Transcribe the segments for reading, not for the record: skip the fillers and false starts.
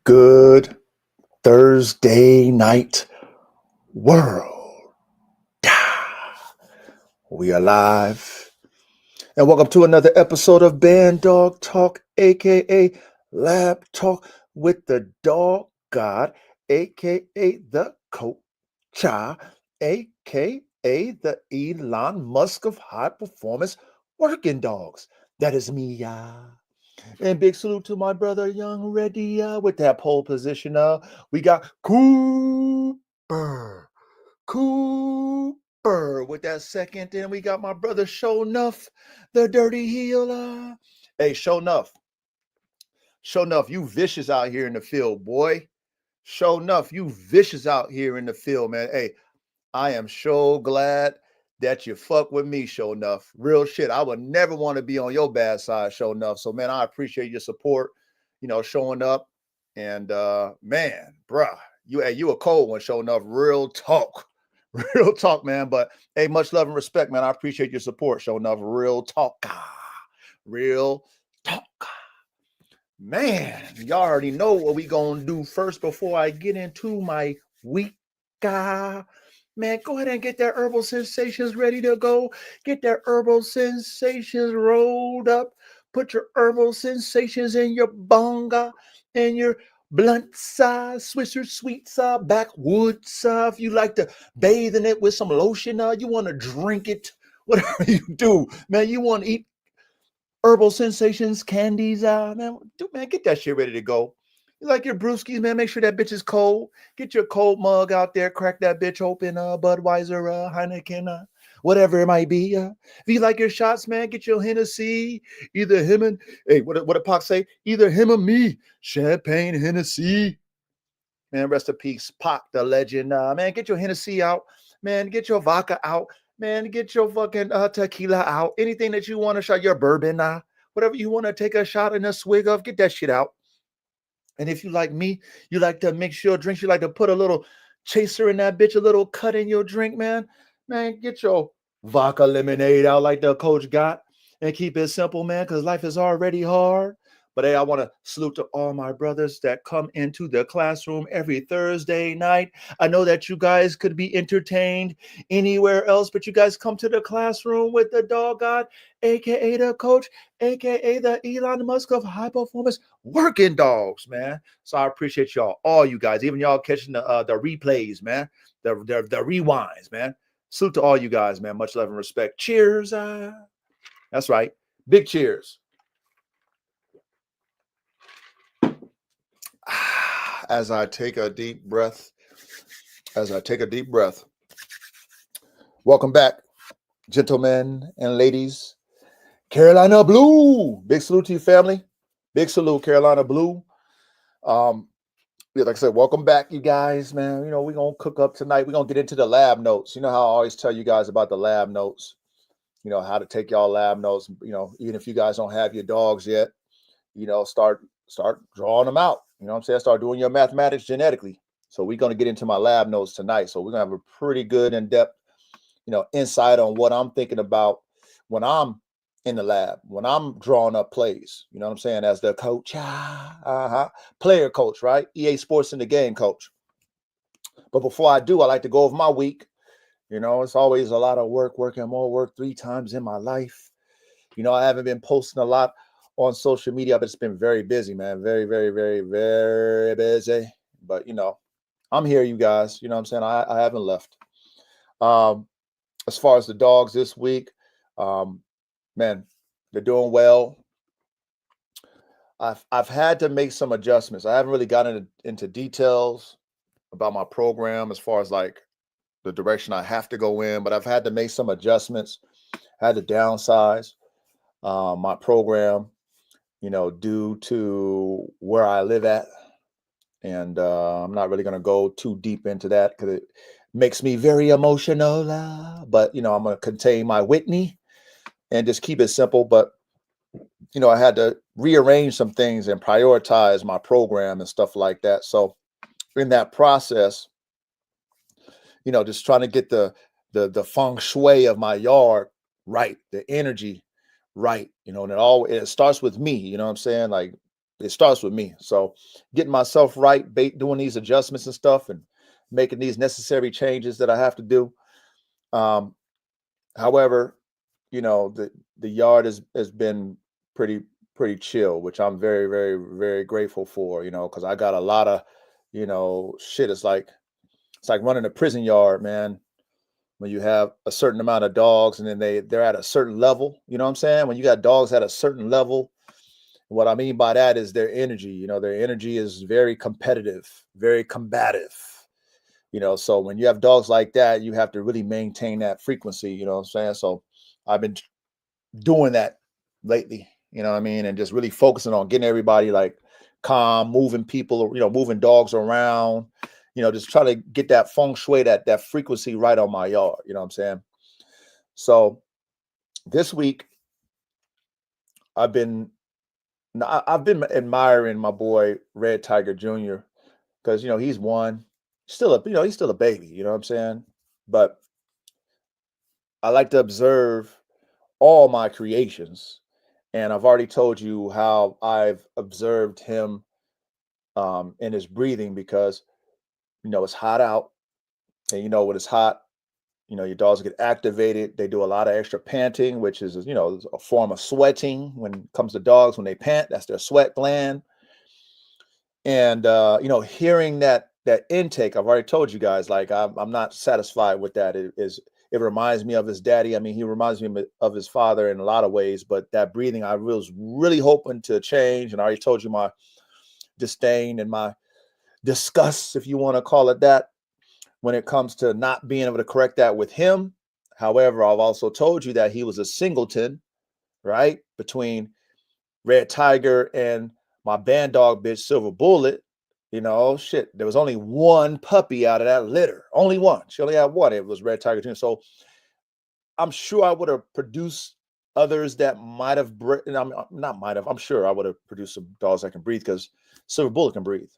Good Thursday night world. We are live. And welcome to another episode of Band Dog Talk, aka Lab Talk with the Dog God, aka the Coach, aka the Elon Musk of high performance working dogs. That is me, And big salute to my brother Young Ready with that pole position. We got Cooper with that second. And we got my brother Show Nuff, the dirty healer. Hey, Show Nuff, you vicious out here in the field, boy. Show Nuff, you vicious out here in the field, man. Hey, I am so glad that you fuck with me, Show Nuff. Real shit. I would never want to be on your bad side, Show Nuff. So, man, I appreciate your support, showing up. And man, bruh, you a cold one, Show Nuff. Real talk. Real talk, man. But hey, much love and respect, man. I appreciate your support, Show Nuff. Real talk. Real talk. Man, y'all already know what we gonna do first before I get into my week. Man, go ahead and get that Herbal Sensations ready to go. Get that Herbal Sensations rolled up. Put your Herbal Sensations in your bonga and your blunt side, Swisher sweet side, backwoods side. If you like to bathe in it with some lotion, you want to drink it, whatever you do, man. You want to eat Herbal Sensations candies, man. Get that shit ready to go. You like your brewskis, man? Make sure that bitch is cold. Get your cold mug out there. Crack that bitch open. Budweiser, Heineken, whatever it might be. If you like your shots, man, get your Hennessy. Either him and what did Pac say? Either him or me. Champagne Hennessy. Man, rest in peace, Pac, the legend. Man, get your Hennessy out. Man, get your vodka out. Man, get your fucking tequila out. Anything that you want to shot, your bourbon, whatever you want to take a shot and a swig of, get that shit out. And if you like me, you like to mix your drinks, you like to put a little chaser in that bitch, a little cut in your drink, man. Man, get your vodka lemonade out like the coach got and keep it simple, man, because life is already hard. But hey, I want to salute to all my brothers that come into the classroom every Thursday night. I know that you guys could be entertained anywhere else, but you guys come to the classroom with the dog god, aka the coach, aka the Elon Musk of high performance working dogs, man. So I appreciate y'all, all you guys, even y'all catching the replays, man, the rewinds, man. Salute to all you guys, man. Much love and respect. Cheers. That's right. Big cheers. As I take a deep breath. Welcome back, gentlemen and ladies. Carolina Blue. Big salute to you, family. Big salute, Carolina Blue. Like I said, welcome back, you guys, man. We're going to cook up tonight. We're going to get into the lab notes. You know how I always tell you guys about the lab notes, how to take y'all lab notes, even if you guys don't have your dogs yet, start drawing them out. Start doing your mathematics genetically. So we're going to get into my lab notes tonight. So we're going to have a pretty good in-depth, insight on what I'm thinking about when I'm in the lab, when I'm drawing up plays, as the coach, player coach, right? EA Sports in the game coach. But before I do, I like to go over my week. It's always a lot of work, working more work 3 times in my life. I haven't been posting a lot on social media, but it's been very busy, man. Very, very, very, very busy. But, I'm here, you guys. I haven't left. As far as the dogs this week, man, they're doing well. I've had to make some adjustments. I haven't really gotten into details about my program as far as like the direction I have to go in, but I've had to make some adjustments. I had to downsize my program, due to where I live at. And I'm not really going to go too deep into that because it makes me very emotional. But, I'm going to contain my Whitney and just keep it simple. But, I had to rearrange some things and prioritize my program and stuff like that. So in that process, just trying to get the feng shui of my yard right, the energy right, and it starts with me, like It starts with me. So getting myself right, doing these adjustments and stuff, and making these necessary changes that I have to do. Um, However, the yard has been pretty pretty chill, which I'm very very very grateful for. Because I got a lot of shit. It's like running a prison yard, man. When you have a certain amount of dogs, and then they're at a certain level. You know what I'm saying? When you got dogs at a certain level, what I mean by that is their energy. Their energy is very competitive, very combative. So when you have dogs like that, you have to really maintain that frequency. You know what I'm saying? So I've been doing that lately. You know what I mean? And just really focusing on getting everybody like calm, moving people, moving dogs around. Just try to get that feng shui, that frequency right on my yard. You know what I'm saying? So this week I've been admiring my boy Red Tiger Jr. because he's one, he's still a baby. You know what I'm saying? But I like to observe all my creations, and I've already told you how I've observed him in his breathing because it's hot out, and when it's hot, your dogs get activated. They do a lot of extra panting, which is a form of sweating. When it comes to dogs, when they pant, that's their sweat gland. And hearing that intake, I've already told you guys, like I'm not satisfied with that. It reminds me of his daddy. I mean, he reminds me of his father in a lot of ways, but that breathing, I was really hoping to change. And I already told you my disdain and my disgust, if you want to call it that, when it comes to not being able to correct that with him. However, I've also told you that he was a singleton, right? Between Red Tiger and my band dog bitch, Silver Bullet. Shit, there was only one puppy out of that litter. Only one. She only had one. It was Red Tiger Jr. So I'm sure I would have produced others that might have, not might have, I'm sure I would have produced some dogs that can breathe because Silver Bullet can breathe.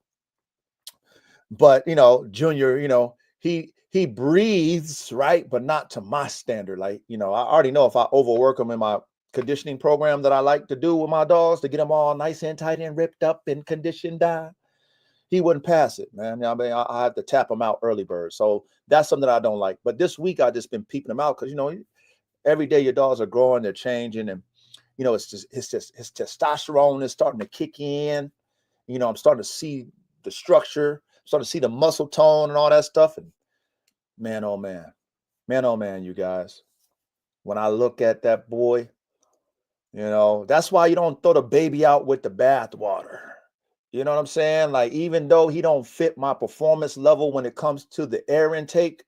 But, Junior, he breathes, right? But not to my standard. Like, I already know if I overwork him in my conditioning program that I like to do with my dogs to get them all nice and tight and ripped up and conditioned, he wouldn't pass it, man. I mean, I had to tap him out early bird. So that's something I don't like. But this week I just been peeping him out because, every day your dogs are growing, they're changing. And, it's just his testosterone is starting to kick in. I'm starting to see the structure, starting to see the muscle tone and all that stuff. And man, oh man, you guys, when I look at that boy, that's why you don't throw the baby out with the bathwater. You know what I'm saying? Like, even though he don't fit my performance level when it comes to the air intake,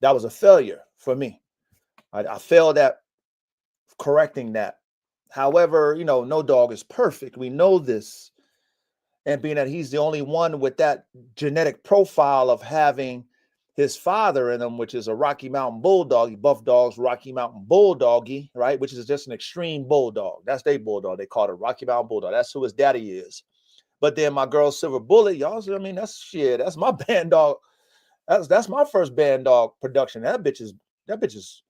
that was a failure for me. I failed at correcting that. However, no dog is perfect. We know this. And being that he's the only one with that genetic profile of having his father in him, which is a Rocky Mountain Bulldog, Buff Dogs, Rocky Mountain Bulldoggy, right? Which is just an extreme bulldog. That's their bulldog. They call it a Rocky Mountain Bulldog. That's who his daddy is. But then my girl Silver Bullet, y'all, I mean, that's my band dog. That's my first band dog production. That bitch is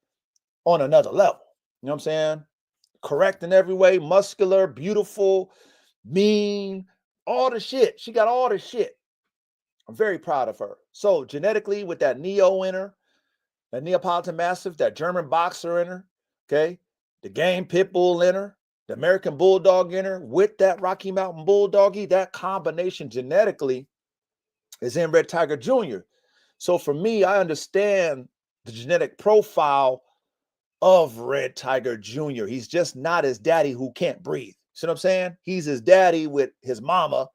on another level. You know what I'm saying? Correct in every way, muscular, beautiful, mean, all the shit. She got all the shit. I'm very proud of her. So genetically, with that Neo in her, that Neapolitan Mastiff, that German Boxer in her, okay, the Game Pitbull in her, the American Bulldog in her, with that Rocky Mountain Bulldoggy, that combination genetically is in Red Tiger Jr. So for me, I understand the genetic profile of Red Tiger Jr. He's just not his daddy who can't breathe. See what I'm saying? He's his daddy with his mama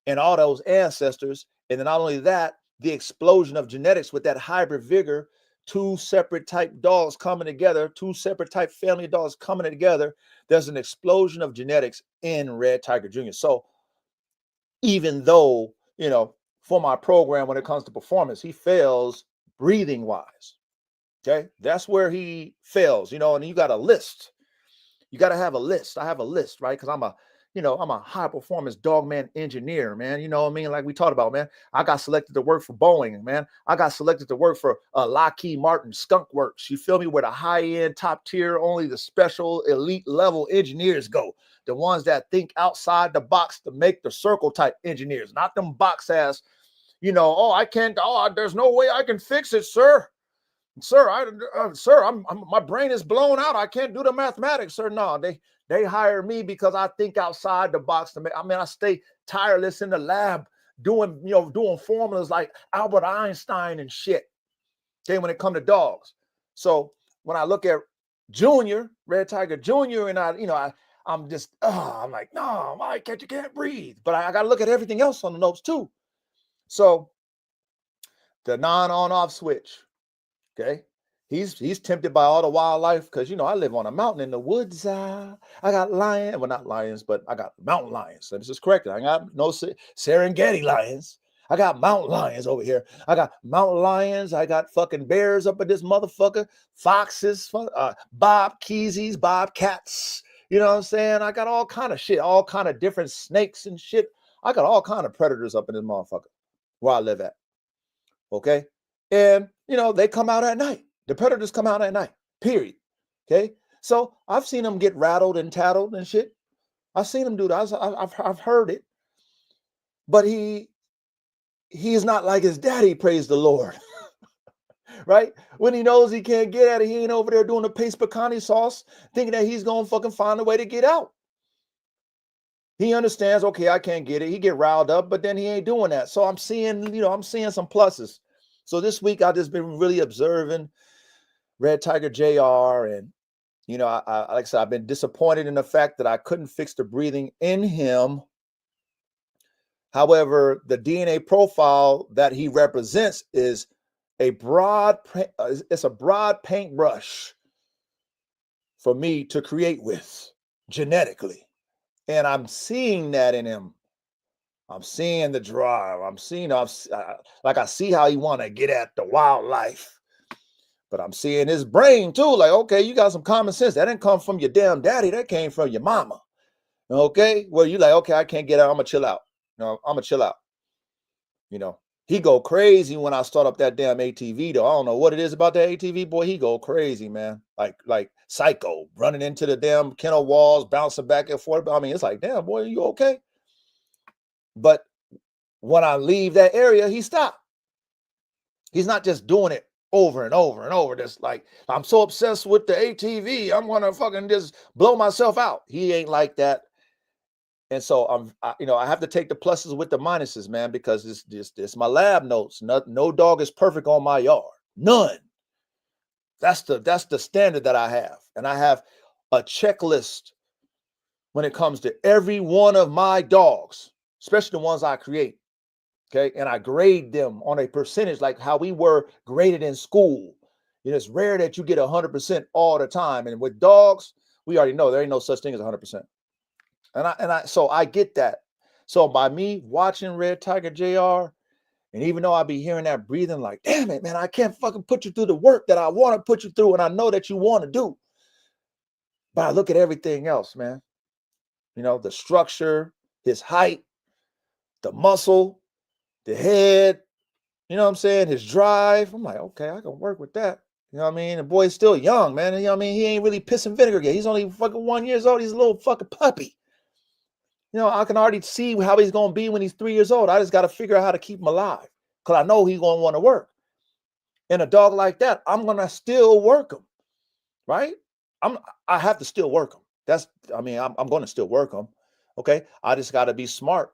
and all those ancestors. And then not only that, the explosion of genetics with that hybrid vigor, two separate type dogs coming together, two separate type family dogs coming together. There's an explosion of genetics in Red Tiger Jr. So even though, for my program, when it comes to performance, he fails breathing wise. Okay. That's where he fails, and you got a list. You got to have a list. I have a list, right? Because I'm a I'm a high performance dogman engineer, man. You know what I mean? Like we talked about, man. I got selected to work for Boeing, man. I got selected to work for Lockheed Martin, Skunk Works. You feel me? Where the high end, top tier, only the special elite level engineers go. The ones that think outside the box to make the circle type engineers, not them box ass, oh, I can't, there's no way I can fix it, sir. Sir, my brain is blown out. I can't do the mathematics, sir. No, they hire me because I think outside the box to make. I stay tireless in the lab doing formulas like Albert Einstein and shit. Okay, when it comes to dogs. So when I look at Junior, Red Tiger Junior, and I'm just, I'm like, no, why can't you can't breathe? But I got to look at everything else on the notes too. So the non-on-off switch. Okay, he's tempted by all the wildlife because I live on a mountain in the woods. I got lions, well, not lions, but I got mountain lions. So this is correct. I got no Serengeti lions. I got mountain lions over here. I got mountain lions. I got fucking bears up at this motherfucker. Foxes, bobcats. You know what I'm saying? I got all kind of shit, all kind of different snakes and shit. I got all kind of predators up in this motherfucker where I live at. Okay. And, they come out at night. The predators come out at night, period. Okay. So I've seen them get rattled and tattled and shit. I've seen them do that. I've heard it. But he is not like his daddy, praise the Lord. Right? When he knows he can't get at it, he ain't over there doing the paste pecani sauce, thinking that he's going to fucking find a way to get out. He understands, okay, I can't get it. He get riled up, but then he ain't doing that. So I'm seeing some pluses. So this week I've just been really observing Red Tiger JR, and I like I said, I've been disappointed in the fact that I couldn't fix the breathing in him. However, the DNA profile that he represents is a broad paintbrush for me to create with genetically, and I'm seeing that in him. I'm seeing the drive. I see how he want to get at the wildlife, but I'm seeing his brain too. Like, okay, you got some common sense. That didn't come from your damn daddy. That came from your mama. Okay. Well, you like, okay, I can't get out. I'm gonna chill out. I'm gonna chill out. He go crazy when I start up that damn ATV though. I don't know what it is about that ATV, boy. He go crazy, man. Like psycho, running into the damn kennel walls, bouncing back and forth. I mean, it's like, damn, boy, are you okay? But when I leave that area, he stopped. He's not just doing it over and over and over. Just like, I'm so obsessed with the ATV, I'm gonna fucking just blow myself out. He ain't like that. And so I have to take the pluses with the minuses, man, because it's my lab notes. No dog is perfect on my yard. None. That's the standard that I have. And I have a checklist when it comes to every one of my dogs, especially the ones I create. Okay. And I grade them on a percentage, like how we were graded in school. It's rare that you get 100% all the time. And with dogs, we already know there ain't no such thing as 100%. So I get that. So by me watching Red Tiger JR, and even though I be hearing that breathing, like, damn it, man, I can't fucking put you through the work that I want to put you through, and I know that you want to do. But I look at everything else, man. The structure, his height, the muscle, the head, you know what I'm saying? His drive. I'm like, okay, I can work with that. You know what I mean? The boy's still young, man. You know what I mean? He ain't really pissing vinegar yet. He's only fucking 1 year old. He's a little fucking puppy. I can already see how he's going to be when he's 3 years old. I just got to figure out how to keep him alive because I know he's going to want to work. And a dog like that, I'm going to still work him, right? I have to still work him. I'm going to still work him. Okay. I just got to be smart.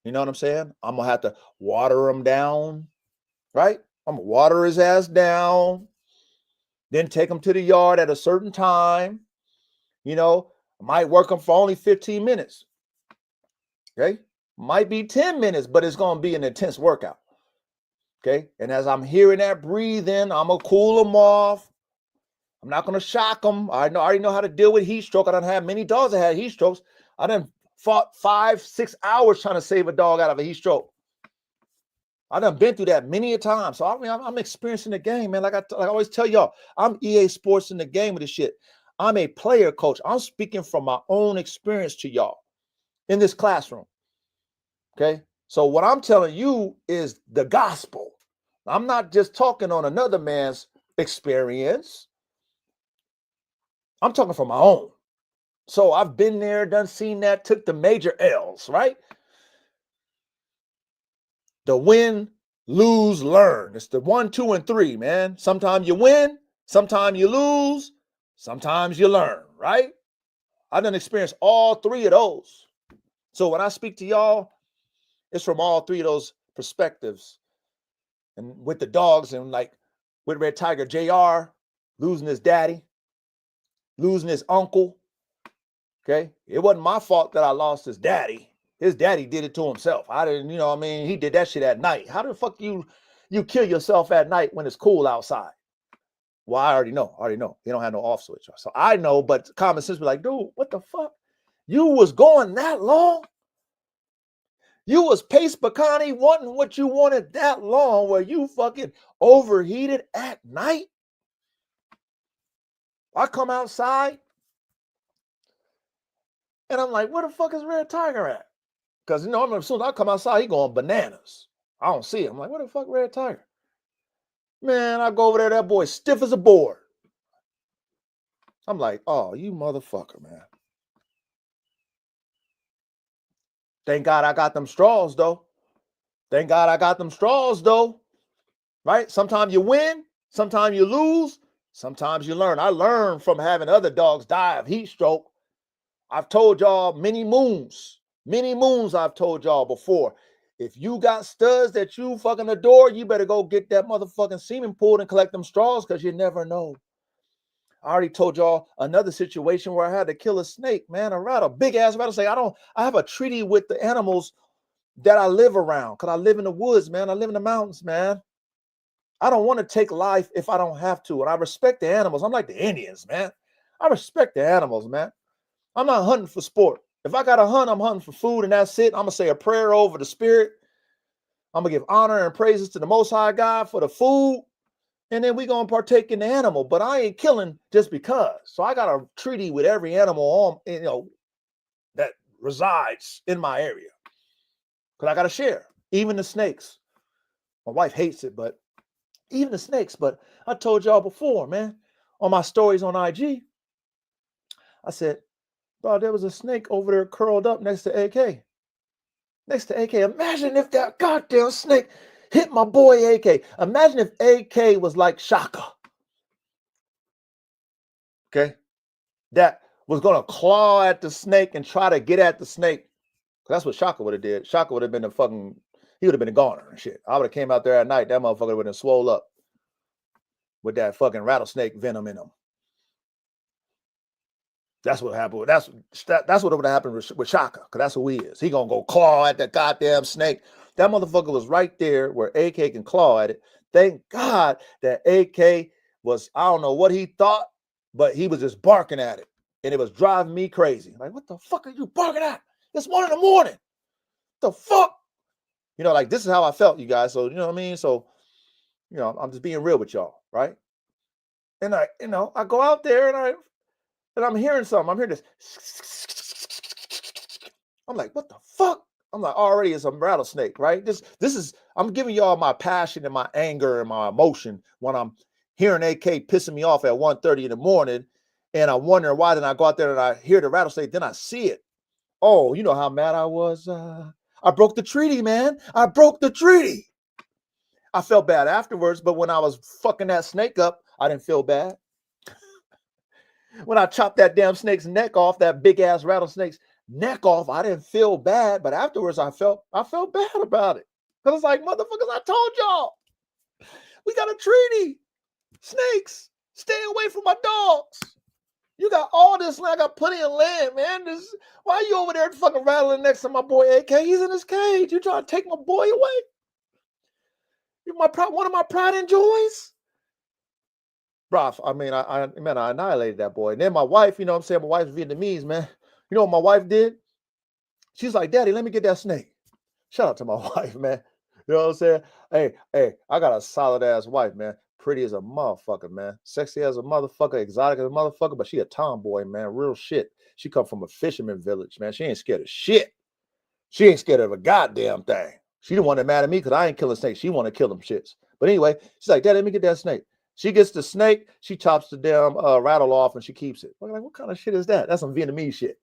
You know what I'm saying? I'm going to have to water him down, right? I'm going to water his ass down, then take him to the yard at a certain time. I might work him for only 15 minutes. Okay. Might be 10 minutes, but it's going to be an intense workout. Okay. And as I'm hearing that breathing, I'm going to cool them off. I'm not going to shock them. I already know how to deal with heat stroke. I don't have many dogs that had heat strokes. I done fought 5-6 hours trying to save a dog out of a heat stroke. I done been through that many a time. So I'm experiencing the game, man. Like I always tell y'all, I'm EA Sports in the game with this shit. I'm a player coach. I'm speaking from my own experience to y'all. in this classroom. Okay. So what I'm telling you is the gospel. I'm not just talking on another man's experience. I'm talking from my own. So I've been there, done seen that, took the major L's, right? The win, lose, learn. It's the 1, 2, and 3, man. Sometimes you win, sometimes you lose, sometimes you learn, right? I done experienced all 3 of those. So when I speak to y'all, it's from all 3 of those perspectives. And with the dogs, and like with Red Tiger, JR losing his daddy, losing his uncle. Okay. It wasn't my fault that I lost his daddy. His daddy did it to himself. I didn't, you know what I mean? He did that shit at night. How the fuck you kill yourself at night when it's cool outside? Well, I already know. He don't have no off switch. So I know, but common sense be like, dude, what the fuck? You was going that long? You was Pace Bacani wanting what you wanted that long where you fucking overheated at night? I come outside and I'm like, where the fuck is Red Tiger at? Because, you know, as soon as I come outside, he going bananas. I don't see him. I'm like, where the fuck Red Tiger? Man, I go over there, that boy stiff as a board. I'm like, oh, you motherfucker, man. Thank God I got them straws, though. Thank God I got them straws, though. Right? Sometimes you win. Sometimes you lose. Sometimes you learn. I learned from having other dogs die of heat stroke. I've told y'all many moons I've told y'all before. If you got studs that you fucking adore, you better go get that motherfucking semen pulled and collect them straws because you never know. I already told y'all another situation where I had to kill a snake, man, a big ass rattlesnake. I have a treaty with the animals that I live around because I live in the woods, man. I live in the mountains, man. I don't want to take life if I don't have to. And I respect the animals. I'm like the Indians, man. I respect the animals, man. I'm not hunting for sport. If I got to hunt, I'm hunting for food, and that's it. I'm going to say a prayer over the spirit. I'm going to give honor and praises to the Most High God for the food. And then we're going to partake in the animal. But I ain't killing just because. So I got a treaty with every animal on, you know, that resides in my area. Because I got to share. Even the snakes. My wife hates it, but even the snakes. But I told y'all before, man, on my stories on IG, I said, bro, there was a snake over there curled up next to AK. Next to AK. Imagine if that goddamn snake hit my boy AK. Imagine if AK was like Shaka. Okay? That was going to claw at the snake and try to get at the snake. That's what Shaka would have did. Shaka would have been he would have been a goner and shit. I would have came out there at night. That motherfucker would have swole up with that fucking rattlesnake venom in him. That's what happened. That's what would have happened with Shaka, because that's who he is. He gonna go claw at that goddamn snake. That motherfucker was right there where AK can claw at it. Thank God that AK was, I don't know what he thought, but he was just barking at it. And it was driving me crazy. Like, what the fuck are you barking at? It's 1 a.m. The fuck? You know, like, this is how I felt, you guys. So, you know what I mean? So, you know, I'm just being real with y'all, right? And I go out there and I'm hearing something. I'm hearing this. I'm like, what the fuck? I'm like, already it's a rattlesnake, right? This is, I'm giving y'all my passion and my anger and my emotion when I'm hearing AK pissing me off at 1:30 in the morning. And I'm wondering why didn't I go out there and I hear the rattlesnake, then I see it. Oh, you know how mad I was? I broke the treaty, man. I broke the treaty. I felt bad afterwards, but when I was fucking that snake up, I didn't feel bad. When I chopped that damn snake's neck off, that big ass rattlesnake's neck off, I didn't feel bad, but afterwards I felt bad about it. Because it's like, motherfuckers, I told y'all, we got a treaty. Snakes, stay away from my dogs. You got all this land, I got plenty of land, man. Why are you over there fucking rattling next to my boy AK? He's in his cage. You trying to take my boy away? You're one of my pride and joys? Bro, I mean, I annihilated that boy. And then my wife, you know what I'm saying? My wife's Vietnamese, man. You know what my wife did? She's like, Daddy, let me get that snake. Shout out to my wife, man. You know what I'm saying? Hey, I got a solid ass wife, man. Pretty as a motherfucker, man. Sexy as a motherfucker, exotic as a motherfucker, but she a tomboy, man. Real shit. She come from a fisherman village, man. She ain't scared of shit. She ain't scared of a goddamn thing. She the one that mad at me because I ain't killing snakes. She want to kill them shits. But anyway, she's like, Dad, let me get that snake. She gets the snake. She chops the damn rattle off and she keeps it. I'm like, what kind of shit is that? That's some Vietnamese shit.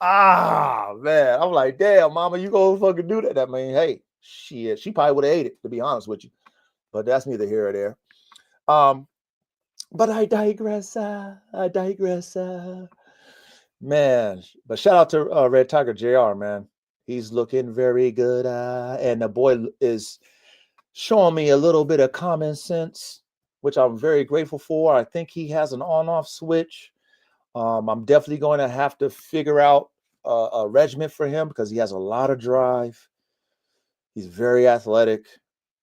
Ah, man. I'm like, damn, mama, you gonna fucking do that? I mean, hey, shit. She probably would have ate it, to be honest with you. But that's neither here or there. But I digress. I digress. Man, but shout out to Red Tiger JR, man. He's looking very good. And the boy is showing me a little bit of common sense, which I'm very grateful for. I think he has an on-off switch. I'm definitely going to have to figure out a regimen for him because he has a lot of drive. He's very athletic.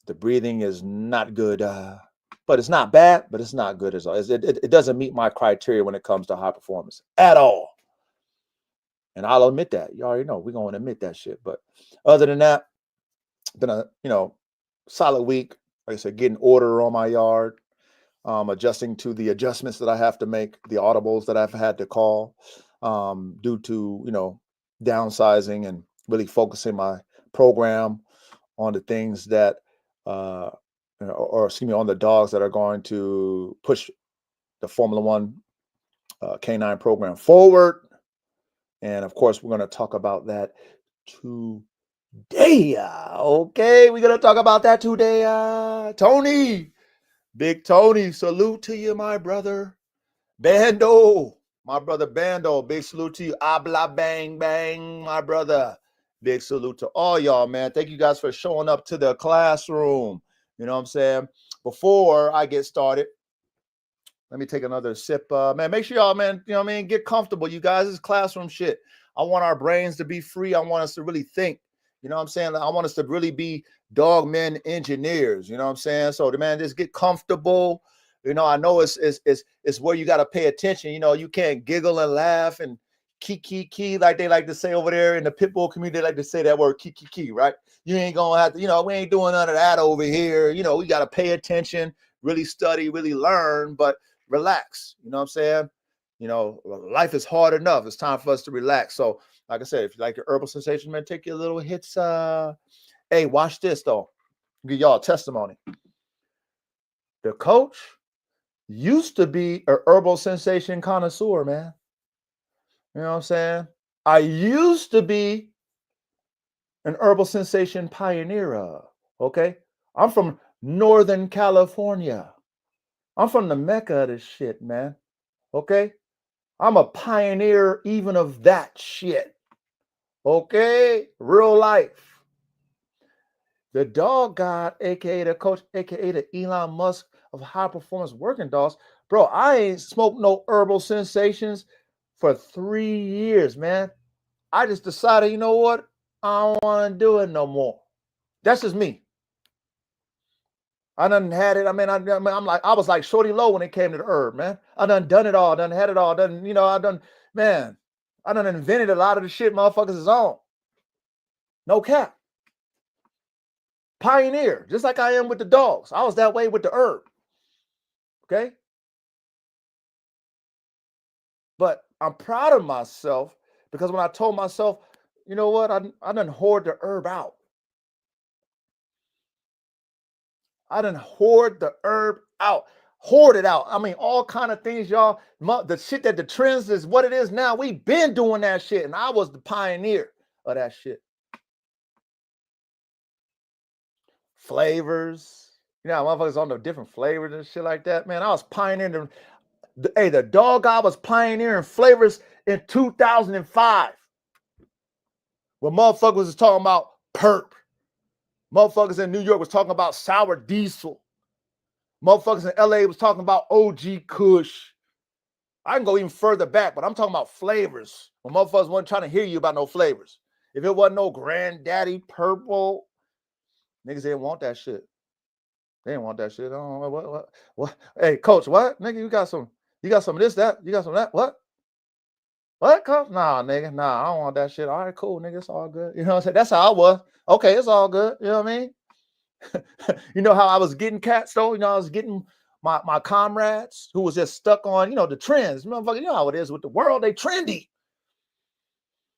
The breathing is not good, but it's not bad, but it's not good as all. It doesn't meet my criteria when it comes to high performance at all. And I'll admit that. You already know we're going to admit that shit. But other than that, been a solid week. Like I said, getting order on my yard, adjusting to the adjustments that I have to make, the audibles that I've had to call due to downsizing and really focusing my program on the things that or excuse me, on the dogs that are going to push the Formula One K9 program forward. And of course, we're going to talk about that today. Okay, we're going to talk about that today. Tony, Big Tony, salute to you, my brother. Bando, my brother Bando, big salute to you. Abla bang bang, my brother. Big salute to all y'all, man. Thank you guys for showing up to the classroom. You know what I'm saying? Before I get started, let me take another sip. Man, make sure y'all, man, get comfortable. You guys, this is classroom shit. I want our brains to be free. I want us to really think. You know what I'm saying? I want us to really be dog men engineers. You know what I'm saying? So, man, just get comfortable. I know it's where you got to pay attention. You can't giggle and laugh and key, like they like to say over there in the Pitbull community. They like to say that word key, right? You ain't going to have to, we ain't doing none of that over here. We got to pay attention, really study, really learn, but relax. You know what I'm saying? Life is hard enough. It's time for us to relax. So, like I said, if you like your herbal sensation, man, take your little hits. Hey, watch this though. I'll give y'all a testimony. The coach used to be an herbal sensation connoisseur, man. You know what I'm saying? I used to be an herbal sensation pioneer. Okay? I'm from Northern California. I'm from the Mecca of this shit, man. Okay? I'm a pioneer even of that shit. Okay? Real life. The dog god, aka the coach, aka the Elon Musk of high performance working dogs. Bro, I ain't smoked no herbal sensations for 3 years, man. I just decided, you know what? I don't want to do it no more. That's just me. I done had it. I mean, I was like Shorty Low when it came to the herb, man. I done it all, done had it all, I done invented a lot of the shit motherfuckers is on. No cap. Pioneer, just like I am with the dogs. I was that way with the herb. Okay? But I'm proud of myself because when I told myself, you know what, I done hoard the herb out. I done hoard the herb out. Hoard it out. I mean, all kind of things, y'all. The shit that the trends is what it is now. We've been doing that shit, and I was the pioneer of that shit. Flavors. Motherfuckers on the different flavors and shit like that. Man, I was pioneering the dog I was pioneering flavors in 2005. When motherfuckers was talking about perp. Motherfuckers in New York was talking about sour diesel. Motherfuckers in LA was talking about OG Kush. I can go even further back, but I'm talking about flavors. When motherfuckers wasn't trying to hear you about no flavors. If it wasn't no Granddaddy Purple, niggas didn't want that shit. They didn't want that shit. Oh, what? Hey, coach, what? Nigga, you got some of this, that? You got some of that? What? What, coach? Nah, nigga. Nah, I don't want that shit. All right, cool, nigga. It's all good. You know what I'm saying? That's how I was. Okay, it's all good. You know what I mean? You know how I was getting cats, though? I was getting my comrades who was just stuck on, the trends. Motherfucker, you know how it is with the world. They trendy.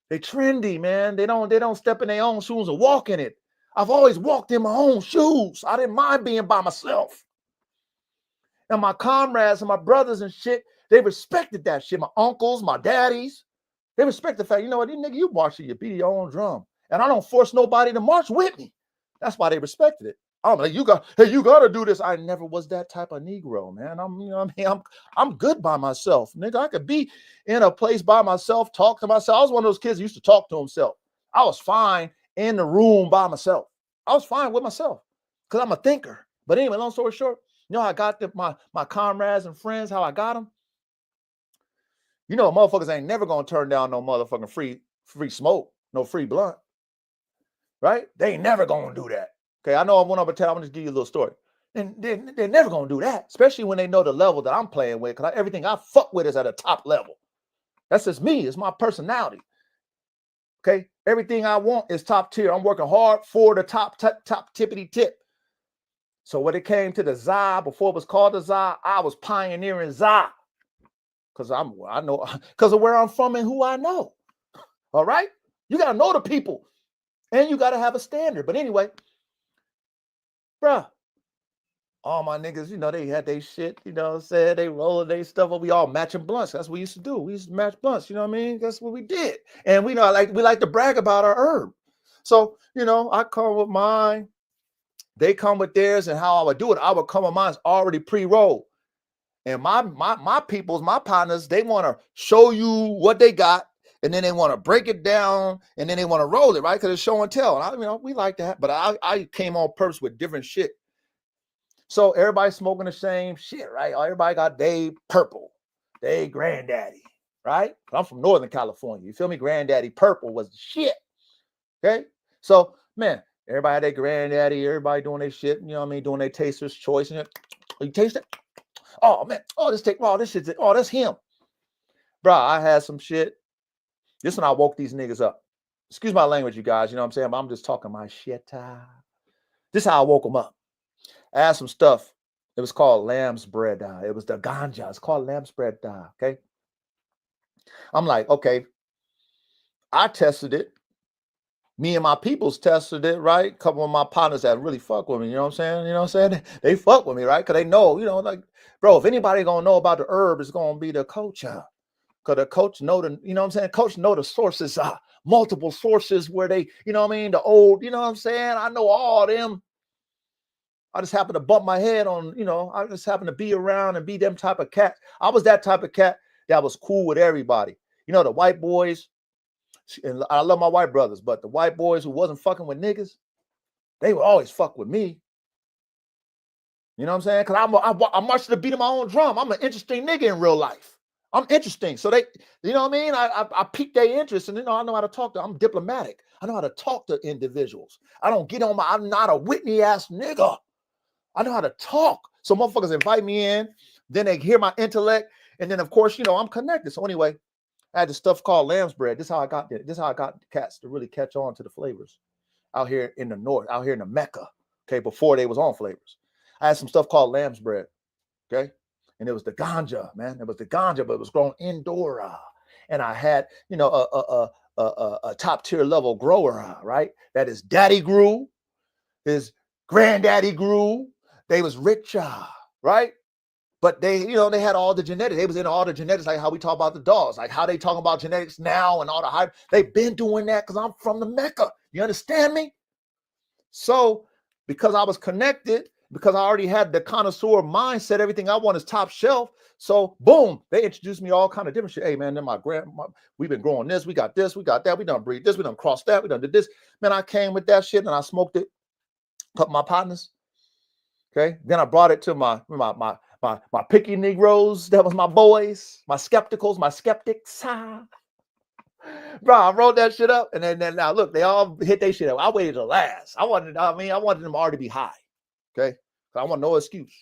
They trendy, man. They don't step in their own shoes and walk in it. I've always walked in my own shoes. I didn't mind being by myself. And my comrades and my brothers and shit, they respected that shit. My uncles, my daddies, they respect the fact, you know what, nigga, you march, you beat your own drum. And I don't force nobody to march with me. That's why they respected it. I'm like, you got to do this. I never was that type of Negro, man. I'm good by myself, nigga. I could be in a place by myself, talk to myself. I was one of those kids who used to talk to himself. I was fine in the room by myself. I was fine with myself because I'm a thinker. But anyway, long story short, you know how I got my comrades and friends, how I got them? You know, motherfuckers ain't never gonna turn down no motherfucking free smoke, no free blunt, right? They ain't never gonna do that. Okay, I know I went over town. I'm gonna just give you a little story. And they're never gonna do that, especially when they know the level that I'm playing with, because everything I fuck with is at a top level. That's just me. It's my personality. Okay, everything I want is top tier. I'm working hard for the top tippity tip. So when it came to the ZA, before it was called the ZA, I was pioneering ZA. Because I know, because of where I'm from and who I know. All right? You got to know the people. And you got to have a standard. But anyway, bruh, all my niggas, you know, they had their shit, you know what I'm saying? They rolling their stuff up. We all matching blunts. That's what we used to do. We used to match blunts, you know what I mean? That's what we did. And we like to brag about our herb. So, you know, I come with mine. They come with theirs, and how I would do it, I would come with mine already pre-rolled. And my peoples, my partners, they want to show you what they got, and then they want to break it down, and then they want to roll it, right? Because it's show and tell. And we like that, but I came on purpose with different shit. So everybody smoking the same shit, right? Everybody got they purple, they granddaddy, right? I'm from Northern California. You feel me? Granddaddy purple was the shit. Okay, so man. Everybody had their granddaddy, everybody doing their shit, you know what I mean, doing their taster's choice. And you taste it? Oh, man. Oh, this shit's it. Oh, that's him. Bro, I had some shit. This when I woke these niggas up. Excuse my language, you guys. You know what I'm saying? But I'm just talking my shit. This is how I woke them up. I had some stuff. It was called lamb's bread. It was the ganja. It's called lamb's bread. Okay. I'm like, okay. I tested it. Me and my peoples tested it, right? A couple of my partners that really fuck with me, you know what I'm saying? You know what I'm saying? They fuck with me, right? Because they know, you know, like, bro, if anybody gonna know about the herb, it's gonna be the coach. Because the coach know the, you know what I'm saying? Coach know the sources, multiple sources where they, you know what I mean? The old, you know what I'm saying? I know all them. I just happen to bump my head on, you know, I just happen to be around and be them type of cat. I was that type of cat that was cool with everybody. You know, the white boys, and I love my white brothers, but the white boys who wasn't fucking with niggas, they would always fuck with me. You know what I'm saying? Because I march to the beat of my own drum. I'm an interesting nigga in real life. I'm interesting. So they, you know what I mean? I pique their interest, and you know, I know how to talk to them. I'm diplomatic. I know how to talk to individuals. I don't get on I'm not a Whitney ass nigga. I know how to talk. So motherfuckers invite me in, then they hear my intellect, and then of course, you know, I'm connected. So anyway, I had this stuff called lamb's bread. This is how I got it. This is how I got cats to really catch on to the flavors out here in the north, out here in the Mecca. Okay, before they was on flavors, I had some stuff called lamb's bread. Okay, and it was the ganja, man. It was the ganja, but it was grown indoor. And I had, you know, a top tier level grower, right? That is daddy grew, his granddaddy grew. They was rich, right? But they, you know, they had all the genetics. They was in all the genetics, like how we talk about the dogs, like how they talk about genetics now and all the hype. They've been doing that because I'm from the Mecca. You understand me? So because I was connected, because I already had the connoisseur mindset, everything I want is top shelf. So boom, they introduced me to all kind of different shit. Hey man, then we've been growing this, we got that, we done breed this, we done crossed that, we done did this. Man, I came with that shit and I smoked it, cut my partners. Okay, then I brought it to my picky Negroes. That was my boys, my skepticals, my skeptics. Bro, I wrote that shit up, and then now look, they all hit their shit up. I waited to last. I wanted them already to be high. Okay, so I want no excuse.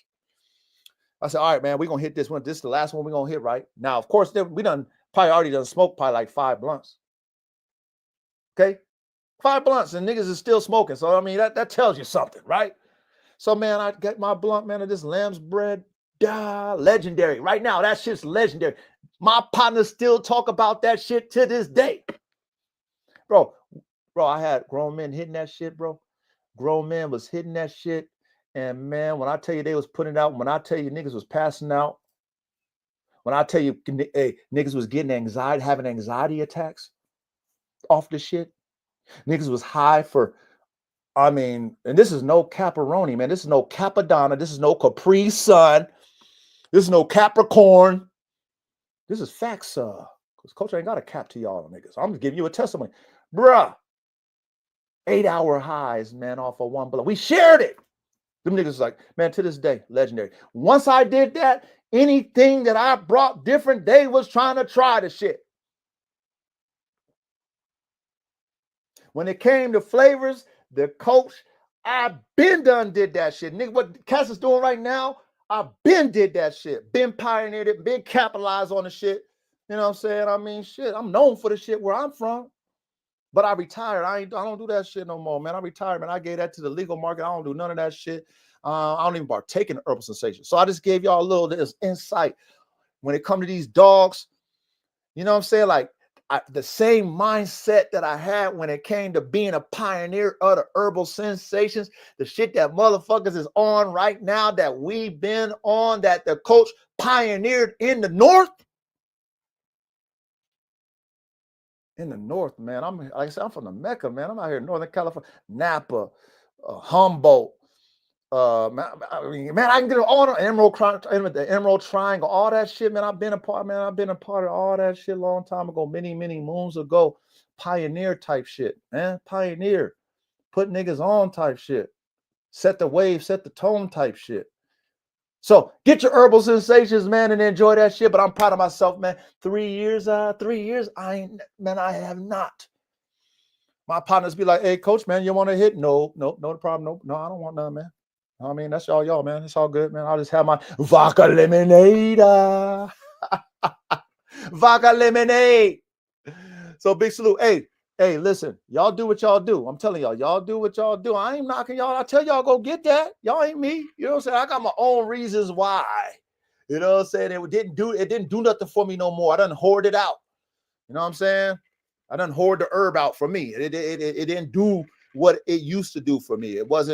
I said, all right, man, we're gonna hit this one. This is the last one we're gonna hit right now. Of course, we already done smoked like 5 blunts. Okay, 5 blunts, and niggas is still smoking. So I mean, that tells you something, right? So, man, I get my blunt, man, of this lamb's bread. Legendary. Right now, that shit's legendary. My partners still talk about that shit to this day. bro. Bro, I had grown men hitting that shit, bro. Grown men was hitting that shit. And man, when I tell you they was putting it out, when I tell you niggas was passing out, when I tell you hey, niggas was getting anxiety, having anxiety attacks off the shit. Niggas was high for, I mean, and this is no Caparoni, man. This is no Capadonna. This is no Capri Sun. This is no Capricorn. This is facts, because Coach ain't got a cap to y'all niggas. I'm just giving you a testimony. Bruh, 8-hour highs, man, off of one blow. We shared it. Them niggas like, man, to this day, legendary. Once I did that, anything that I brought different, they was trying to try the shit. When it came to flavors, the coach, I been done did that shit. Nigga, what Cass is doing right now, I been did that shit. Been pioneered it, been capitalized on the shit. You know what I'm saying? I mean, shit, I'm known for the shit where I'm from. But I retired. I don't do that shit no more, man. I retired, man. I gave that to the legal market. I don't do none of that shit. I don't even partake in herbal sensations. So I just gave y'all a little this insight when it comes to these dogs. You know what I'm saying? Like the same mindset that I had when it came to being a pioneer of the herbal sensations, the shit that motherfuckers is on right now that we've been on, that the coach pioneered in the North. In the North, man. I'm like I said, I'm from the Mecca, man. I'm out here in Northern California, Napa, Humboldt. Man, I can get all the Emerald Triangle, all that shit, man. I've been a part of all that shit a long time ago, many moons ago. Pioneer type shit, man. Pioneer, put niggas on type shit, set the wave, set the tone type shit. So get your herbal sensations, man, and enjoy that shit. But I'm proud of myself, man. 3 years, I have not. My partners be like, hey, coach, man, you want to hit? No problem. No, I don't want none, man. I mean, that's y'all, man. It's all good, man. I'll just have my vodka lemonade. Vodka lemonade. So big salute. Hey, listen, y'all do what y'all do. I'm telling y'all do what y'all do. I ain't knocking y'all. I tell y'all go get that. Y'all ain't me. You know what I'm saying? I got my own reasons why. You know what I'm saying? It didn't do nothing for me no more. I done hoard it out. You know what I'm saying? I done hoard the herb out for me. It didn't do what it used to do for me. It was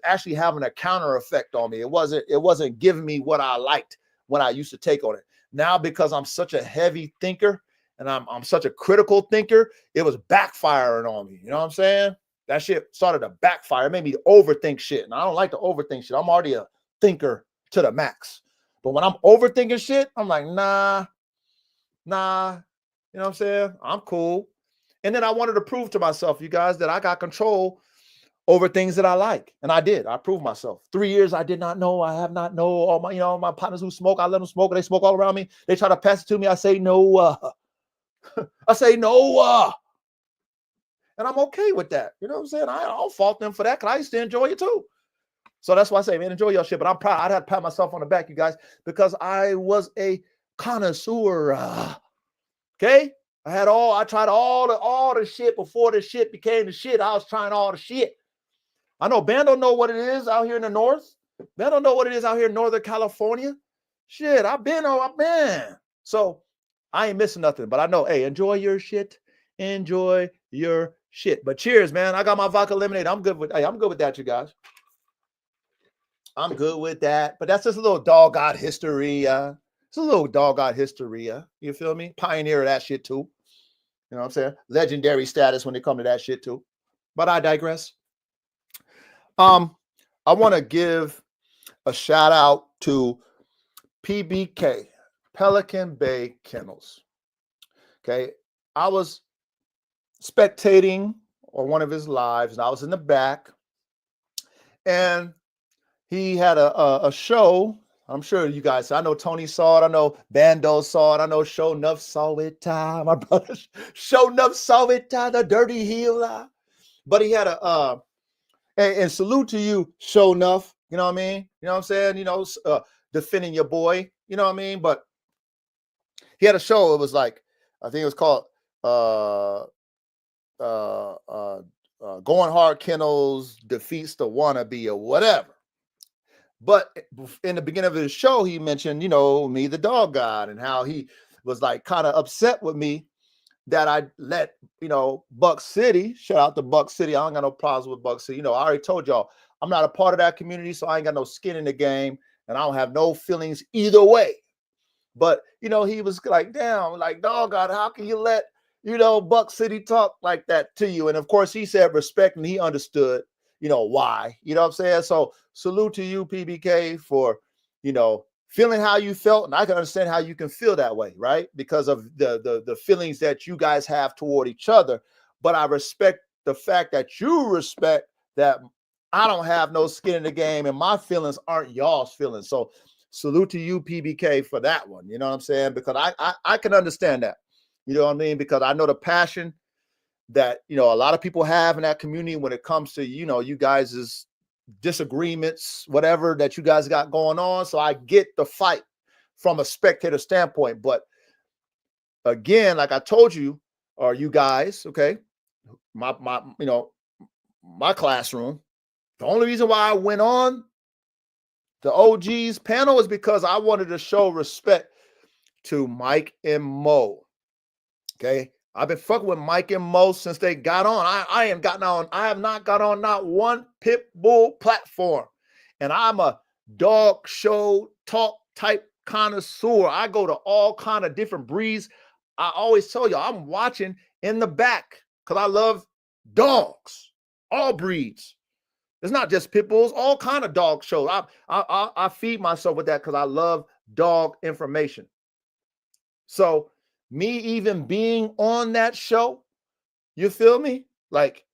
actually having a counter effect on me. It wasn't giving me what I liked when I used to take on it. Now, because I'm such a heavy thinker and I'm such a critical thinker, it was backfiring on me. You know what I'm saying? That shit started to backfire. It made me overthink shit. And I don't like to overthink shit. I'm already a thinker to the max. But when I'm overthinking shit, I'm like, nah. You know what I'm saying? I'm cool. And then I wanted to prove to myself, you guys, that I got control over things that I like. And I did. I proved myself. 3 years I did not know. I have not know all my partners who smoke. I let them smoke. They smoke all around me. They try to pass it to me. I say no. I say no. And I'm okay with that. You know what I'm saying? I don't fault them for that because I used to enjoy it too. So that's why I say, man, enjoy your shit. But I'm proud. I'd have to pat myself on the back, you guys, because I was a connoisseur. Okay? I tried all the shit before the shit became the shit. I was trying all the shit. I know Ben don't know what it is out here in the North. Ben don't know what it is out here in Northern California. Shit, I've been. So I ain't missing nothing. But I know, hey, enjoy your shit. Enjoy your shit. But cheers, man. I got my vodka lemonade. I'm good with that, you guys. I'm good with that. But that's just a little dog-god history. It's a little dog-god history. You feel me? Pioneer of that shit too. You know what I'm saying? Legendary status when it comes to that shit too. But I digress. I want to give a shout out to PBK, Pelican Bay Kennels. Okay. I was spectating on one of his lives and I was in the back and he had a show. I'm sure you guys, I know Tony saw it. I know Bando saw it. I know Show Nuff saw it. My brother Show Nuff saw it. The dirty healer. But he had and salute to you, Show Nuff. You know what I mean? You know what I'm saying? You know, defending your boy. You know what I mean? But he had a show. It was like, I think it was called Going Hard Kennels Defeats the Wannabe or whatever. But in the beginning of his show, he mentioned, me, the dog god, and how he was like kind of upset with me that I let, Buck City, shout out to Buck City. I don't got no problems with Buck City. I already told y'all, I'm not a part of that community, so I ain't got no skin in the game, and I don't have no feelings either way. But, he was like, damn, like, dog, God, how can you let, Buck City talk like that to you? And of course, he said respect, and he understood, why. You know what I'm saying? So salute to you, PBK, for, feeling how you felt. And I can understand how you can feel that way, right? Because of the feelings that you guys have toward each other. But I respect the fact that you respect that I don't have no skin in the game and my feelings aren't y'all's feelings. So salute to you, PBK, for that one. You know what I'm saying? Because I can understand that. You know what I mean? Because I know the passion that, a lot of people have in that community when it comes to, you guys' disagreements, whatever that you guys got going on. So I get the fight from a spectator standpoint. But again, like I told you, or you guys, okay, my classroom, the only reason why I went on the OG's panel is because I wanted to show respect to Mike and Mo. Okay. I've been fucking with Mike and Mo since they got on. I have not got on not one Pitbull platform. And I'm a dog show talk type connoisseur. I go to all kind of different breeds. I always tell you, I'm watching in the back because I love dogs, all breeds. It's not just pit bulls, all kind of dog shows. I feed myself with that because I love dog information. So me even being on that show, you feel me? Like,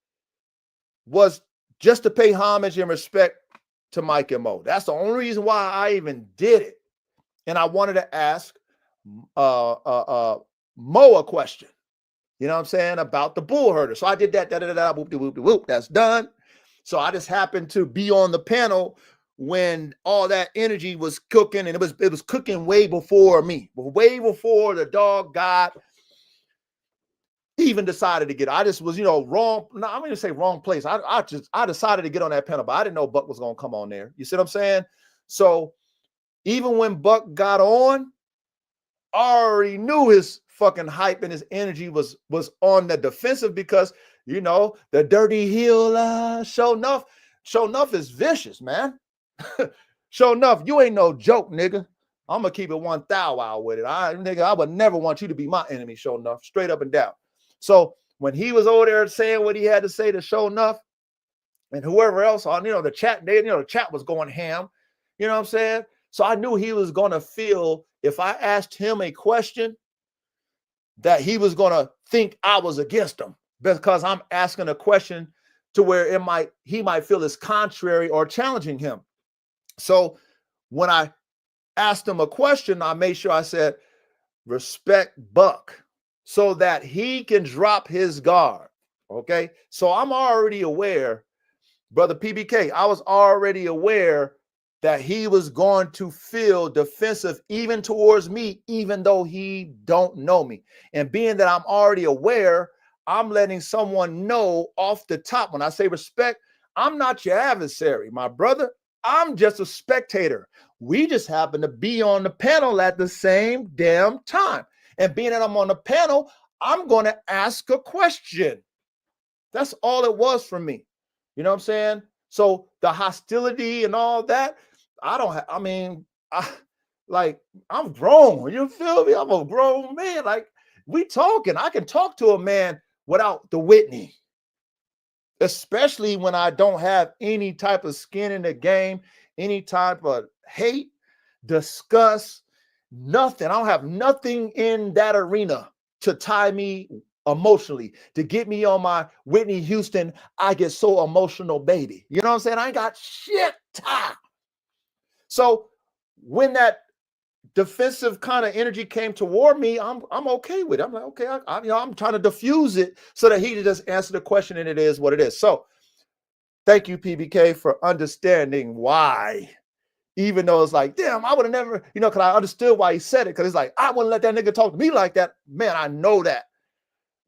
was just to pay homage and respect to Mike and Mo. That's the only reason why I even did it. And I wanted to ask Mo a question. You know what I'm saying? About the Bullherder. So I did that, whoop, whoop, whoop. That's done. So I just happened to be on the panel when all that energy was cooking, and it was cooking way before me, way before the dog god even decided to get. I just was, wrong. No, I'm going to say wrong place. I decided to get on that panel, but I didn't know Buck was going to come on there. You see what I'm saying? So even when Buck got on, I already knew his fucking hype and his energy was on the defensive because, the dirty heel, show enough is vicious, man. Show enough, you ain't no joke, nigga. I'm gonna keep it 1,000 with it. I would never want you to be my enemy, show enough, straight up and down. So when he was over there saying what he had to say to show enough, and whoever else on, the chat, the chat was going ham. You know what I'm saying? So I knew he was gonna feel if I asked him a question that he was gonna think I was against him because I'm asking a question to where he might feel it's contrary or challenging him. So when I asked him a question, I made sure I said, respect Buck so that he can drop his guard. Okay. So I'm already aware, brother PBK, I was already aware that he was going to feel defensive even towards me, even though he don't know me. And being that I'm already aware, I'm letting someone know off the top. When I say respect, I'm not your adversary, my brother. I'm just a spectator. We just happen to be on the panel at the same damn time. And being that I'm on the panel, I'm going to ask a question. That's all it was for me. You know what I'm saying? So the hostility and all that, I'm grown. You feel me? I'm a grown man. Like, we talking. I can talk to a man without the Whitney. Especially when I don't have any type of skin in the game, any type of hate, disgust, nothing. I don't have nothing in that arena to tie me emotionally, to get me on my Whitney Houston, I get so emotional, baby. You know what I'm saying? I ain't got shit. So when that defensive kind of energy came toward me, I'm okay with it. I'm like, okay, I'm trying to diffuse it so that he can just answer the question, and it is what it is. So thank you, PBK, for understanding why, even though it's like, damn, I would have never, because I understood why he said it, because it's like, I wouldn't let that nigga talk to me like that. Man, I know that.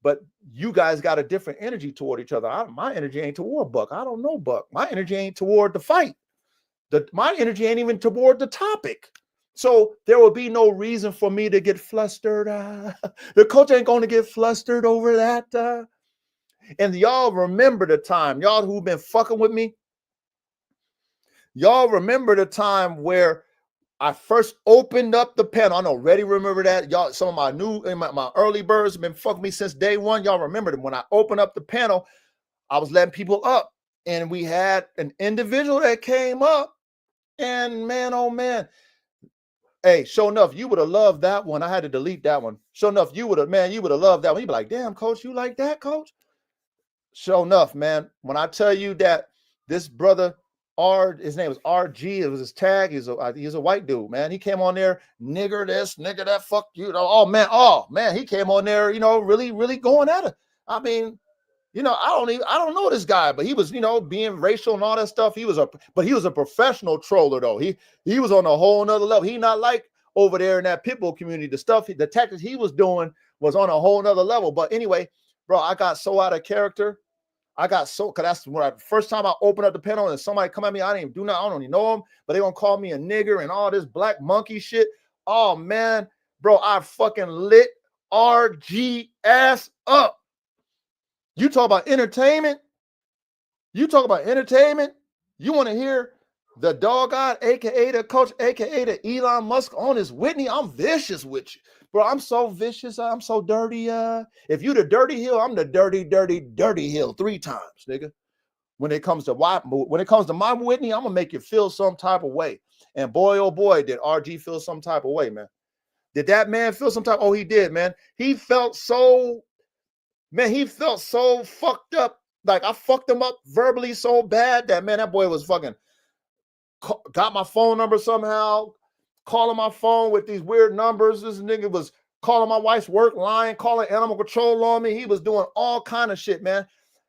But you guys got a different energy toward each other. My energy ain't toward Buck. I don't know Buck. My energy ain't toward the fight. My energy ain't even toward the topic. So there will be no reason for me to get flustered. The coach ain't going to get flustered over that. And y'all remember the time, y'all who've been fucking with me, y'all remember the time where I first opened up the panel. I know, ready, remember that? Y'all, some of my my early birds have been fucking me since day one. Y'all remember them. When I opened up the panel, I was letting people up. And we had an individual that came up. And man, oh man. Hey, sure enough, you would have loved that one. I had to delete that one. Sure enough, you would have loved that one. You'd be like, damn, coach, you like that, coach? Sure enough, man. When I tell you that this brother, his name was RG, it was his tag. He's a white dude, man. He came on there, nigger this, nigger that, fuck you. Oh man, he came on there, really, really going at it. I mean, I don't know this guy, but he was, being racial and all that stuff. He was a professional troller though. He was on a whole nother level. He not like over there in that Pitbull community. The tactics he was doing was on a whole nother level. But anyway, bro, I got so out of character. Cause that's when first time I opened up the panel and somebody come at me. I didn't even do nothing. I don't even know them, but they gonna call me a nigger and all this black monkey shit. Oh man, bro, I fucking lit RG ass up. You talk about entertainment. You want to hear the dog god, aka the coach, aka the Elon Musk on his Whitney? I'm vicious with you, bro. I'm so vicious. I'm so dirty. If you the dirty hill, I'm the dirty, dirty, dirty hill 3 times, nigga. When it comes to my Whitney, I'm gonna make you feel some type of way. And boy, oh boy, did RG feel some type of way, man. Did that man feel some type? Oh, he did, man. He felt so fucked up. Like I fucked him up verbally so bad that, man, that boy was fucking got my phone number somehow, calling my phone with these weird numbers. This nigga was calling my wife's work line, calling animal control on me. He was doing all kind of shit, man.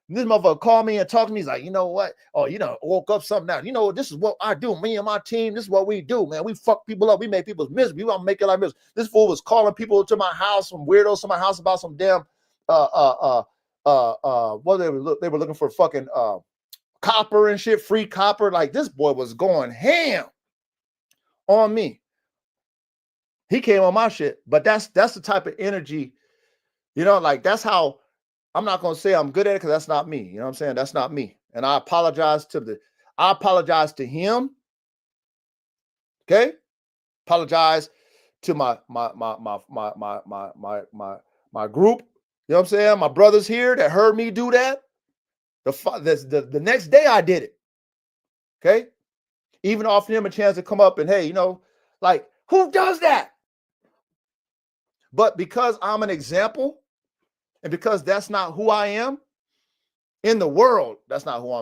And this motherfucker called me and talked to me. He's like, you know what? Oh, woke up something now. This is what I do. Me and my team, this is what we do, man. We fuck people up. We make people miserable. We want to make it like this. This fool was calling people to my house, some weirdos to my house about some damn what they were looking for fucking copper and shit, free copper. Like this boy was going ham on me. He came on my shit, but that's the type of energy, like that's how. I'm not gonna say I'm good at it because that's not me. You know what I'm saying? That's not me. And I apologize to him. Okay, apologize to my group. You know what I'm saying? My brothers here that heard me do that. The next day I did it. Okay. Even offering him a chance to come up and, hey, like who does that? But because I'm an example and because that's not who I am in the world, that's not who I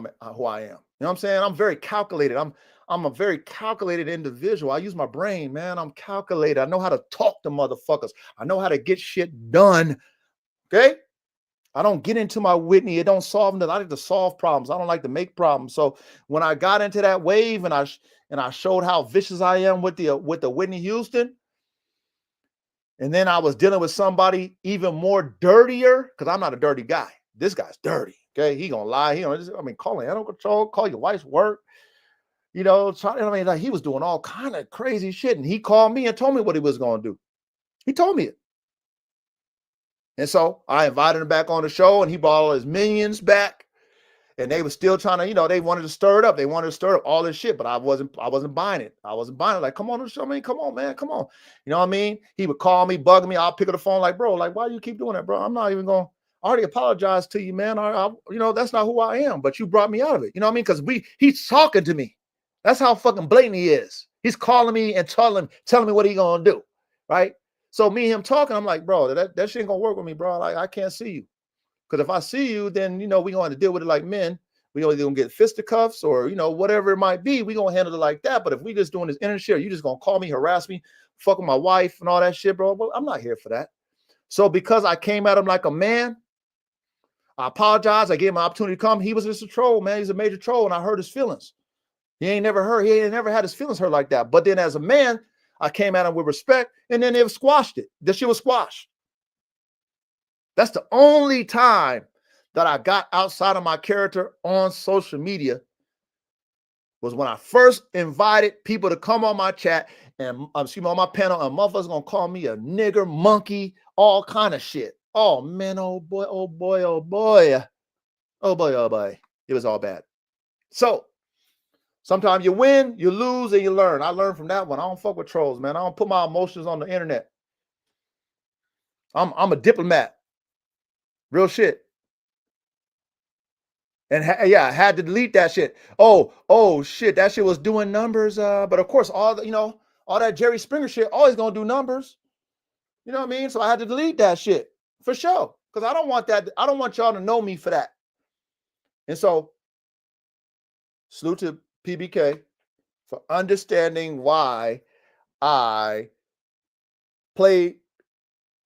am. You know what I'm saying? I'm very calculated. I'm a very calculated individual. I use my brain, man. I'm calculated. I know how to talk to motherfuckers. I know how to get shit done. Okay. I don't get into my Whitney. It don't solve them. I like to solve problems. I don't like to make problems. So when I got into that wave and I showed how vicious I am with the Whitney Houston, and then I was dealing with somebody even more dirtier because I'm not a dirty guy. This guy's dirty. Okay, he gonna lie. Calling animal control, call your wife's work. He was doing all kind of crazy shit, and he called me and told me what he was gonna do. He told me it. And so I invited him back on the show and he brought all his minions back and they were still trying to, they wanted to stir it up. They wanted to stir up all this shit, but I wasn't buying it. I wasn't buying it. Like, come on the show, man. Come on, man. Come on. You know what I mean? He would call me, bug me. I'll pick up the phone like, bro, like, why do you keep doing that, bro? I'm not even going, I already apologized to you, man. That's not who I am, but you brought me out of it. You know what I mean? Because he's talking to me. That's how fucking blatant he is. He's calling me and telling me what he gonna do, right? So me and him talking, I'm like, bro, that shit ain't gonna work with me, bro. Like, I can't see you. Because if I see you, then, we're going to have to deal with it like men. We're either going to get fisticuffs or, whatever it might be. We're going to handle it like that. But if we just doing this internet shit, you just going to call me, harass me, fuck with my wife and all that shit, bro. Well, I'm not here for that. So because I came at him like a man, I apologize. I gave him an opportunity to come. He was just a troll, man. He's a major troll, and I hurt his feelings. He ain't never had his feelings hurt like that. But then as a man, I came at him with respect, and then they squashed it. The shit was squashed. That's the only time that I got outside of my character on social media was when I first invited people to come on my chat and excuse me, on my panel, and motherfuckers gonna call me a nigger, monkey, all kind of shit. Oh man, oh boy, oh boy, oh boy, oh boy, oh boy. It was all bad. So sometimes you win, you lose, and you learn. I learned from that one. I don't fuck with trolls, man. I don't put my emotions on the internet. I'm a diplomat. Real shit. And yeah, I had to delete that shit. Oh shit, that shit was doing numbers. But of course, all that Jerry Springer shit always gonna do numbers. You know what I mean? So I had to delete that shit for sure. Because I don't want that. I don't want y'all to know me for that. And so, salute to PBK for understanding why I played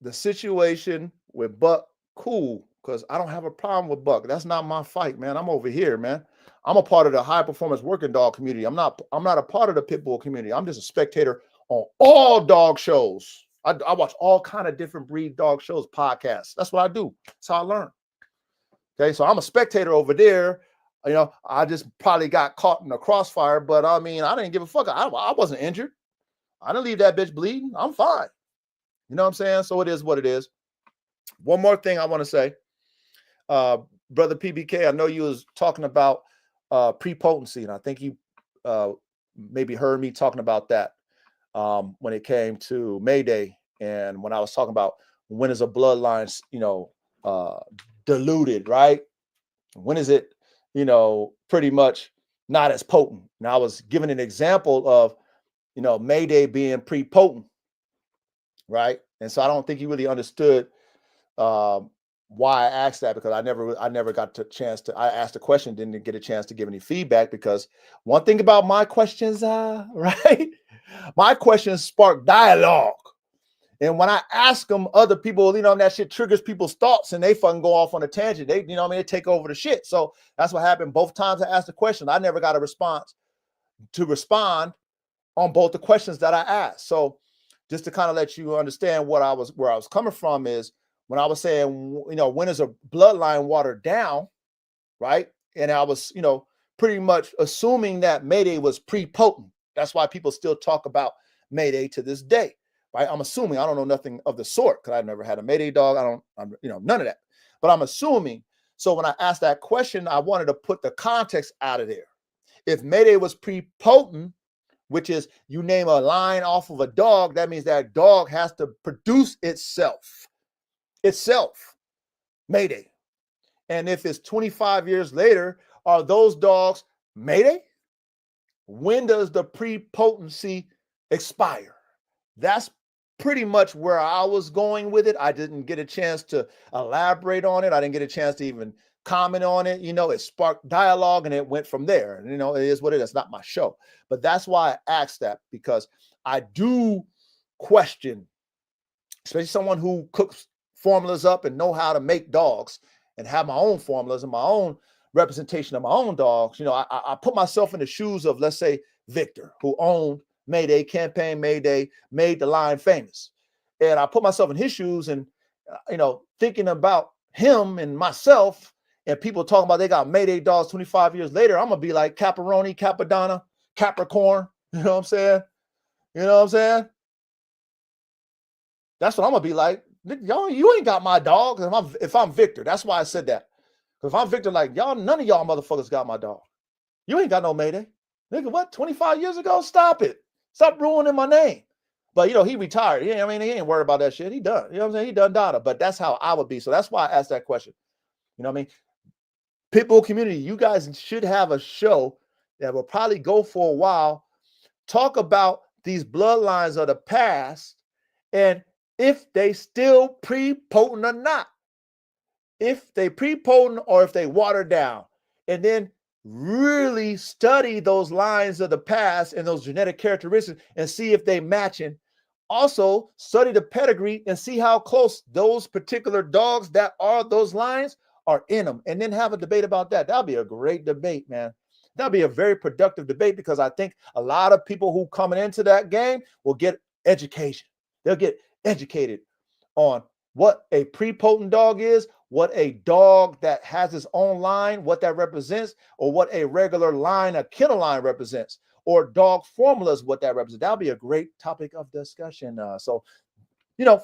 the situation with Buck cool. Because I don't have a problem with Buck. That's not my fight, man. I'm over here, man. I'm a part of the high performance working dog community. I'm not a part of the Pitbull community. I'm just a spectator on all dog shows. I watch all kind of different breed dog shows, podcasts. That's what I do. That's how I learn. Okay, so I'm a spectator over there. You know, I just probably got caught in the crossfire, but I mean, I didn't give a fuck. I wasn't injured. I didn't leave that bitch bleeding. I'm fine. You know what I'm saying? So it is what it is. One more thing I want to say. Brother PBK, I know you was talking about prepotency, and I think you maybe heard me talking about that when it came to Mayday, and when I was talking about when is a bloodline, diluted, right? When is it, pretty much not as potent? And I was giving an example of, Mayday being prepotent, right? And so I don't think you really understood why I asked that, because I never got the chance to. I asked a question, didn't get a chance to give any feedback, because one thing about my questions, right? My questions spark dialogue. And when I ask them, other people, that shit triggers people's thoughts and they fucking go off on a tangent. They, they take over the shit. So that's what happened. Both times I asked the question, I never got a response to respond on both the questions that I asked. So just to kind of let you understand where I was coming from is when I was saying, when is a bloodline watered down, right? And I was, pretty much assuming that Mayday was prepotent. That's why people still talk about Mayday to this day, right? I'm assuming. I don't know nothing of the sort because I've never had a Mayday dog. I'm none of that. But I'm assuming. So when I asked that question, I wanted to put the context out of there. If Mayday was prepotent, which is you name a line off of a dog, that means that dog has to produce itself, Mayday. And if it's 25 years later, are those dogs Mayday? When does the prepotency expire? That's pretty much where I was going with it. I didn't get a chance to elaborate on it. I didn't get a chance to even comment on it. It sparked dialogue and it went from there. It is what it is. It's not my show. But that's why I asked that, because I do question, especially someone who cooks formulas up and know how to make dogs and have my own formulas and my own representation of my own dogs. I put myself in the shoes of, let's say, Victor, who owned Mayday, Campaign Mayday, made the line famous. And I put myself in his shoes and, thinking about him and myself, and people talking about they got Mayday dogs 25 years later, I'm going to be like Caparoni, Capadonna, Capricorn. You know what I'm saying? That's what I'm going to be like. Y'all, you ain't got my dog. If I'm Victor, that's why I said that. If I'm Victor, like, y'all, none of y'all motherfuckers got my dog. You ain't got no Mayday. Nigga, what? 25 years ago? Stop it. Stop ruining my name. But, he retired. He ain't worried about that shit. He done. You know what I'm saying? He done data. But that's how I would be. So that's why I asked that question. You know what I mean? Pitbull community, you guys should have a show that will probably go for a while. Talk about these bloodlines of the past and if they still prepotent or not. If they prepotent or if they water down. And then really study those lines of the past and those genetic characteristics and see if they matching. Also, study the pedigree and see how close those particular dogs that are those lines are in them. And then have a debate about that. That'll be a great debate, man. That'll be a very productive debate, because I think a lot of people who coming into that game will get education. They'll get educated on what a prepotent dog is, what a dog that has its own line, what that represents, or what a regular line, a kennel line represents, or dog formulas, what that represents. That'll be a great topic of discussion. So,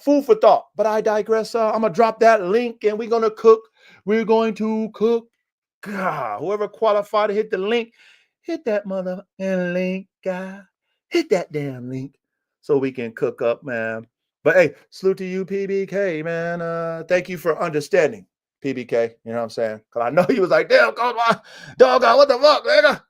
food for thought. But I digress. I'm gonna drop that link, and we're gonna cook. We're going to cook. God, whoever qualified to hit the link, hit that mother and link, guy. Hit that damn link so we can cook up, man. But hey, salute to you, PBK, man. Thank you for understanding, PBK. You know what I'm saying? Because I know he was like, damn, call my dog out. What the fuck, nigga?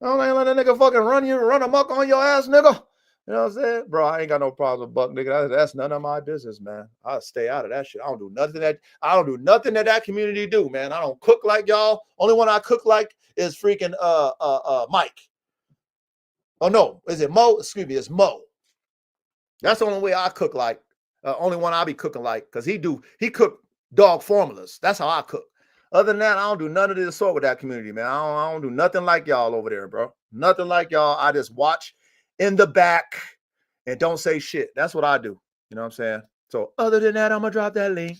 I don't let a nigga fucking run amok on your ass, nigga. You know what I'm saying? Bro, I ain't got no problem with Buck, nigga. That's none of my business, man. I'll stay out of that shit. I don't do nothing that community do, man. I don't cook like y'all. Only one I cook like is freaking Mike. Oh no, is it Mo? Excuse me, it's Mo. That's the only way I cook like. Only one I be cooking like, because he cook dog formulas. That's how I cook. Other than that, I don't do none of this sort with that community, man. I don't do nothing like y'all over there, bro. Nothing like y'all. I just watch in the back and don't say shit. That's what I do. You know what I'm saying? So other than that, I'm going to drop that link.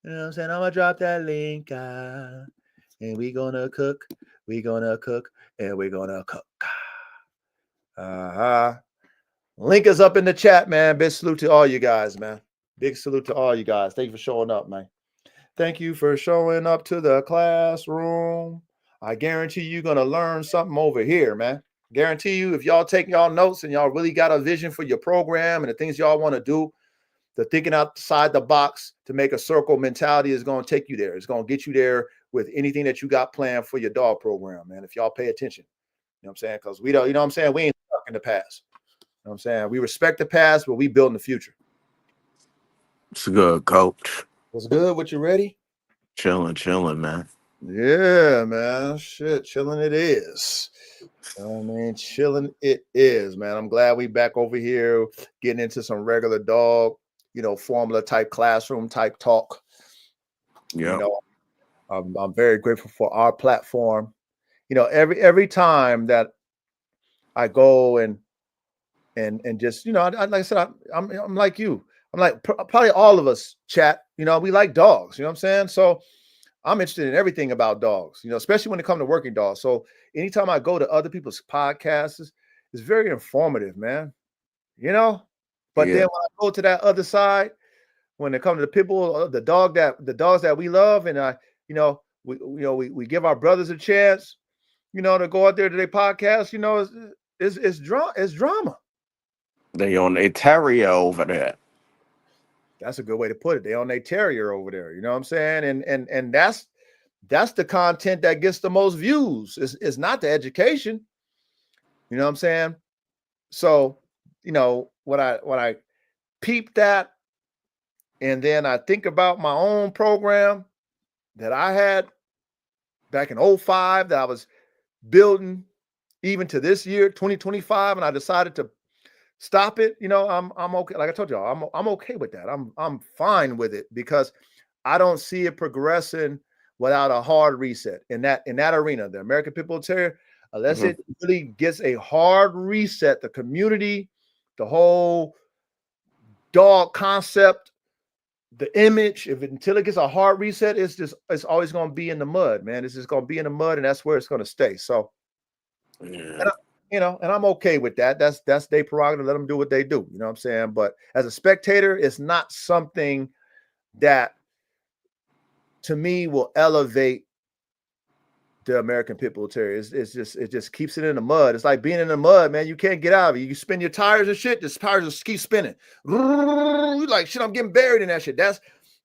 You know what I'm saying? I'm going to drop that link. And we going to cook. We going to cook. And we're going to cook. Link is up in the chat, man. Big salute to all you guys, man. Big salute to all you guys. Thank you for showing up, man. Thank you for showing up to the classroom. I guarantee you're going to learn something over here, man. Guarantee you, if y'all take y'all notes and y'all really got a vision for your program and the things y'all want to do, the thinking outside the box to make a circle mentality is going to take you there. It's going to get you there with anything that you got planned for your dog program, man, if y'all pay attention. You know what I'm saying? Because we don't, you know what I'm saying? We ain't stuck in the past. You know what I'm saying? We respect the past, but we build in the future. It's good, coach. What's good? What you ready? Chilling, man. Yeah, man. Shit, chilling it is. You know what I mean? Chilling it is, man. I'm glad we back over here getting into some regular dog, formula type classroom type talk. Yeah. I'm very grateful for our platform. Every time that I go and just, like I said, I'm like you. I'm like probably all of us chat, we like dogs, you know what I'm saying? So I'm interested in everything about dogs, especially when it comes to working dogs. So anytime I go to other people's podcasts, it's very informative, man. But then when I go to that other side, when it comes to the pitbull, the dogs that we love, and we give our brothers a chance, to go out there to their podcast, it's drama. They on a terrier over there. That's a good way to put it. They on their terrier over there. You know what I'm saying? And that's the content that gets the most views. It's not the education. You know what I'm saying? So, when I peep that, and then I think about my own program that I had back in 2005 that I was building even to this year, 2025, and I decided to stop it. I'm okay. Like I told y'all, I'm okay with that. I'm fine with it because I don't see it progressing without a hard reset in that arena. The American Pitbull Terrier, unless it really gets a hard reset, the community, the whole dog concept, the image, until it gets a hard reset, it's always going to be in the mud, man. It's just going to be in the mud, and that's where it's going to stay. So, and I'm okay with that. That's their prerogative. Let them do what they do. You know what I'm saying? But as a spectator, it's not something that, to me, will elevate the American Pitbull Terrier. It just keeps it in the mud. It's like being in the mud, man. You can't get out of it. You spin your tires and shit. The tires just keep spinning. You're like, shit, I'm getting buried in that shit.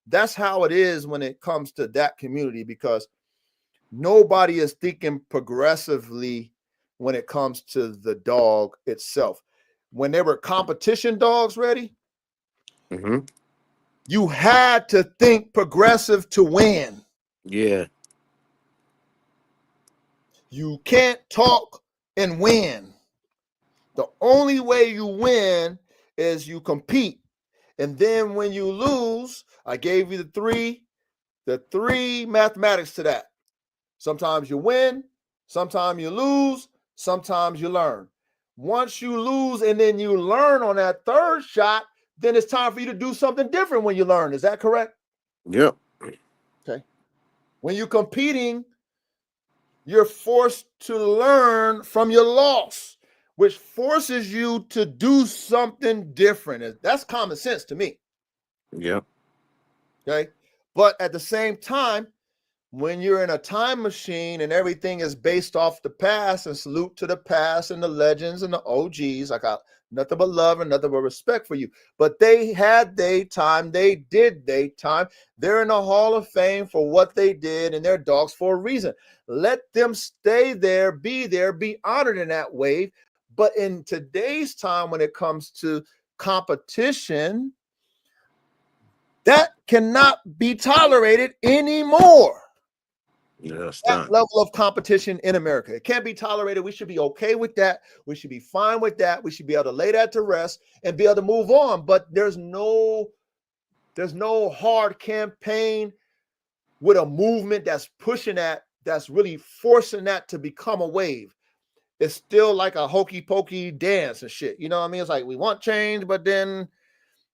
That's how it is when it comes to that community, because nobody is thinking progressively when it comes to the dog itself. When there were competition dogs ready, you had to think progressive to win. Yeah. You can't talk and win. The only way you win is you compete. And then when you lose, I gave you the three mathematics to that. Sometimes you win, sometimes you lose, sometimes you learn. Once you lose and then you learn on that third shot, then it's time for you to do something different when you learn. Is that correct? Yep. Okay. When you're competing, you're forced to learn from your loss. which forces you to do something different. That's common sense to me. Yep. Okay. But at the same time, when you're in a time machine and everything is based off the past, and salute to the past and the legends and the OGs, I got nothing but love and nothing but respect for you. But they had their time, they did their time. They're in the Hall of Fame for what they did, and they're dogs for a reason. Let them stay there, be honored in that wave. But in today's time, when it comes to competition, that cannot be tolerated anymore. Yes, That done. level of competition in America. It can't be tolerated. We should be okay with that. We should be fine with that. We should be able to lay that to rest and be able to move on. But there's no hard campaign with a movement that's pushing that, that's really forcing that to become a wave. It's still like a hokey pokey dance and shit. You know what I mean? It's like we want change, but then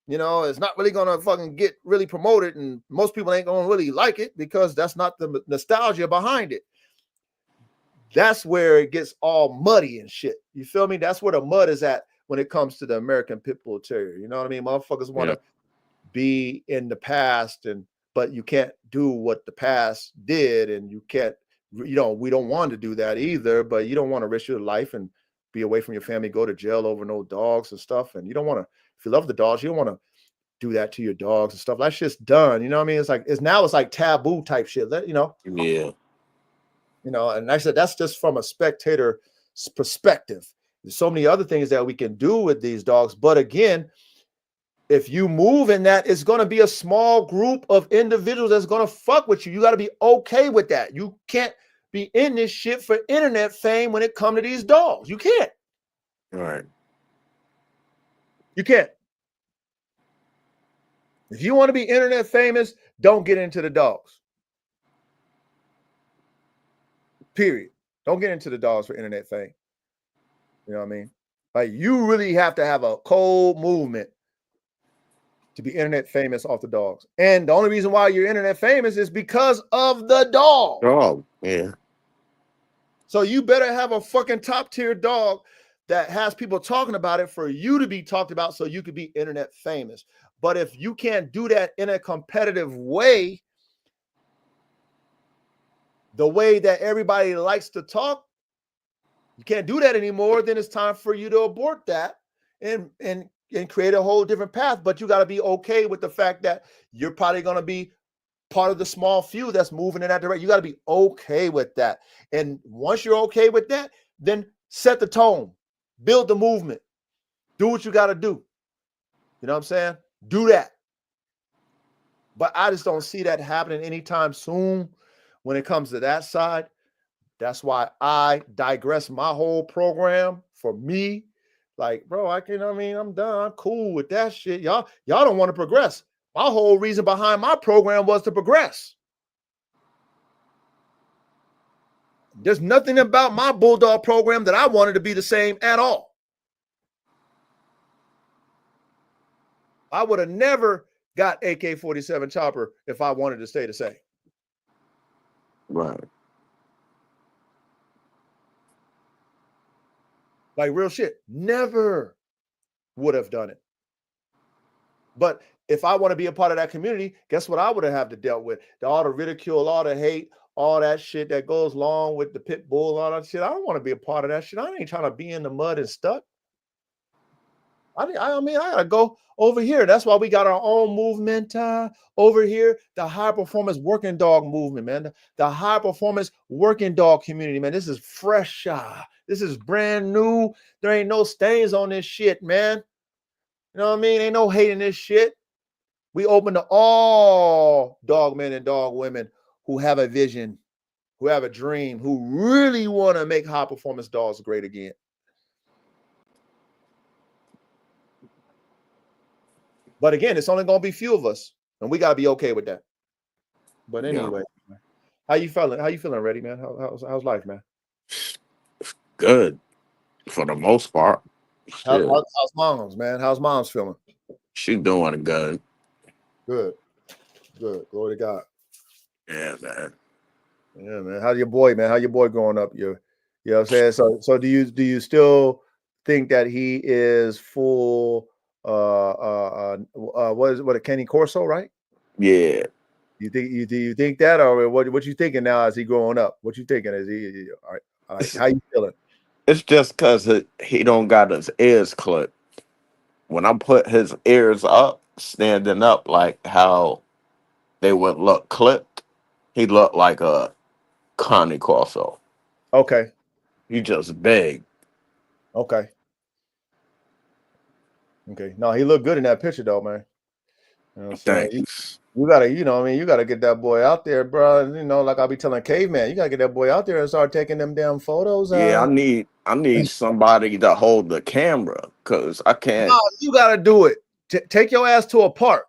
it's not really gonna fucking get really promoted, and most people ain't gonna really like it because that's not the nostalgia behind it. That's where it gets all muddy and shit. You feel me? That's where the mud is at when it comes to the American Pitbull Terrier. You know what I mean? Motherfuckers want to be in the past, but you can't do what the past did, and you can't. We don't want to do that either. But you don't want to risk your life and be away from your family, go to jail over no dogs and stuff. And you don't want to. If you love the dogs, you don't want to do that to your dogs and stuff. That shit's done. You know what I mean? It's like taboo type shit. Yeah. And I said that's just from a spectator perspective. There's so many other things that we can do with these dogs. But again, if you move in that, it's going to be a small group of individuals that's going to fuck with you. You got to be okay with that. You can't be in this shit for internet fame when it comes to these dogs. You can't. All right. You can't. If you want to be internet famous, don't get into the dogs. Period. Don't get into the dogs for internet fame. You know what I mean? Like, you really have to have a cold movement to be internet famous off the dogs. And the only reason why you're internet famous is because of the dog. Oh, yeah. So you better have a fucking top tier dog that has people talking about it for you to be talked about so you could be internet famous. But if you can't do that in a competitive way, the way that everybody likes to talk, you can't do that anymore, then it's time for you to abort that and create a whole different path. But you got to be okay with the fact that you're probably going to be part of the small few that's moving in that direction. You got to be okay with that. And once you're okay with that, then set the tone, build the movement, do what you got to do. You know what I'm saying? Do that. But I just don't see that happening anytime soon when it comes to that side. That's why I digress my whole program for me. Like, bro, I'm done. I'm cool with that shit. Y'all don't want to progress. My whole reason behind my program was to progress. There's nothing about my Bulldog program that I wanted to be the same at all. I would have never got AK47 Chopper if I wanted to stay the same. Right. Like, real shit. Never would have done it. But if I want to be a part of that community, guess what I would have to deal with? All the ridicule, all the hate, all that shit that goes along with the pit bull, all that shit. I don't want to be a part of that shit. I ain't trying to be in the mud and stuck. I gotta go over here. That's why we got our own movement over here, the high performance working dog movement, man. The high performance working dog community, man. This is fresh. This is brand new. There ain't no stains on this shit, man. You know what I mean? Ain't no hate in this shit. We open to all dog men and dog women who have a vision, who have a dream, who really want to make high performance dogs great again. But again, it's only going to be few of us, and we got to be okay with that. But anyway, how you feeling? How you feeling, Reddy, man? How's life, man? Good, for the most part. How's mom's, man? How's mom's feeling? She doing good. Good. Glory to God. Yeah, man. Yeah, man. How's your boy, man? How your boy growing up? You know what I'm saying? So do you still think that he is full what a Kenny Corso, right? Yeah. You think that, or what you thinking now as he growing up? What you thinking? Is he all right, It's, how you feeling? it's just because he don't got his ears clipped. When I put his ears up, standing up like how they would look clipped, he looked like a Connie Corso. Okay, He just big. okay, okay. No, he looked good in that picture though, man. You know what I'm saying? Thanks. You gotta, you gotta get that boy out there, bro. You know, like I'll be telling Caveman, you gotta get that boy out there and start taking them damn photos. Yeah, I need somebody to hold the camera because I can't. No, you gotta do it. Take your ass to a park.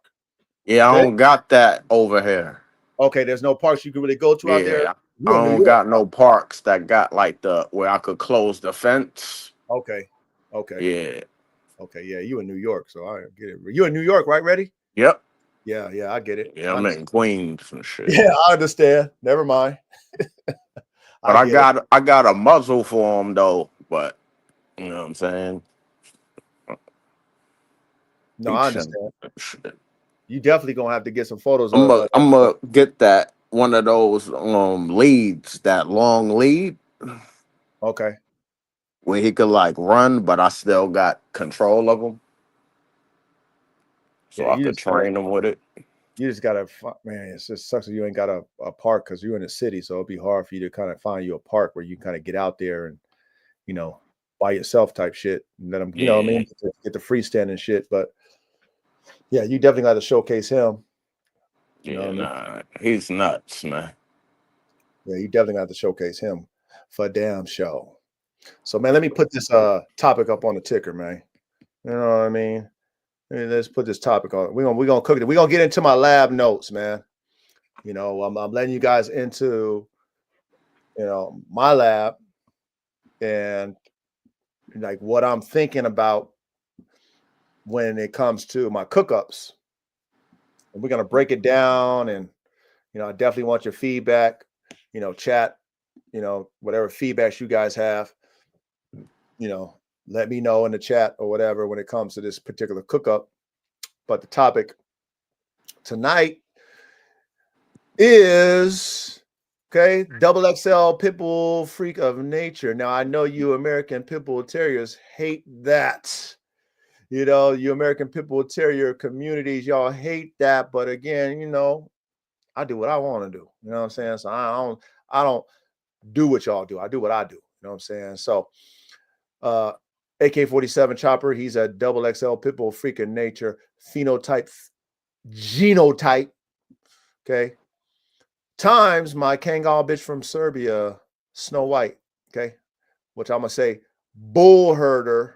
Yeah, I Okay. don't got that over here. Okay, there's no parks you can really go to out there. Yeah, I You in New don't York. got no parks that got like the where I could close the fence. Okay. Okay. Yeah. Okay. Yeah, you in New York, so I get it. You in New York, right? Ready? Yep. Yeah, yeah, I get it. Yeah, I'm in Queens and shit. Yeah, I understand. Never mind. But I get it. I got a muzzle for him though. But you know what I'm saying? No, He I shouldn't. understand. Shit. You definitely gonna have to get some photos I'm gonna get that one of those leads, that long lead okay. where he could like run, but I still got control of him, Yeah, so I could train him with it. you just gotta man, it just sucks that you ain't got a park because you're in the city, so it'd be hard for you to kind of find you a park where you kind of get out there and you know by yourself type shit and let them, what I Yeah, mean, get the freestanding shit. But yeah, you definitely got to showcase him. You know what yeah, I mean? nah, he's nuts, man. Yeah, you definitely got to showcase him for damn show. So man, let me put this topic up on the ticker, man. You know what I mean? Let's put this topic on. We're gonna cook it. We're gonna get into my lab notes, man. You know, I'm letting you guys into my lab and like what I'm thinking about when it comes to my cook-ups. And we're gonna break it down and I definitely want your feedback, chat, whatever feedbacks you guys have, you know, let me know in the chat or whatever when it comes to this particular cook-up. But the topic tonight is double XL Pitbull freak of nature. Now I know you American Pitbull Terriers hate that. You American Pitbull Terrier communities, y'all hate that. But again, I do what I want to do. You know what I'm saying? So I don't do what y'all do. I do what I do. You know what I'm saying? So uh AK47 Chopper, he's a double XL Pitbull freak of nature, phenotype, genotype. Okay. Times my Kangal bitch from Serbia, Snow White. Okay. Which I'm gonna say bull herder.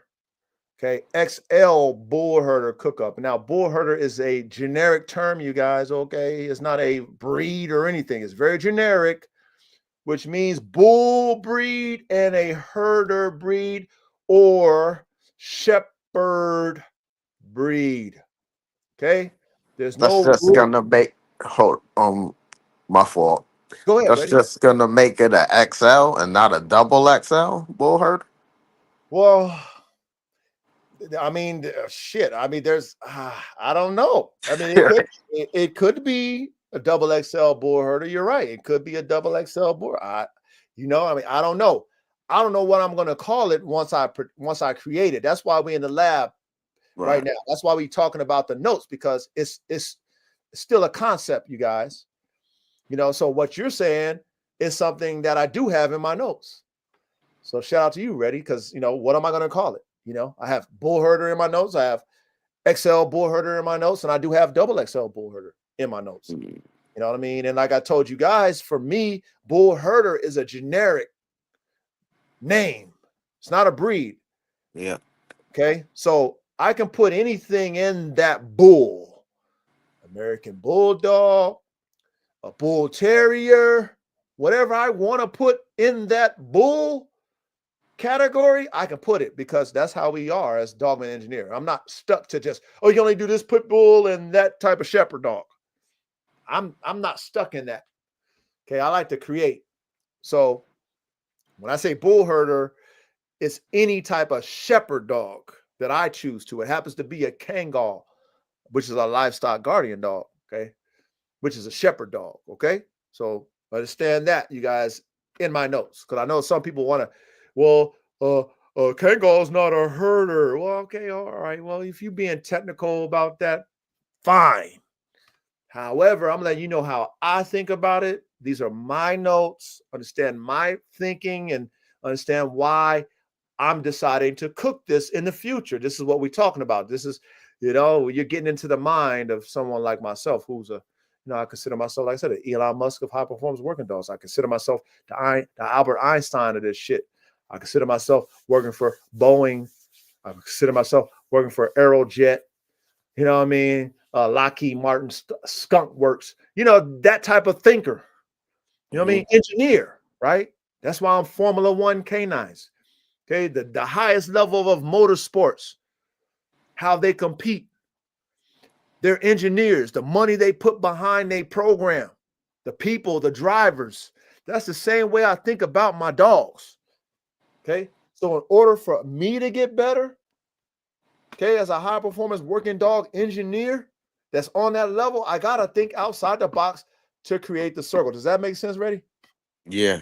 Okay, XL Bullherder cook-up. Now, Bullherder is a generic term, you guys, okay? It's not a breed or anything. It's very generic, which means bull breed and a herder breed or shepherd breed, okay? There's That's no just rule. gonna make my fault. Go ahead, That's ready? just gonna make it a XL and not a double XL bull herd. Well, I mean, shit. I mean, there's, I don't know. I mean, it could be a double XL bull herder. You're right. It could be a double XL bull. I mean, I don't know. I don't know what I'm going to call it once I create it. That's why we're in the lab right Right. now. That's why we're talking about the notes because it's still a concept, you guys. So what you're saying is something that I do have in my notes. So shout out to you, Ready? Because what am I going to call it? I have bull herder in my notes. I have XL bull herder in my notes, and I do have double XL bull herder in my notes. Mm, You know what I mean? And like I told you guys, for me, bull herder is a generic name. It's not a breed. yeah. Okay. So I can put anything in that bull, American Bulldog, a bull terrier, whatever I want to put in that bull category, I can put it because that's how we are as dogman engineer. I'm not stuck to just, oh, you only do this pit bull and that type of shepherd dog. I'm not stuck in that. Okay, I like to create. So when I say bull herder, it's any type of shepherd dog that I choose to. It happens to be a Kangal, which is a livestock guardian dog, okay, which is a shepherd dog, okay? So understand that, you guys, in my notes, because I know some people want to, well, Kangal's not a herder. Well, okay, all right. Well, if you're being technical about that, fine. However, I'm letting you know how I think about it. These are my notes. Understand my thinking and understand why I'm deciding to cook this in the future. This is what we're talking about. This is, you're getting into the mind of someone like myself, who's I consider myself, like I said, an Elon Musk of high performance working dogs. I consider myself the Albert Einstein of this shit. I consider myself working for Boeing. I consider myself working for Aerojet. You know what I mean? Lockheed Martin, Skunk Works. That type of thinker. You know what I mean? Engineer, right? That's why I'm Formula One canines. Okay, the highest level of motorsports, how they compete, their engineers, the money they put behind their program, the people, the drivers. That's the same way I think about my dogs. Okay, so in order for me to get better, okay, as a high performance working dog engineer that's on that level, I gotta think outside the box to create the circle. Does that make sense, Reddy? Yeah.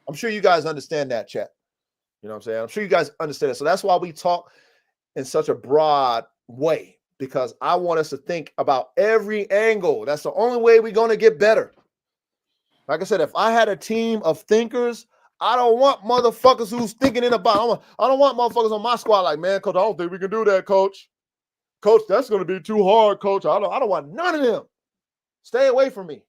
I'm sure you guys understand that, chat. You know what I'm saying? I'm sure you guys understand it. So that's why we talk in such a broad way, because I want us to think about every angle. That's the only way we're going to get better. Like I said, if I had a team of thinkers, I don't want motherfuckers who's thinking in the box. I don't want motherfuckers on my squad like, man, coach, I don't think we can do that, coach. Coach, that's going to be too hard, coach. I don't want none of them. Stay away from me.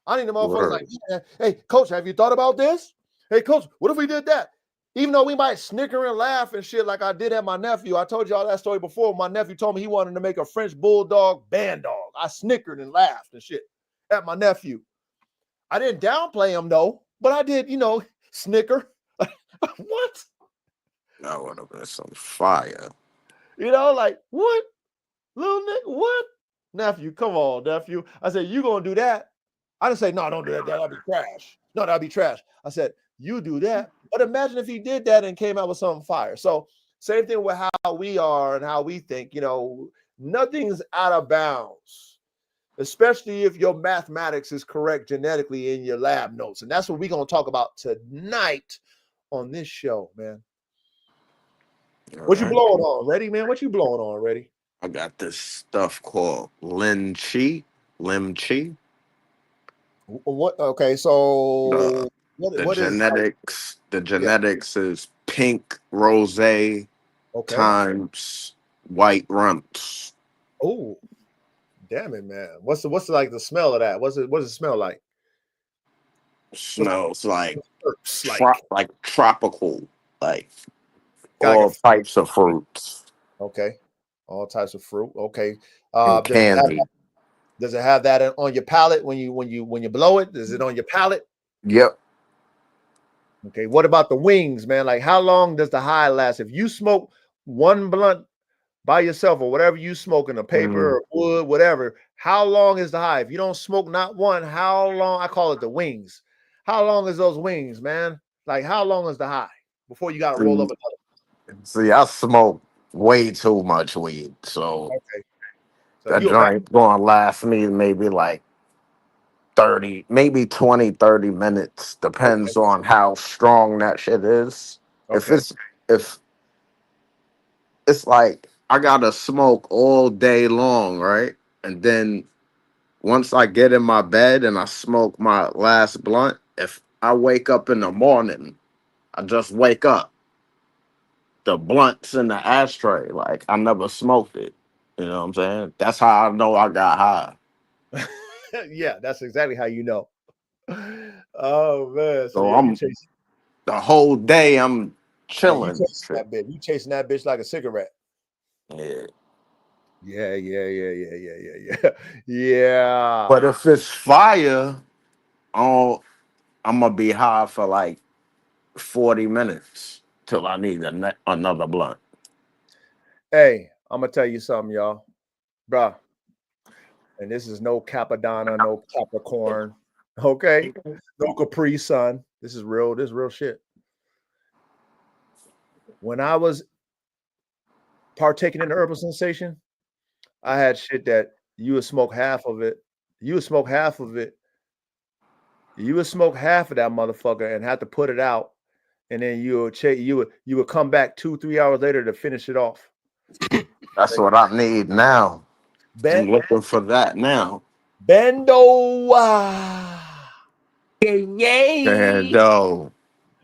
I need the motherfuckers like, yeah, hey, coach, have you thought about this? Hey, coach, what if we did that? Even though we might snicker and laugh and shit like I did at my nephew. I told y'all that story before. My nephew told me he wanted to make a French bulldog band dog. I snickered and laughed and shit at my nephew. I didn't downplay him though, but I did, snicker. What? That would have been some fire. Like, what? Little nigga, what? Nephew, come on, nephew. I said, you gonna do that? I didn't say, no, don't do that. That'll be trash. No, that'll be trash. I said, you do that. But imagine if he did that and came out with something fire. So same thing with how we are and how we think, nothing's out of bounds, especially if your mathematics is correct genetically in your lab notes. And that's what we're going to talk about tonight on this show, man. What you blowing on, Ready, man? What you blowing on, Ready? I got this stuff called Lim Chi. What? Okay, so The what is genetics. The yeah? genetics is pink rose Okay. times white rumps. Oh, damn it, man. What's like the smell of that? What does it smell like? Smells like What's like tropical, like like a all types of fruits okay, all types of fruit. Okay. and candy. Does it have that on your palate when you blow it? Is it on your palate? Yep. Okay. What about the wings, man? Like how long does the high last? If you smoke one blunt by yourself or whatever you smoke in a paper or wood, whatever, how long is the high? If you don't smoke not one, how long? I call it the wings. How long is those wings, man? Like how long is the high before you got to roll up another? See, I smoke way too much weed, so Okay. So that you about joint gonna last me maybe like 30, maybe 20, 30 minutes. okay. Depends on how strong that shit is. If Okay. it's if it's like I gotta smoke all day long, right? And then once I get in my bed and I smoke my last blunt, if I wake up in the morning, I just wake up. The blunts in the ashtray, like I never smoked it. You know what I'm saying? That's how I know I got high. Yeah, that's exactly how you know. Oh man. So So yeah, you I'm chasing the whole day I'm you chilling. chasing that bitch. You chasing that bitch like a cigarette. Yeah. Yeah. Yeah. But if it's fire, oh, I'm gonna be high for like 40 minutes till I need another blunt. Hey, I'm gonna tell you something, y'all. Bruh. And this is no Capadonna, no Capricorn. Okay. No Capri Sun. This is real shit. when I was partaking in the herbal sensation, I had shit that you would smoke half of it. You would smoke half of it. You would smoke half of that motherfucker and have to put it out, and then you would come back 2-3 hours later to finish it off. That's what I need now. I'm Ben looking for that now. Bendo. And Yay!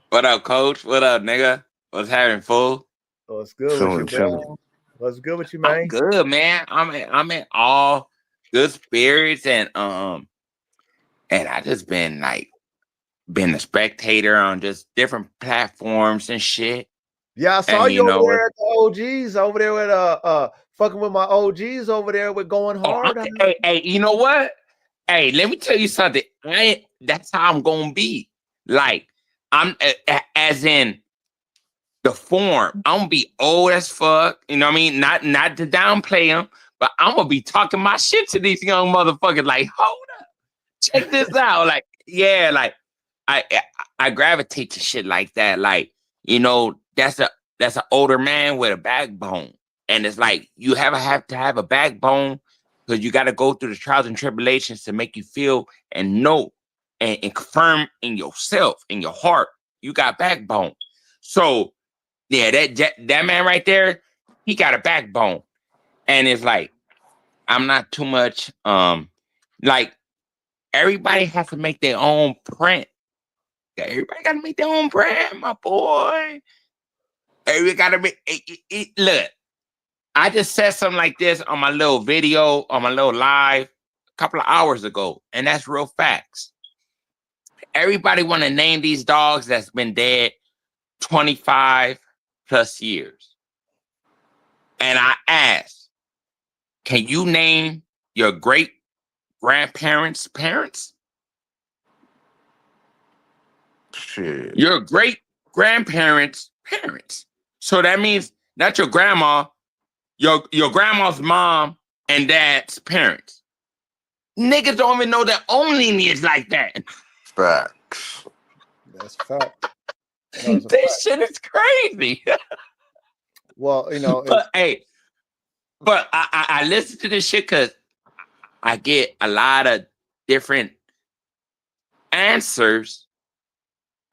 What up, coach? What up, nigga? What's happening, fool? What's good with you, chilling, bro? chilling. What's good with you, I'm man? good, man. I'm in all good spirits, and I just been a spectator on just different platforms and shit. Yeah, I saw And you you over know there what? at the OGs, over there with fucking with my OGs over there with going hard. Hey, you know what? Hey, let me tell you something. That's how I'm gonna be. Like, I'm as in the form. I'm gonna be old as fuck. You know what I mean? Not to downplay them, but I'm gonna be talking my shit to these young motherfuckers. Like, hold up, check this out. Like, yeah, like I gravitate to shit like that. Like, you know, that's an older man with a backbone, and it's like you have to have a backbone because you got to go through the trials and tribulations to make you feel and know and confirm in yourself, in your heart, you got backbone. So yeah, that man right there, he got a backbone. And it's like, I'm not too much, like, everybody has to make their own print. Everybody got to make their own print, my boy. Everybody got to make, look, I just said something like this on my little video, on my little live a couple of hours ago, and that's real facts. Everybody want to name these dogs that's been dead 25 plus years. And I asked, can you name your great grandparents' parents? Shit. Your great grandparents' parents. So that means not your grandma, your grandma's mom and dad's parents. Niggas don't even know their own lineage like that. Facts. That's a fact. This shit is crazy. Well, you know, But hey, but I listen to this shit because I get a lot of different answers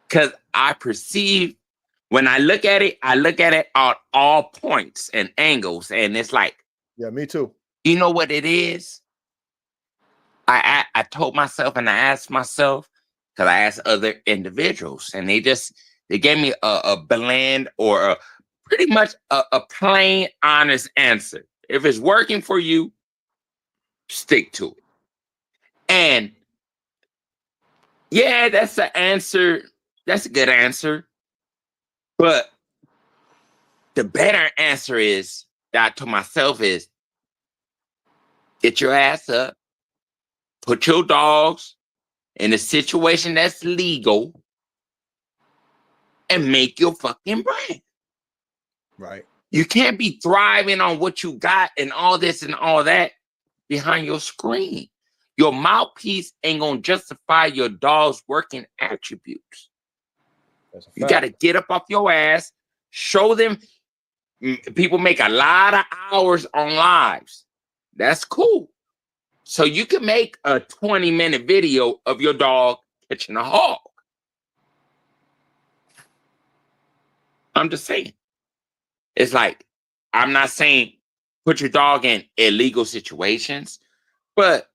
because I perceive when I look at it on all points and angles. And it's like, yeah, me too. you know what it is? I told myself and I asked myself, because I asked other individuals, and they gave me a bland or pretty much a plain, honest answer. If it's working for you, stick to it. And yeah, that's the answer. That's a good answer. But the better answer is that I told myself is get your ass up, put your dogs in a situation that's legal, and make your fucking brand. Right. You can't be thriving on what you got and all this and all that behind your screen. Your mouthpiece ain't gonna justify your dog's working attributes. That's a You fact. got to get up off your ass, show them. People make a lot of hours on lives. That's cool. So you can make a 20-minute video of your dog catching a hog. I'm just saying. It's like, I'm not saying put your dog in illegal situations, but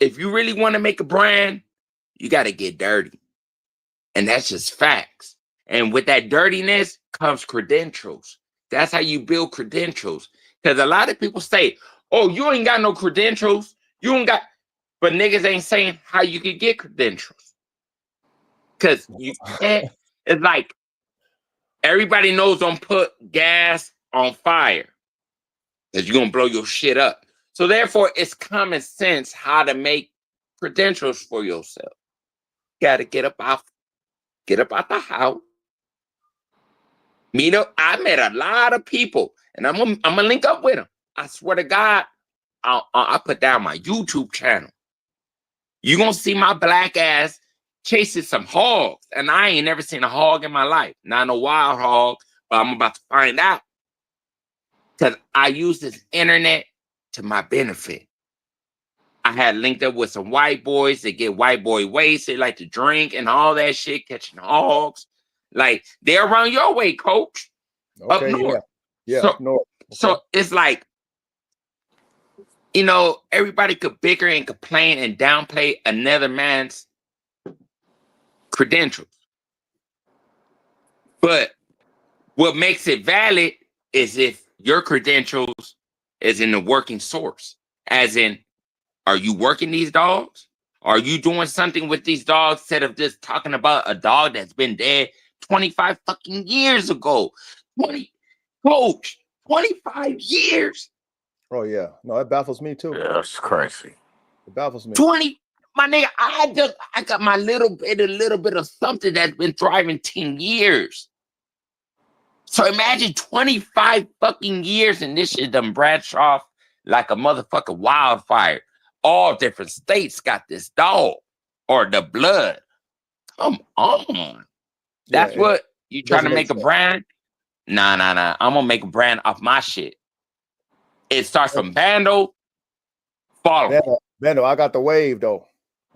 if you really want to make a brand, you got to get dirty. And that's just facts. And with that dirtiness comes credentials. That's how you build credentials. Because a lot of people say, oh, you ain't got no credentials. You ain't got, but niggas ain't saying how you can get credentials. Because you can't, it's like everybody knows don't put gas on fire. Because you're going to blow your shit up. So therefore, it's common sense how to make credentials for yourself. Got to get up out the house. I met a lot of people, and I'm gonna link up with them. I swear to God, I put down my YouTube channel. You gonna see my black ass chasing some hogs, and I ain't never seen a hog in my life. Not no wild hog, But I'm about to find out because I use this internet to my benefit. I had linked up with some white boys that get white boy wasted, like to drink and all that shit, catching hogs. Like they're around your way, coach. Up Okay, north. yeah, So, up north. Okay. so it's like, you know, everybody could bicker and complain and downplay another man's credentials. But what makes it valid is if your credentials is in the working source, as in, are you working these dogs? Are you doing something with these dogs instead of just talking about a dog that's been dead 25 fucking years ago? 20, coach, 25 years. Oh yeah, no, it baffles me too. Yeah, that's crazy. It baffles me. 20, my nigga, I got my little bit of something that's been thriving 10 years. So imagine 25 fucking years and this shit done branched off like a motherfucking wildfire. All different states got this dog or the blood. Come on. That's Yeah, what you trying to doesn't make make a sense. brand? Nah. I'm gonna make a brand off my shit. It starts from Bando. Follow. Bando, I got the wave though.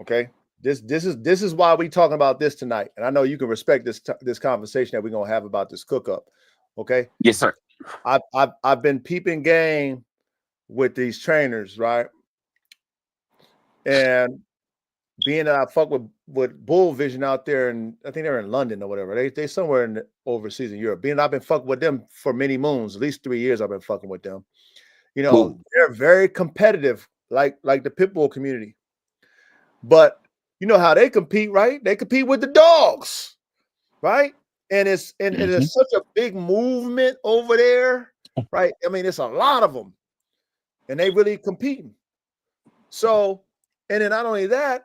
Okay. This is why we talking about this tonight. And I know you can respect this conversation that we're gonna have about this cook up. Okay. Yes, sir. I've been peeping game with these trainers, right? And being that I fuck with Bull Vision out there, and I think they're in London or whatever. They somewhere in overseas in Europe. Being I've been fucking with them for many moons, at least 3 years. I've been fucking with them. You know, Ooh. they're very competitive, like the Pitbull community. But you know how they compete, right? They compete with the dogs, right? And it's such a big movement over there, right? I mean, it's a lot of them, and they really competing. So, and then not only that,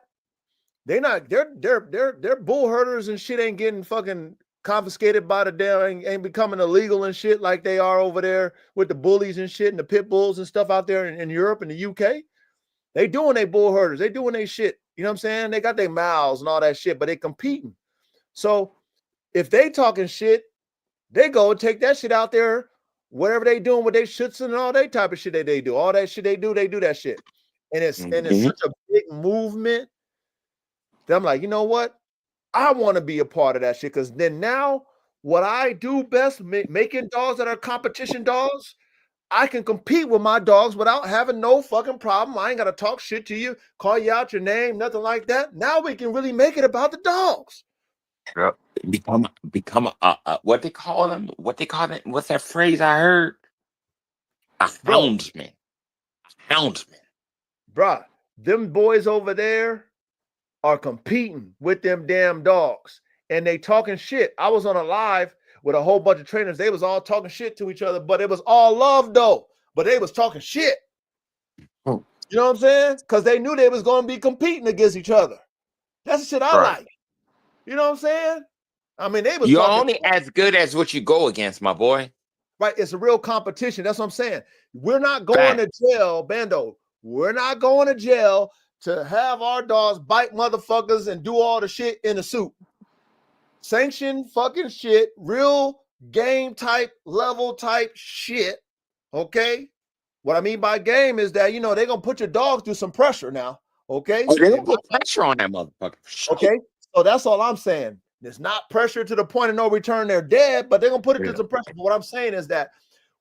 they're bull herders and shit ain't getting fucking confiscated by the damn, ain't becoming illegal and shit like they are over there with the bullies and shit and the pit bulls and stuff out there in Europe and the UK. They doing their bull herders, they doing their shit. You know what I'm saying? They got their mouths and all that shit, but they competing. So if they talking shit, they go and take that shit out there, whatever they doing with their shits and all that type of shit that they do. All that shit they do that shit. And it's such a big movement that I'm like, you know what? I want to be a part of that shit, because then now what I do best, making dogs that are competition dogs, I can compete with my dogs without having no fucking problem. I ain't got to talk shit to you, call you out your name, nothing like that. Now we can really make it about the dogs. Yep. Become a what they call them? What they call it? What's that phrase I heard? A houndsman. Houndsman. Bruh, them boys over there are competing with them damn dogs, and they talking shit. I was on a live with a whole bunch of trainers. They was all talking shit to each other, but it was all love though. But they was talking shit. You know what I'm saying? Because they knew they was going to be competing against each other. That's the shit I like. You know what I'm saying? I mean, they was You're talking, only as good as what you go against, my boy. right? It's a real competition. That's what I'm saying. We're not going to jail, Bando. We're not going to jail to have our dogs bite motherfuckers and do all the shit in a suit. Sanctioned fucking shit, real game type, level type shit. Okay. What I mean by game is that, you know, they're going to put your dogs through some pressure now. Okay. Oh, they're going to put pressure on that motherfucker. Okay. So that's all I'm saying. It's not pressure to the point of no return. They're dead, but they're going to put it through some pressure. But what I'm saying is that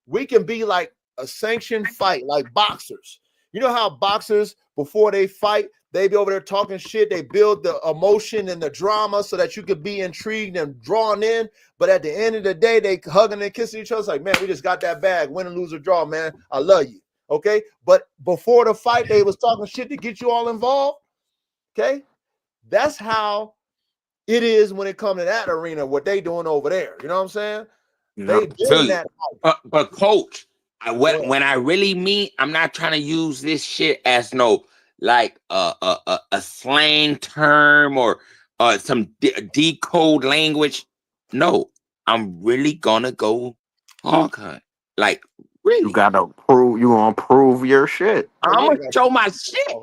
we can be like a sanctioned fight, like boxers. You know how boxers, before they fight, they be over there talking shit. They build the emotion and the drama so that you could be intrigued and drawn in. But at the end of the day, they hugging and kissing each other. It's like, man, we just got that bag. Win or lose or draw, man. I love you. Okay. But before the fight, they was talking shit to get you all involved. Okay. That's how it is when it comes to that arena, what they doing over there. You know what I'm saying? They doing that. But coach, when I really mean, I'm not trying to use this shit as no like a slang term or some decode language. No, I'm really gonna go hog hunt. Like really, you gonna prove your shit. I'm gonna show my shit.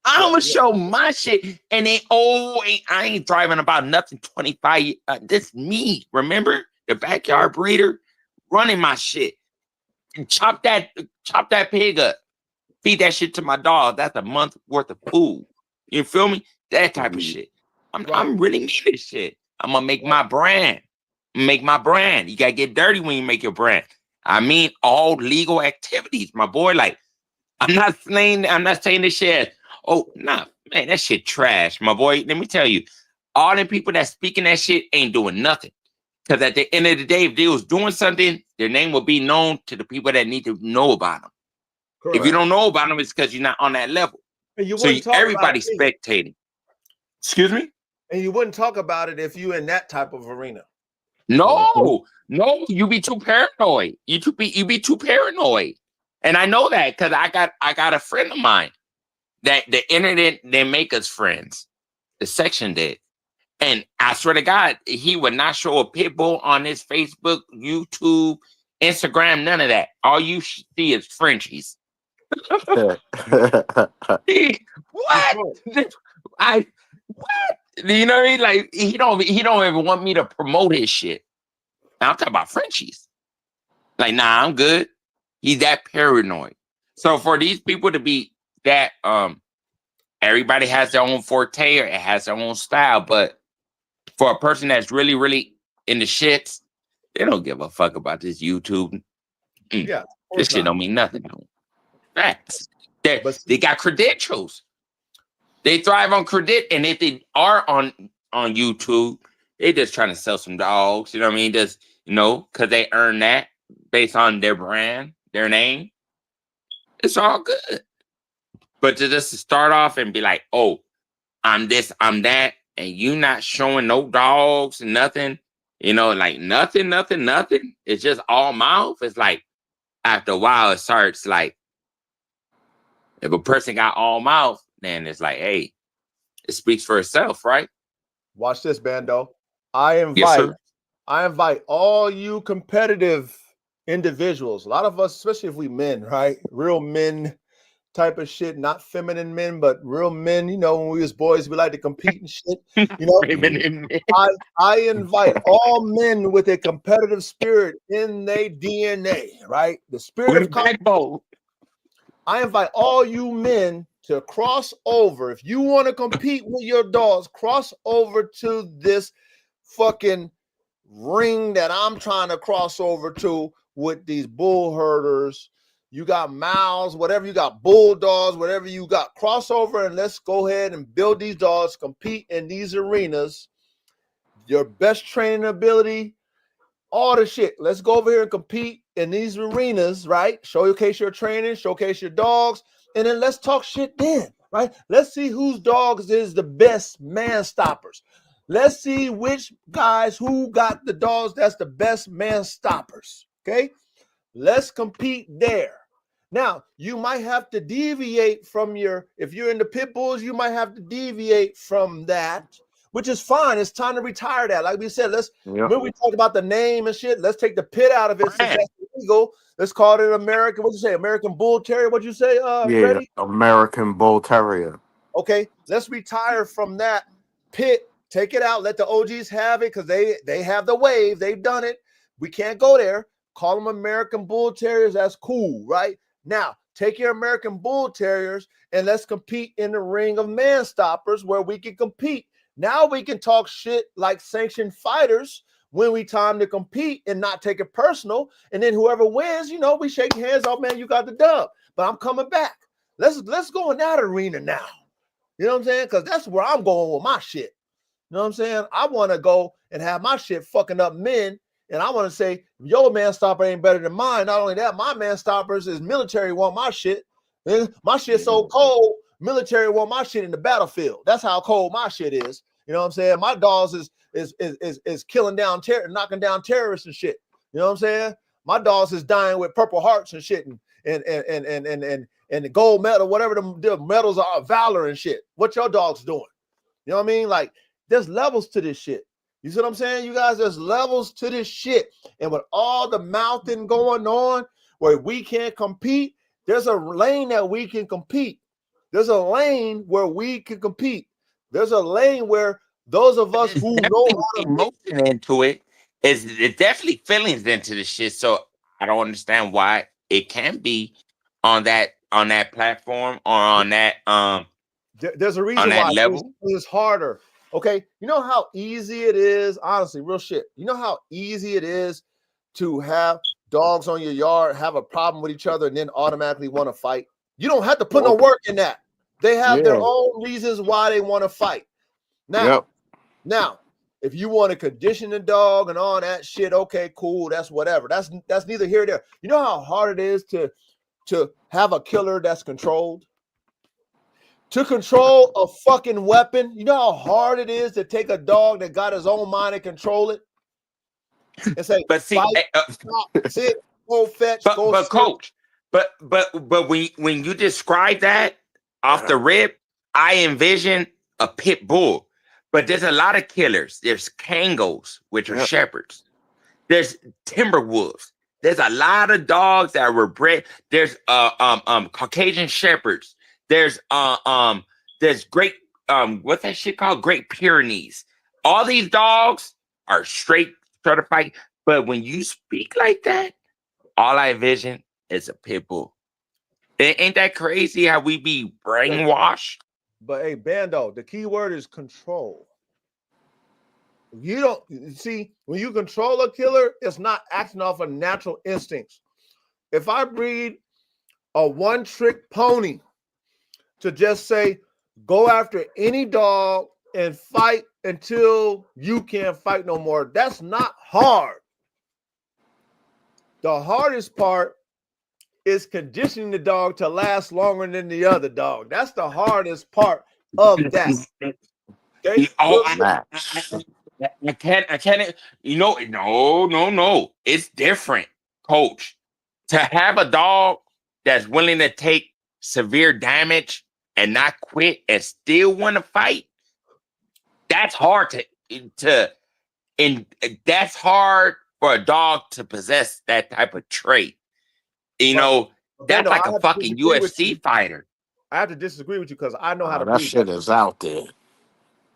I'm gonna show my shit, and I ain't driving about nothing. 25. This me, remember the backyard breeder? running my shit. Chop that pig up. Feed that shit to my dog. That's a month worth of food. You feel me? That type of shit. I'm really mean this shit. I'm gonna make my brand. Make my brand. You gotta get dirty when you make your brand. I mean, all legal activities, my boy. Like, I'm not saying this shit as, oh, nah, man, that shit trash, my boy. Let me tell you, all the people that speaking that shit ain't doing nothing. Because at the end of the day, if they was doing something, their name will be known to the people that need to know about them. Correct. If you don't know about them, it's because you're not on that level. And you so everybody's about it, spectating. Excuse me? And you wouldn't talk about it if you in that type of arena. No, you be too paranoid. You be too paranoid. And I know that because I got a friend of mine that the internet didn't make us friends. The section did. And I swear to God, he would not show a pit bull on his Facebook, YouTube, Instagram, none of that. All you see is Frenchies. What? What? You know what I mean? Like he don't even want me to promote his shit. Now, I'm talking about Frenchies. Like, nah, I'm good. He's that paranoid. So for these people to be that, everybody has their own forte or it has their own style, but for a person that's really, really in the shits, they don't give a fuck about this YouTube. Yeah, this shit don't mean nothing. Facts. They got credentials. They thrive on credit, and if they are on YouTube, they just trying to sell some dogs. You know what I mean? Just because they earn that based on their brand, their name. It's all good. But to just start off and be like, "Oh, I'm this, I'm that," and you not showing no dogs, nothing. Like nothing. It's just all mouth. It's like after a while, it starts like if a person got all mouth. Then it's like, hey, it speaks for itself, right? Watch this, Bando. I invite all you competitive individuals. A lot of us, especially if we men, right? Real men type of shit, not feminine men, but real men. When we was boys, we like to compete and shit. I invite all men with a competitive spirit in their DNA, right? The spirit of backbone. I invite all you men to cross over. If you want to compete with your dogs, cross over to this fucking ring that I'm trying to cross over to with these bull herders. You got Mouse, whatever you got, bulldogs, whatever you got, cross over and let's go ahead and build these dogs, compete in these arenas. Your best training ability, all the shit. Let's go over here and compete in these arenas, right? Showcase your training, showcase your dogs. And then let's talk shit then, right? Let's see whose dogs is the best man stoppers. Let's see which guys who got the dogs that's the best man stoppers, okay? Let's compete there. Now, you might have to deviate from if you're in the pit bulls, you might have to deviate from that, which is fine. It's time to retire that. Like we said, when we talk about the name and shit, let's take the pit out of it since that's illegal. Let's call it an American, what'd you say? American Bull Terrier, what'd you say? Freddie? American Bull Terrier. Okay, let's retire from that pit. Take it out. Let the OGs have it because they have the wave. They've done it. We can't go there. Call them American Bull Terriers. That's cool, right? Now, take your American Bull Terriers and let's compete in the ring of man stoppers where we can compete. Now we can talk shit like sanctioned fighters when we time to compete and not take it personal. And then whoever wins, we shake hands. Oh, man, you got the dub. But I'm coming back. Let's go in that arena now. You know what I'm saying? Because that's where I'm going with my shit. You know what I'm saying? I want to go and have my shit fucking up men. And I want to say, your man stopper ain't better than mine. Not only that, my man stoppers is military want my shit. My shit's so cold, military want my shit in the battlefield. That's how cold my shit is. You know what I'm saying? My dogs is killing down knocking down terrorists and shit. You know what I'm saying? My dogs is dying with Purple Hearts and shit and the gold medal, whatever the medals are, valor and shit. What your dogs doing? You know what I mean? Like, there's levels to this shit. You see what I'm saying? You guys, there's levels to this shit. And with all the mouthing going on where we can't compete, there's a lane that we can compete. There's a lane where we can compete. There's a lane where those of us who know how to emotion into it it's definitely feelings into the shit. So I don't understand why it can be on that platform or on that There's a reason why level. it's harder. Okay, you know how easy it is, honestly, real shit. You know how easy it is to have dogs on your yard have a problem with each other and then automatically want to fight. You don't have to put no work in that. They have their own reasons why they want to fight. Now, if you want to condition the dog and all that shit, okay, cool, that's whatever. That's neither here nor there. You know how hard it is to have a killer that's controlled? To control a fucking weapon, you know how hard it is to take a dog that got his own mind and control it and say, but see, fight, stop, sit, go fetch, go. But coach, but when you describe that off the rip, I envision a pit bull. But there's a lot of killers. There's Kangals, which are shepherds. There's Timberwolves. There's a lot of dogs that were bred. There's Caucasian shepherds. There's great what's that shit called? Great Pyrenees. All these dogs are straight certified. But when you speak like that, all I envision is a pit bull. Ain't that crazy how we be brainwashed? But hey, Bando, the key word is control. You don't see when you control a killer, it's not acting off of natural instincts. If I breed a one-trick pony to just say, go after any dog and fight until you can't fight no more, that's not hard. The hardest part is conditioning the dog to last longer than the other dog. That's the hardest part of that. Okay? I can't, you know, no. It's different, coach. To have a dog that's willing to take severe damage and not quit and still want to fight, that's hard that's hard for a dog to possess that type of trait. You know, that's like a fucking UFC fighter. I have to disagree with you because I know how to breed that. Shit is out there.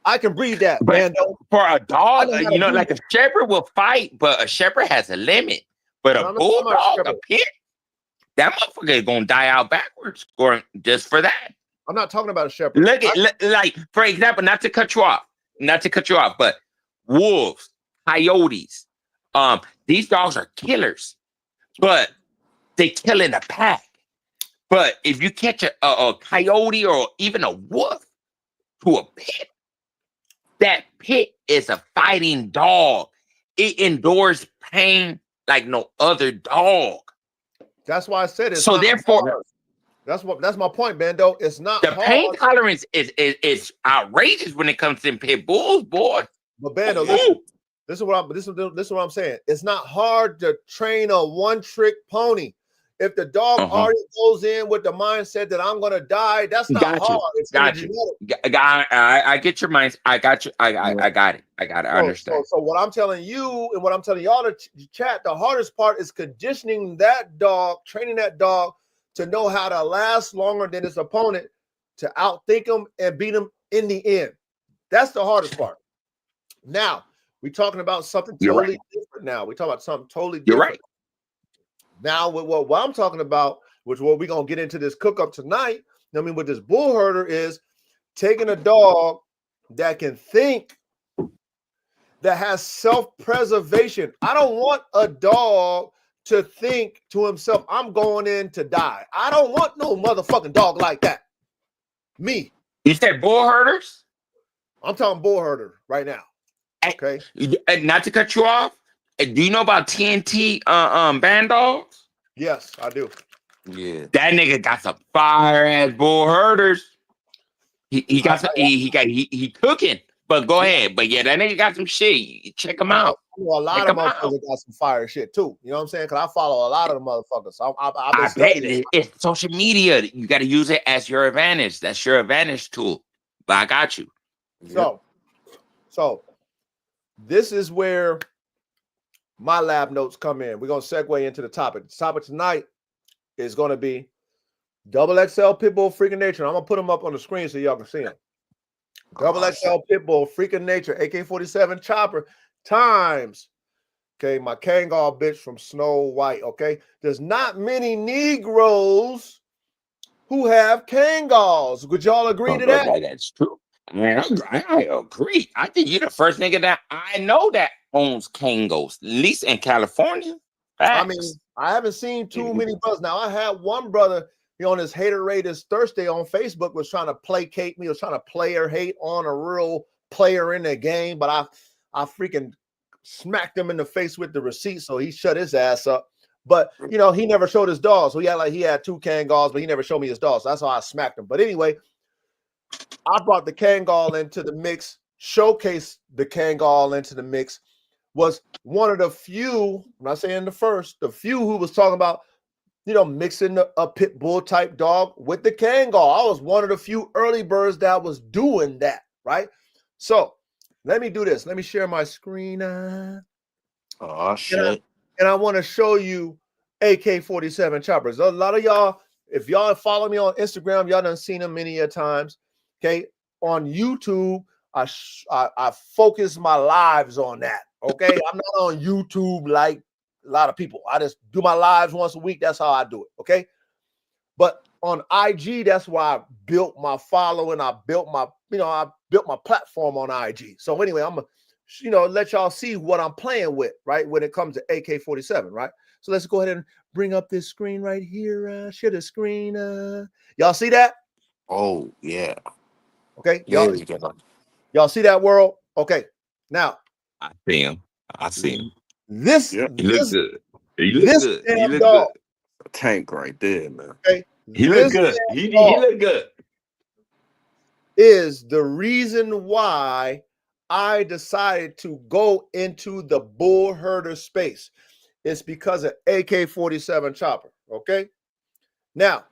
I can breed that, man. For a dog, you know, like a shepherd will fight, but a shepherd has a limit. But a bulldog, a pit, that motherfucker is gonna die out backwards, or just for that. I'm not talking about a shepherd. Look at like, for example, not to cut you off, but wolves, coyotes, these dogs are killers, but they kill in a pack. But if you catch a coyote or even a wolf to a pit, that pit is a fighting dog. It endures pain like no other dog. That's why I said it. So therefore, that's my point, Bando. It's not the pain tolerance is outrageous when it comes to pit bulls, boy. But Bando, listen, this is what I'm saying. It's not hard to train a one-trick pony. If the dog already goes in with the mindset that I'm gonna die, that's not hard. I get your mind. I got you. I got it. I understand. So what I'm telling you and what I'm telling y'all to chat, the hardest part is conditioning that dog, training that dog to know how to last longer than his opponent, to outthink him and beat him in the end. That's the hardest part. Now we're talking about something totally different. Now we're talking about something totally different. You're right. Now, with what I'm talking about, which what we're gonna get into this cook up tonight, I mean, with this bull herder is taking a dog that can think, that has self-preservation. I don't want a dog to think to himself, I'm going in to die. I don't want no motherfucking dog like that. Me. You said bull herders? I'm talking bull herder right now. Okay. Not to cut you off. Do you know about TNT band dogs? Yes, I do. Yeah. That nigga got some fire ass bull herders. He cooking. But go ahead. But yeah, that nigga got some shit. Check him out. A lot of motherfuckers got some fire shit too. You know what I'm saying? Because I follow a lot of the motherfuckers. So I bet it's social media. You got to use it as your advantage. That's your advantage tool. But I got you. So this is where my lab notes come in. We're going to segue into the topic. The topic tonight is going to be XXL Pitbull Freaking Nature. I'm going to put them up on the screen so y'all can see them. XXL Pitbull Freaking Nature, AK47 Chopper times Okay, my Kangal bitch from Snow White. Okay, there's not many Negroes who have Kangals. Would y'all agree to that? That's true. Man, I agree. I think you're the first nigga that I know that owns Kangos, at least in California. I Facts. mean, I haven't seen too many brothers. Now, I had one brother, on his Hater Raiders Thursday on Facebook was trying to placate me, was trying to player hate on a real player in the game, but I freaking smacked him in the face with the receipt, so he shut his ass up. But, he never showed his dogs. So he had 2 Kangals, but he never showed me his dogs. So that's how I smacked him. But anyway, I brought the Kangal into the mix, showcased the Kangal into the mix, was one of the few, I'm not saying the first, the few who was talking about, mixing a pit bull type dog with the Kangal. I was one of the few early birds that was doing that, right? So let me do this. Let me share my screen. Oh, shit. And I want to show you AK47 choppers. A lot of y'all, if y'all follow me on Instagram, y'all done seen them many a times. Okay, on YouTube, I focus my lives on that. Okay, I'm not on YouTube like a lot of people. I just do my lives once a week. That's how I do it. Okay, but on IG, that's why I built my following. I built my platform on IG. So anyway, I'm gonna let y'all see what I'm playing with, right? When it comes to AK47, right? So let's go ahead and bring up this screen right here. Share the screen. Y'all see that? Oh, yeah. Okay, Yeah, y'all see that, world? Okay, now I see him. I see him. this Yep. He looks this good. He looks this good. He damn look dog. good. a tank right there, man. Okay, He look good. He look good. Is the reason why I decided to go into the bull herder space. It's because of AK47 chopper. Okay. Now,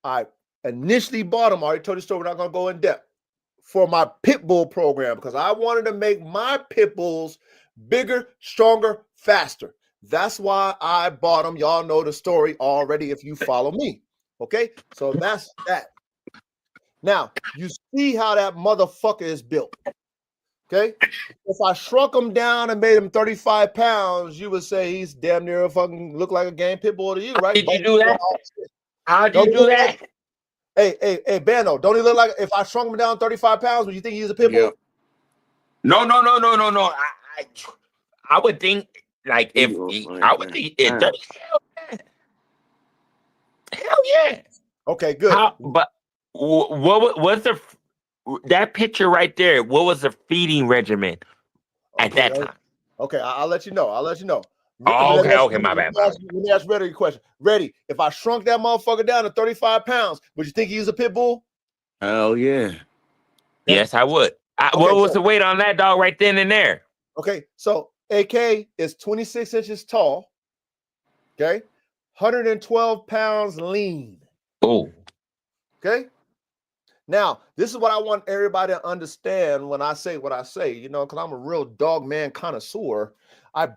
I initially bought them. I already told you the story. We're not going to go in depth for my pit bull program because I wanted to make my pit bulls bigger, stronger, faster. That's why I bought them. Y'all know the story already if you follow me. Okay. So that's that. Now, you see how that motherfucker is built. Okay. If I shrunk him down and made him 35 pounds, you would say he's damn near a fucking look like a game pit bull to you, right? Did you do that? How'd Don't you he do look that? hey, Bando, don't he look like if I shrunk him down 35 pounds, would you think he's a pit bull? Yep. No. I would think like if I would think it. Hell yeah. Okay, good. But what was that picture right there? What was the feeding regimen at that time? Okay, I'll let you know. Oh, okay, my bad. Let me ask Reddy a question. Reddy, if I shrunk that motherfucker down to 35 pounds, would you think he's a pit bull? Hell yeah. Yes, I would. What was the weight on that dog right then and there? Okay, so AK is 26 inches tall. Okay, 112 pounds lean. Oh. Okay. Now, this is what I want everybody to understand when I say what I say, because I'm a real dog man connoisseur. I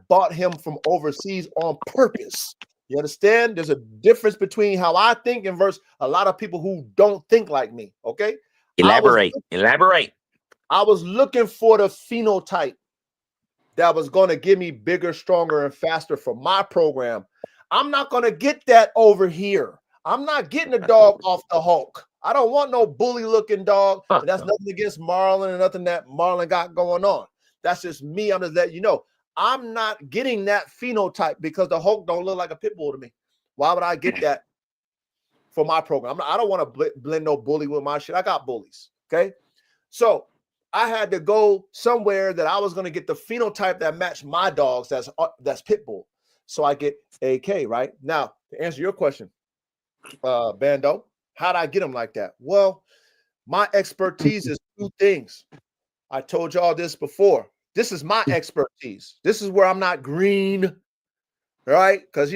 bought him from overseas on purpose. You understand? There's a difference between how I think and versus a lot of people who don't think like me. Okay. Elaborate. I was looking for the phenotype that was going to give me bigger, stronger, and faster for my program. I'm not going to get that over here. I'm not getting a dog off the Hulk. I don't want no bully looking dog. And that's nothing against Marlon and nothing that Marlon got going on. That's just me. I'm just letting you know. I'm not getting that phenotype because the Hulk don't look like a pit bull to me. Why would I get that for my program? I don't want to blend no bully with my shit. I got bullies. Okay. So I had to go somewhere that I was going to get the phenotype that matched my dogs. That's pit bull. So I get AK right now to answer your question, Bando. How'd I get them like that? Well, my expertise is 2 things. I told y'all this before. This is my expertise. This is where I'm not green, right? Because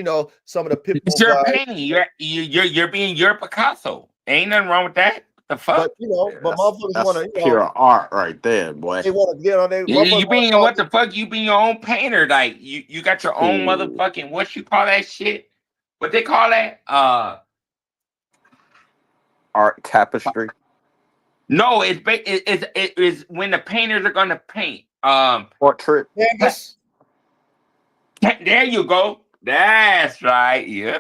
some of the pit bull It's your guys, pain. You're being your Picasso. Ain't nothing wrong with that. The fuck? but motherfuckers want to, pure art right there, boy. they want to get on their. You being what the fuck? You being your own painter. Like you got your own motherfucking what you call that shit? What they call that? Art tapestry. No, it is when the painters are gonna paint. Portrait. Canvas. There you go. That's right. Yeah.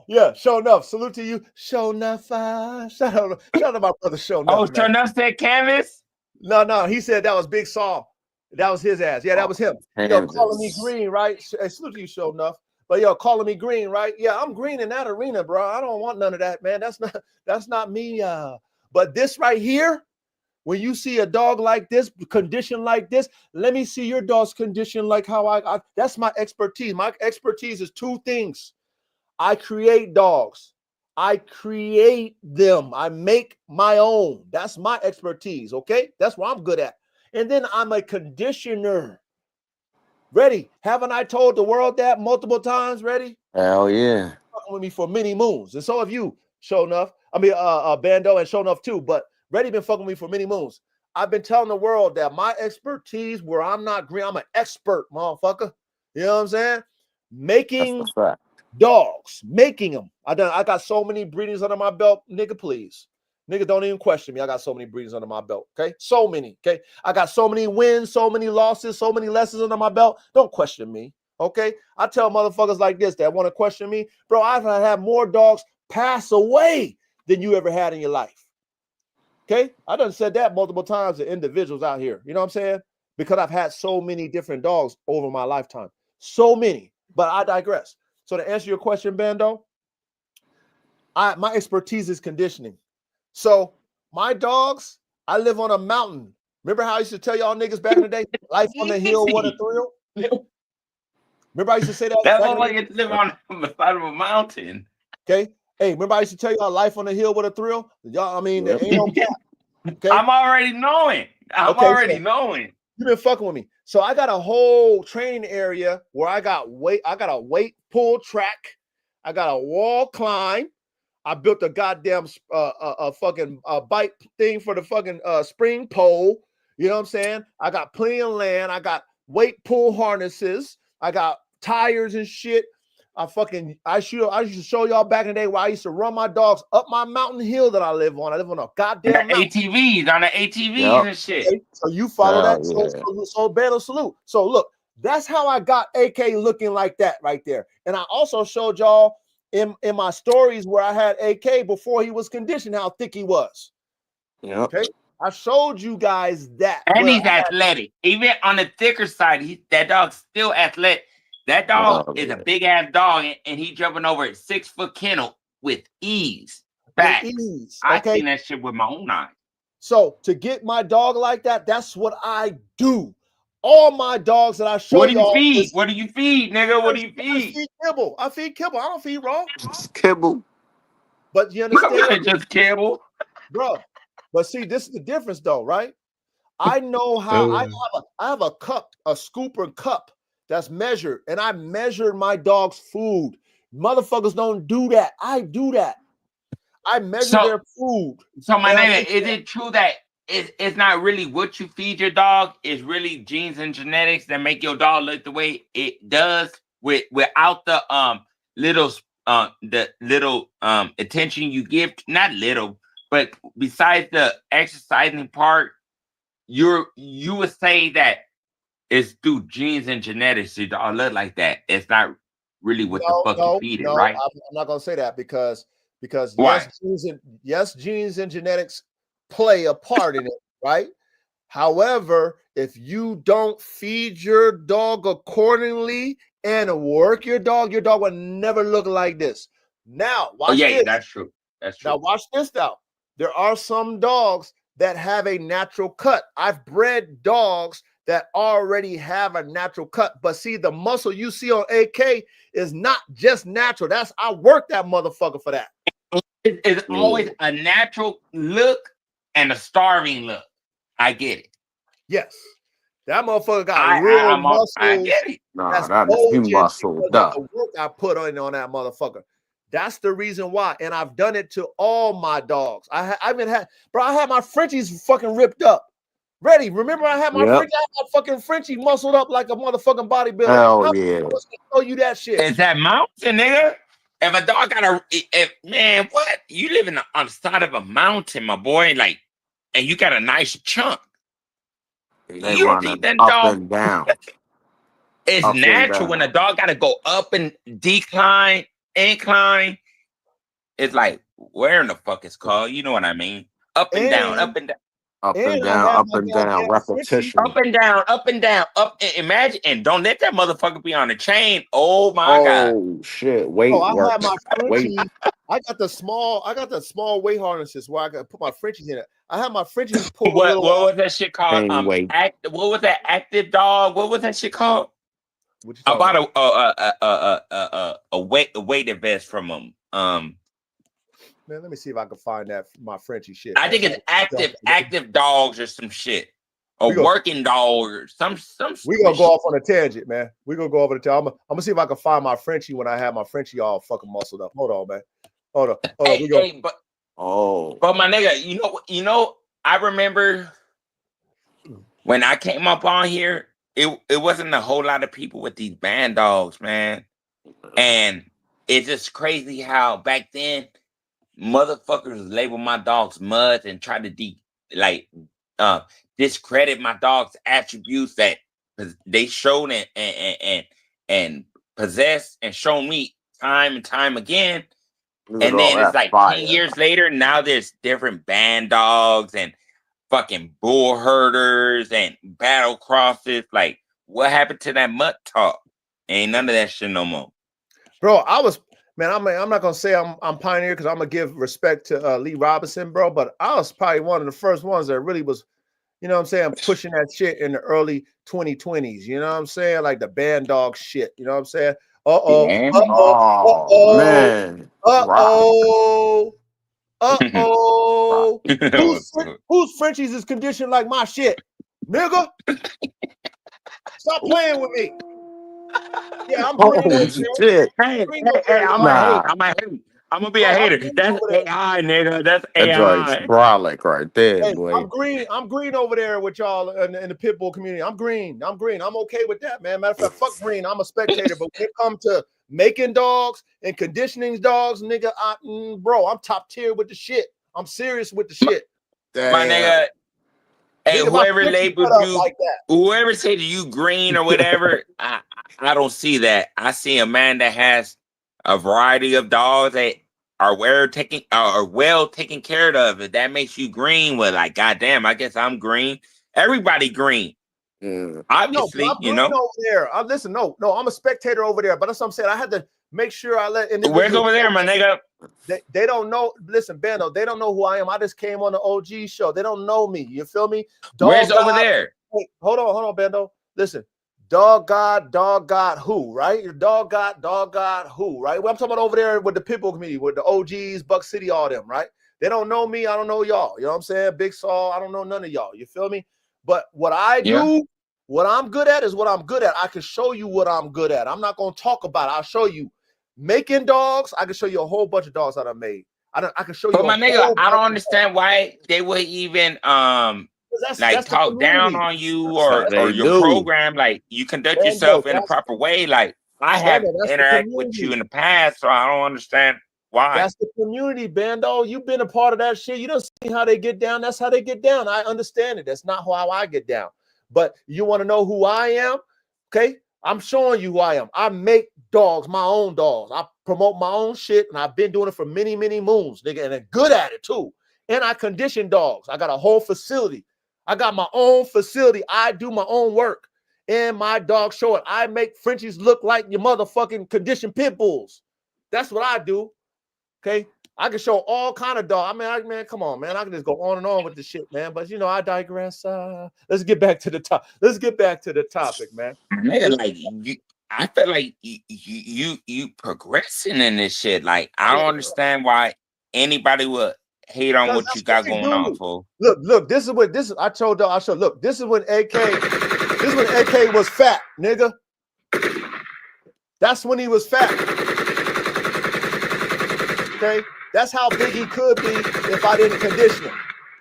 Yeah. Show enough. Salute to you. Show enough. Shout out to my brother. Show enough. Oh, sure enough said canvas. No. He said that was Big Saul. That was his ass. Yeah, that was him. Yo, calling me green, right? Hey, salute to you, show enough. But yo, calling me green, right? Yeah, I'm green in that arena, bro. I don't want none of that, man. That's not me. But this right here, when you see a dog like this, condition like this, let me see your dog's condition like how I that's my expertise. My expertise is two things. I create dogs. I create them. I make my own. That's my expertise, okay? That's what I'm good at. And then I'm a conditioner. Ready? Haven't I told the world that multiple times? Ready? Hell yeah. With me for many moons. And so have you, show enough. I mean, Bando and show enough too. But Ready been fucking with me for many moons. I've been telling the world that my expertise, where I'm not green, I'm an expert, motherfucker. You know what I'm saying? Making dogs, making them. I got so many breedings under my belt. Nigga, please. Nigga, don't even question me. I got so many breedings under my belt. Okay, so many. Okay, I got so many wins, so many losses, so many lessons under my belt. Don't question me. Okay, I tell motherfuckers like this that want to question me, bro. I've had more dogs pass away than you ever had in your life. Okay, I done said that multiple times to individuals out here. You know what I'm saying? Because I've had so many different dogs over my lifetime. So many. But I digress. So to answer your question, Bando, my expertise is conditioning. So my dogs, I live on a mountain. Remember how I used to tell y'all niggas back in the day, life on the hill, what a thrill? Remember I used to say that? That's why you live on the side of a mountain. Okay. Hey, remember I used to tell y'all life on the hill, what a thrill? Y'all, I mean, there ain't no cap. Okay. I'm already knowing. Already knowing. You've been fucking with me. So I got a whole training area where I got a weight pull track. I got a wall climb. I built a goddamn fucking bike thing for the fucking spring pole. You know what I'm saying? I got plenty of land. I got weight pull harnesses. I got tires and shit. I used to show y'all back in the day where I used to run my dogs up my mountain hill that I live on. I live on a goddamn mountain. ATVs, on the ATVs and shit. Okay, so you follow that. So battle salute. So look, that's how I got AK looking like that right there. And I also showed y'all in my stories where I had AK before he was conditioned, how thick he was. Yeah. Okay. I showed you guys that. And he's athletic. Even on the thicker side, that dog's still athletic. That dog is a big ass dog, and he jumping over a 6-foot kennel with ease. Facts. I seen that shit with my own eyes. So to get my dog like that, that's what I do. All my dogs that I show you. What do you feed? What do you feed, nigga? What do you feed? I feed kibble. I feed kibble. I don't feed raw. Just kibble. But you understand? Just kibble. Bro. But see, this is the difference though, right? I know how I have a cup, a scooper cup that's measured, and I measured my dog's food. Motherfuckers don't do that. I do that. I measure their food. So my nigga, is it true that it's not really what you feed your dog? It's really genes and genetics that make your dog look the way it does without the little attention you give, not little, but besides the exercising part, you would say that it's through genes and genetics your dog look like that. It's not really what the fuck you feed it, right? I'm not gonna say that because why? yes, genes and genetics play a part in it, right? However, if you don't feed your dog accordingly and work your dog will never look like this. Now, watch this. Yeah, that's true. That's true. Now, watch this now. There are some dogs that have a natural cut. I've bred dogs that already have a natural cut. But see, the muscle you see on AK is not just natural. I worked that motherfucker for that. It's always a natural look and a starving look. I get it. Yes. That motherfucker got real muscle. I get it. Nah, that is muscled up. The work I put on that motherfucker. That's the reason why. And I've done it to all my dogs. I had my Frenchies fucking ripped up. Ready? Remember I had my Frenchie, I had my fucking Frenchie muscled up like a motherfucking bodybuilder. Hell yeah. I was gonna show you that shit. Is that mountain, nigga? If a dog got man, what? You live on the side of a mountain, my boy, like, and you got a nice chunk. They You running think that up dog and down. It's Up and natural when a down. dog gotta go up and decline, incline. It's like, where in the fuck is called? You know what I mean? Up and down, up And and down, I have Up my and down, goddamn Frenchie. repetition. up and down, up and down, up. Imagine, and don't let that motherfucker be on the chain. Oh my god! Oh shit! Oh, Weight I work. have my Weight. Frenchie. I got the small weight harnesses where I can put my Frenchies in it. I have my Frenchies pull a What little. was that shit called? Pain weight. What was that active dog? What was that shit called? What you I talking bought about? a weighted vest from them. Man, let me see if I can find that my Frenchie shit, I man. think it's active dogs or some shit, or We go. working dog or some. We gonna go off on a tangent, man. We gonna go over the tangent. I'm gonna see if I can find my Frenchie when I have my Frenchie all fucking muscled up. Hold on, man. Hold on. We go. Hey, but Oh. my nigga, you know, I remember when I came up on here, it wasn't a whole lot of people with these band dogs, man. And it's just crazy how back then motherfuckers label my dogs muds and try to discredit my dog's attributes that they showed and possess and shown me time and time again. Look at And all then it's that like fire. 10 years later, now there's different band dogs and fucking bull herders and battle crosses. Like, what happened to that mutt talk? Ain't none of that shit no more. Bro, I'm not gonna say I'm pioneer because I'm gonna give respect to Lee Robinson, bro. But I was probably one of the first ones that really was, you know what I'm saying, pushing that shit in the early 2020s. You know what I'm saying? Like the band dog shit. You know what I'm saying? Yeah. Oh man. Wow. Whose Frenchies is conditioned like my shit, nigga? Stop playing with me. Yeah, I'm green over there. Shit. Hey, Green over there, I'm y'all. a hate. Nah. I'm gonna be a Bro, I'm hater. green That's over there. AI, nigga. That's That joint's AI. brolic right there, Hey, boy. I'm green over there with y'all in the Pitbull community. I'm green. I'm okay with that, man. Matter of fact, fuck green. I'm a spectator. But when it comes to making dogs and conditioning dogs, nigga, bro, I'm top tier with the shit. I'm serious with the shit. My nigga. Hey, Nigga, my whoever Frenchie labeled cut up you, like that. whoever said you green or whatever, I don't see that. I see a man that has a variety of dogs that are well taken care of. If that makes you green, well, like, goddamn, I guess I'm green. Everybody green. Yeah. Obviously, No, I'm green over there. Listen, no, I'm a spectator over there. But that's what I'm saying. I had to make sure I let individuals. Where's over there, my nigga? They don't know. Listen, Bando, they don't know who I am. I just came on the OG show. They don't know me. You feel me? Where's over there? Wait, hold on, Bando. Listen, dog God who, right? Your dog God who, right? Well, I'm talking about over there with the Pitbull community, with the OGs, Buck City, all them, right? They don't know me. I don't know y'all. You know what I'm saying? Big Saul, I don't know none of y'all. You feel me? But what I do, what I'm good at is what I'm good at. I can show you what I'm good at. I'm not going to talk about it. I'll show you. Making dogs, I can show you a whole bunch of dogs that I made. I can show you. But my nigga, I don't understand why they would even that's talk down on you or your program. Like, you conduct yourself in a proper way. Like, I have interacted with you in the past, so I don't understand why. That's the community, Bando. You've been a part of that shit. You don't see how they get down. That's how they get down. I understand it. That's not how I get down. But you want to know who I am? Okay. I'm showing you who I am. I make dogs, my own dogs. I promote my own shit, and I've been doing it for many, many moons, nigga, and I'm good at it too. And I condition dogs. I got a whole facility. I got my own facility. I do my own work. And my dog show it. I make Frenchies look like your motherfucking conditioned pit bulls. That's what I do. Okay. I can show all kind of dog. Man, come on, man. I can just go on and on with the shit, man. But I digress. Let's get back to the top. Let's get back to the topic, man. Nigga, like, I feel like you progressing in this shit. Like, I don't understand why anybody would hate on what you got going on, fool. Look. This is. I told y'all. Look. This is when AK was fat, nigga. That's when he was fat. Okay. That's how big he could be if I didn't condition him,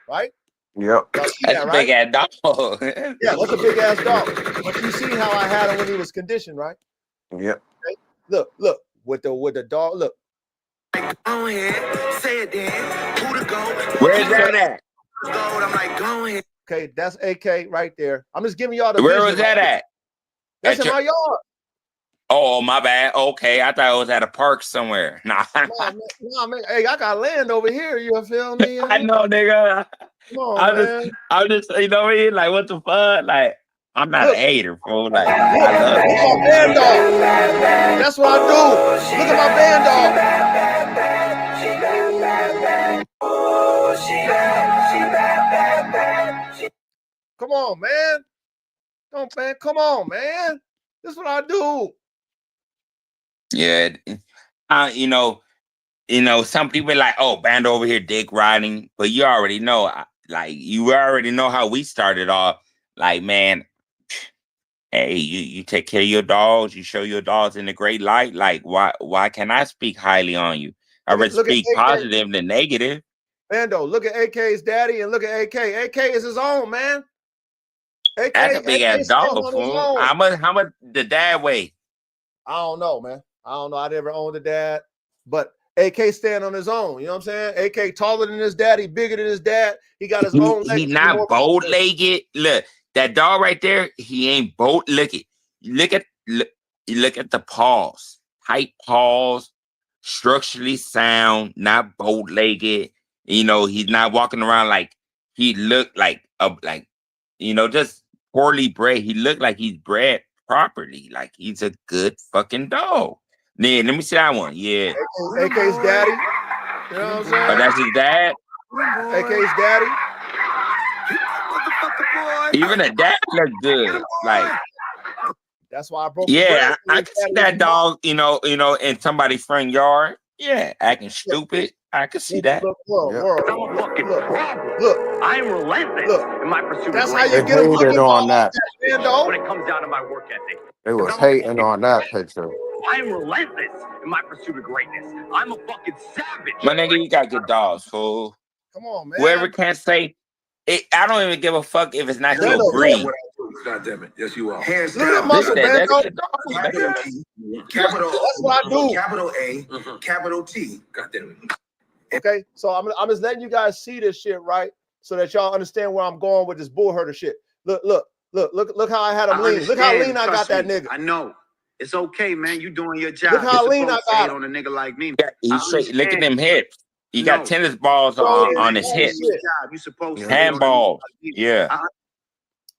right? Yep. That's a big ass dog. Yeah, that's a big ass dog. But you see how I had him when he was conditioned, right? Yep. Okay? Look, with the dog. Look. Go ahead, say it then. Who to go? Where's that at? I'm like, go ahead. Okay, that's AK right there. I'm just giving y'all the Where vision. was that at? That's in my yard. Oh, my bad. Okay, I thought it was at a park somewhere. Nah, Nah, man. Hey, I got land over here. You feel me? I know, nigga. Come on, man. I'm just, you know what I mean? Like, what the fuck? Like, I'm not a hater, fool. Like, Look, I love look it. at my band dog. That's what I do. Look at my band dog. Come on, man. Don't, man. Come on, man. This is what I do. Yeah. You know, some people like, oh, band over here, dick riding. But you already know, like, you already know how we started off. Like, man, hey, you take care of your dogs. You show your dogs in a great light. Like, why can I speak highly on you? I would speak positive than negative. Bando, look at AK's daddy and look at AK. AK is his own, man. AK, That's a big ass dog, on his fool. own. How much the dad weigh? I don't know, man. I don't know. I never owned a dad, but AK stand on his own. You know what I'm saying? AK taller than his dad. He bigger than his dad. He got his own legs. He not bow-legged. Look, that dog right there. He ain't bow. Look at the paws. Tight paws. Structurally sound. Not bow-legged. You know, he's not walking around like he looked like just poorly bred. He looked like he's bred properly. Like he's a good fucking dog. Then let me see that one. Yeah. AK's daddy. You know what I'm saying? Oh, that's his dad. AK's daddy. Even the dad look good. Like, that's why I broke. Yeah, I can see that dog. You know, in somebody's front yard. Yeah, acting stupid. I can see that. Look, I'm a fucking problem. Look, I'm relentless in my pursuit. That's of how you They get him hated on that. when it comes down to my work ethic. They was hating on that picture. I'm relentless in my pursuit of greatness. I'm a fucking savage. My nigga, you got good dogs, fool. Come on, man. Whoever can't say it, I don't even give a fuck if it's not your breed. God damn it. Yes, you are. Hands down. Muscle, man. Capital T. Capital. That's what I do. Capital A. Capital T. God damn it. Okay, so I'm just letting you guys see this shit, right? So that y'all understand where I'm going with this Bullherder shit. Look how I had him lean. Look how lean I got that nigga. I know. It's okay, man. You doing your job. Look how lean I got on a nigga like me. Look at them hips. He got tennis balls on his hips. You supposed handballs. Yeah.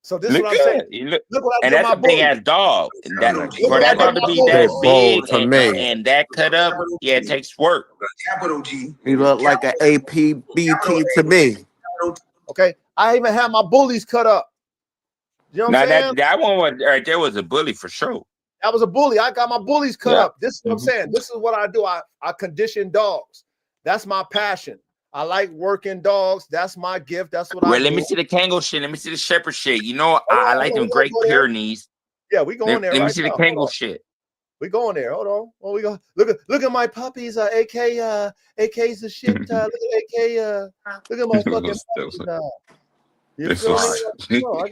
So this is what I'm saying. Look what I and do that's my a big ass dog. For that dog to be that big and that cut up, yeah, it takes work. Capital G. He looked like an APBT to me. Okay, I even had my bullies cut up. You know what I'm saying? That one was right there was a bully for sure. That was a bully. I got my bullies cut up. This is what I'm saying. This is what I do. I condition dogs. That's my passion. I like working dogs. That's my gift. That's what I do. Let me see the Kangal shit. Let me see the Shepherd shit. You know, I like them Great Pyrenees. Yeah, we going there. Let me see the Kangal shit. We going there. Hold on. Well, we go. Look at my puppies. AK's the shit. Look at AK. Look at my fucking puppies. You feel me? No,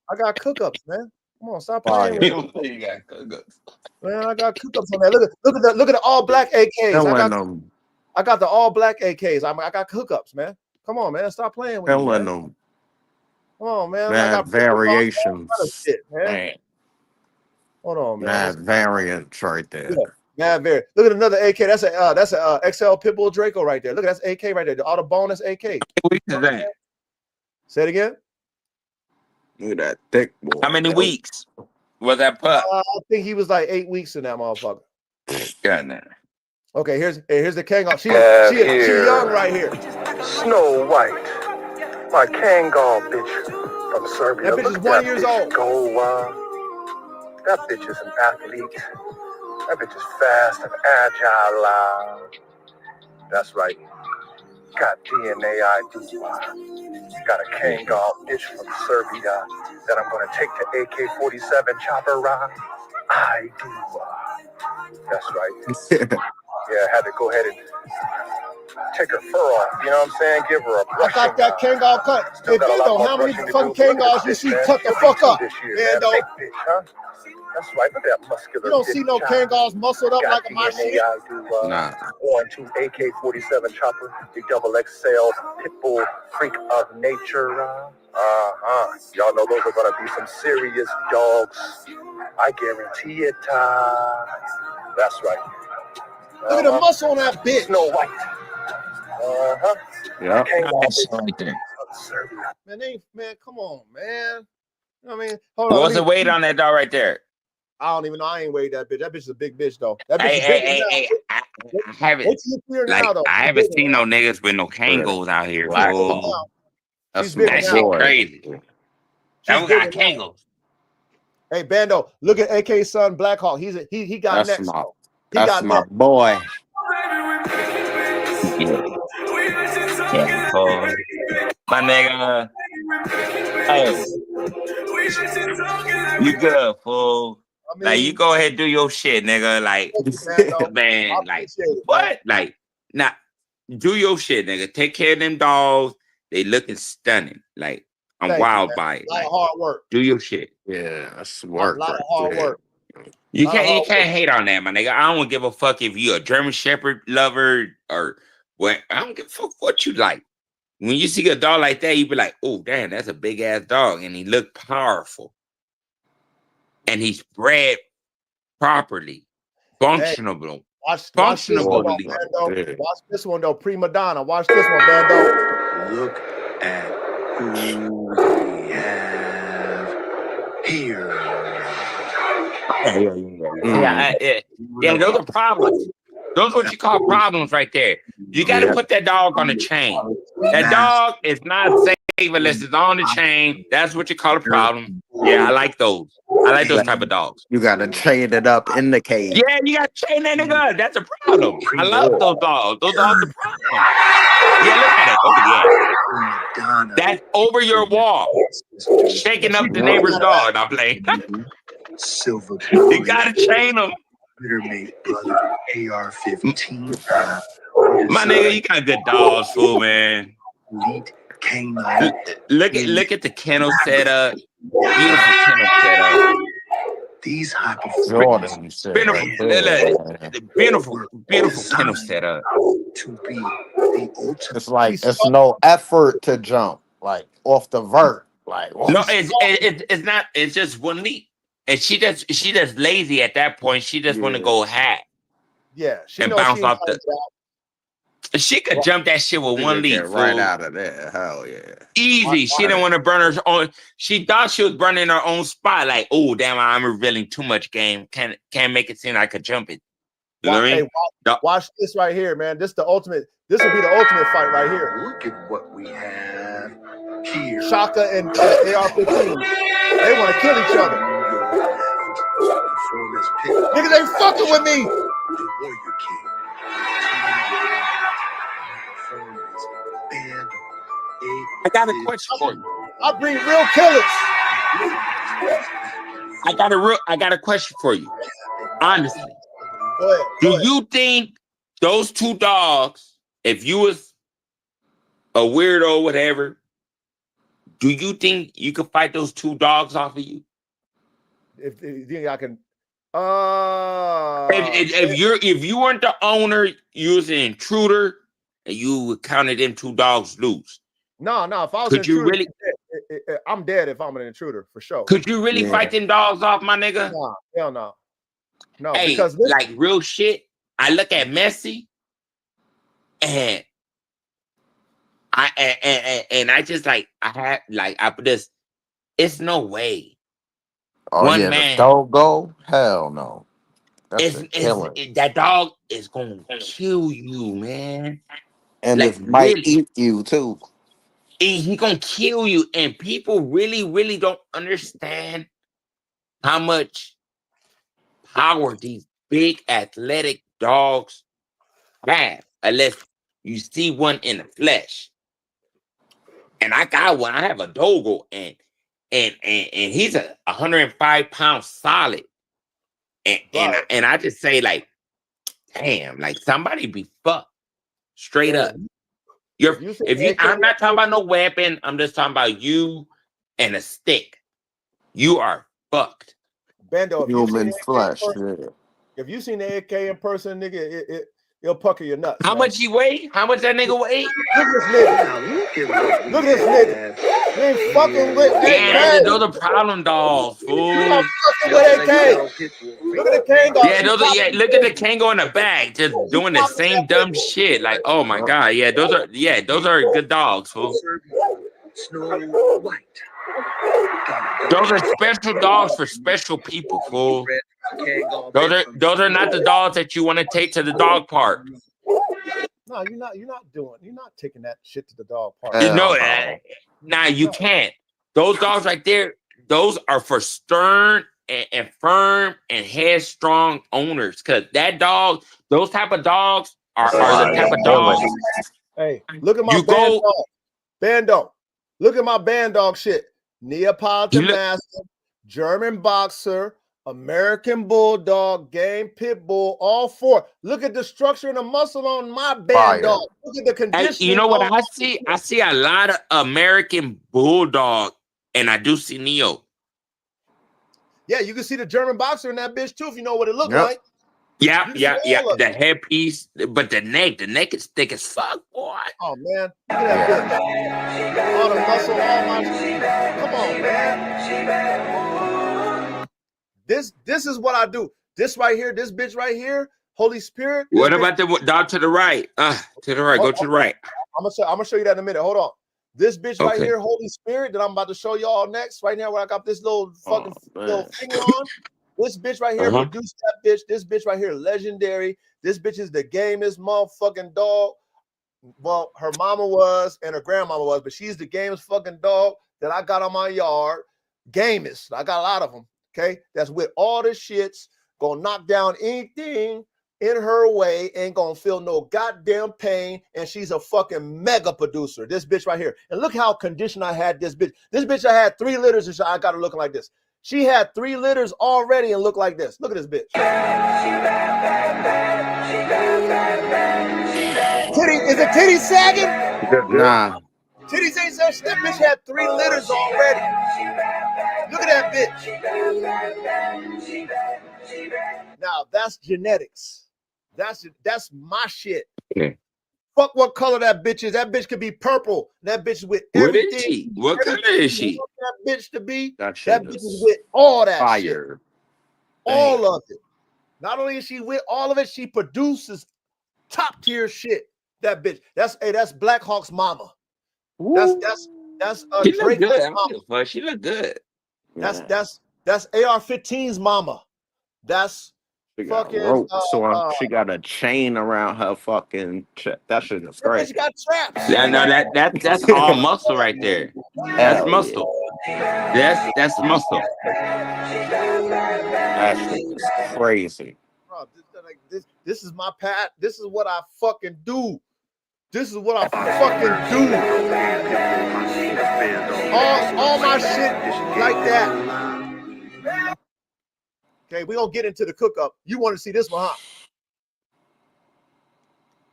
I got cook-ups, man. Come on, stop playing. You got cook-ups. Man, I got cook-ups on there. Look at the all black AKs. I got the all black AKs. I got hookups, man. Come on, man. Stop playing with me. Come on, man. Mad I got variations. Shit, man. Hold on, man. Mad variants right there. Yeah, mad variant. Look at another AK. That's a XXL Pitbull Draco right there. Look, that's AK right there. The auto bonus AK. What is that? Say it again. Look at that thick boy. How many weeks was that pup? I think he was like 8 weeks in that motherfucker. God, man. Okay, here's the Kangal. She young right here. Snow White, my Kangal bitch from Serbia. That bitch is 1 year old. That bitch is an athlete. That bitch is fast and agile. That's right. Got DNA ID. Got a Kangal bitch from Serbia that I'm gonna take to AK47 chopper ride. I do. That's right. Yeah, I had to go ahead and take her fur off. You know what I'm saying? Give her a brush. I got that Kangal cut. Hey, Bando, how many fucking Kangals you see cut the fuck up? Bando. That's right, look at that muscular. You don't see no Kangals muscled up like my shit. Nah. On to AK47 chopper, the XXL Pitbull freak of nature. Y'all know those are gonna be some serious dogs. I guarantee it, Ty. That's right. Look at the muscle on that bitch. Snow White. Yeah. That shit right there. Man, come on, man. You know what I mean? Hold on. What's the weight on that dog right there? I don't even know. I ain't weighed that bitch. That bitch is a big bitch though. That bitch Hey, is big hey, now. I haven't Wait till you see her like now, though. I She's haven't bigger seen now. no niggas with no Kangos out here. Black Fool. hole. That's She's my bigger That now. shit boy. crazy. She's That one bigger got now. Kangos. Hey, Bando, look at AK son Black Hawk. He got That's next. my Though. He that's got my next. boy. Yeah, yeah. So my nigga, hey, you good, fool? I Like you mean, go ahead and do your shit, nigga. Like thank you, Bando. I man, like appreciate it, man. what? Like nah, do your shit, nigga. Take care of them dogs. They looking stunning. Like I'm Thank you, wild man. by it. A lot Like of hard work. do your shit. Yeah, that's A work lot right of hard there. work. You Lot of hard can't hate on that, my nigga. I don't give a fuck if you a German Shepherd lover or what. I don't give a fuck what you like. When you see a dog like that, you be like, oh damn, that's a big ass dog, and he look powerful, and he's bred properly, functional, Watch this one, functionally. though, Bando. Yeah. Watch this one, though. Prima Donna. Watch this one, Bando. Look at who we have here. Yeah, those are problems. Those are what you call problems right there. You got to Yeah. put that dog on the chain. That dog is not safe unless it's on the chain. That's what you call a problem. Yeah, I like those. I like those type of dogs. You gotta chain it up in the cage. Yeah, you got to chain that nigga up. That's a problem. I love those dogs. Those dogs are problems. Yeah, look at it. Oh, yeah. That's over your wall. Shaking up the neighbor's dog. I'm playing. Silver. You got to chain them. Mate, brother. AR-15. My nigga, you got good dogs, fool, man. Elite canine. Look at the kennel setup. Beautiful kennel setup. These high Jordan shit Beautiful, right there. beautiful kennel setup. to be the ultimate. It's like it's no effort to jump like off the vert. Like No, it's not. It's just one leap, and she just lazy at that point. She just want to go hack. Yeah, she and knows bounce she off the. She could jump that shit with one leap, right fool. out of there. Hell yeah. Easy. She didn't want to burn her own. She thought she was burning her own spot. Like, oh damn, I'm revealing too much game. Can't make it seem I could jump it. You know what I mean? Watch this right here, man. This the ultimate. This will be the ultimate fight right here. Look at what we have here. Shaka and AR-15. They want to kill each other. Nigga, they fucking with me. The Warrior King. I got a question for you. I bring real killers. I got a question for you. Honestly, Go ahead. do you think those two dogs, if you was a weirdo, whatever, do you think you could fight those two dogs off of you? If you think I can, if you weren't the owner, you was an intruder, and you counted them two dogs loose. No. If I was could an you intruder, really? I'm dead if I'm an intruder for sure. Could you really fight them dogs off, my nigga? Nah, hell no. No, hey, because like real shit. I look at Messi, and I just like I put this. It's no way. Oh One yeah, man. the dog go? Hell no. That's a killer. That dog is gonna kill you, man. And like, it might eat you too. He gonna kill you, and people really don't understand how much power these big athletic dogs have, unless you see one in the flesh. And I got one. I have a dogo, and he's a 105-pound solid. And I just say, like, damn, like somebody be fucked straight up. I'm not talking about no weapon. I'm just talking about you and a stick. You are fucked. Bando, Human flesh. If you seen the AK in person, nigga, it'll pucker your nuts. How much he weigh? How much that nigga weigh? Look at this nigga. Look at this nigga. You ain't fucking with Yeah, AK. those are problem dogs, fool. You're not fucking with AK. Look at the Kangal. Yeah, those are, yeah. Look at the Kango in the back, just doing the same dumb shit. Like, oh my god, yeah, those are good dogs, fool. Snow White. Those are special dogs for special people, fool. Those are not the dogs that you want to take to the dog park. No, you're not taking that shit to the dog park. You know that. Nah, you can't. Those dogs right there, those are for stern and firm and headstrong owners. Cause that dog, those type of dogs are the type of dogs. Hey, look at my band dog. Bando. Look at my band dog shit. Neapolitan Mastiff, German Boxer, American Bulldog, Game Pitbull, all four. Look at the structure and the muscle on my band dog. Look at the conditioning. Hey, you know what I see? I see a lot of American Bulldog, and I do see Neo. Yeah, you can see the German Boxer in that bitch too if you know what it looked like. Yeah. The headpiece, but the neck is thick as fuck, boy. Oh man, look at that bitch. All the muscle, all my shit. Come on, man. This is what I do. This right here, this bitch right here, Holy Spirit. What about the dog to the right? To the right, go to the right. I'm gonna show you that in a minute. Hold on. This bitch right here, Holy Spirit, that I'm about to show y'all next. Right now, where I got this little fucking little finger on. This bitch right here produced that bitch. This bitch right here, legendary. This bitch is the gamest motherfucking dog. Well, her mama was and her grandmama was, but she's the gamest fucking dog that I got on my yard. Gamest. I got a lot of them. Okay, that's with all the shits. Gonna knock down anything in her way. Ain't gonna feel no goddamn pain. And she's a fucking mega producer. This bitch right here. And look how conditioned I had this bitch. This bitch, I had 3 litters and I got her looking like this. She had 3 litters already and looked like this. Look at this bitch. Is the titty sagging? Nah. Titties ain't sagging. That bitch had 3 litters already. Look at that bitch. Now that's genetics. That's my shit. Okay. Fuck what color that bitch is. That bitch could be purple. That bitch is with everything. What is she? What color is she? That bitch to be. That bitch is with all that fire. Shit. All of it. Not only is she with all of it, she produces top tier shit. That bitch. That's Black Hawk's mama. Ooh. That's she Drake. Look good. Mama. She look good. That's AR-15's mama. That's she got fucking ropes she got a chain around her fucking chest. That shit is great. She got traps. Yeah, no, that's all muscle right there. That's muscle. Yeah. That's muscle. That shit is crazy. Bro, this is my pat. This is what I fucking do. This is what I fucking do. All my shit like that. Okay, we gonna get into the cook up. You want to see this one, huh?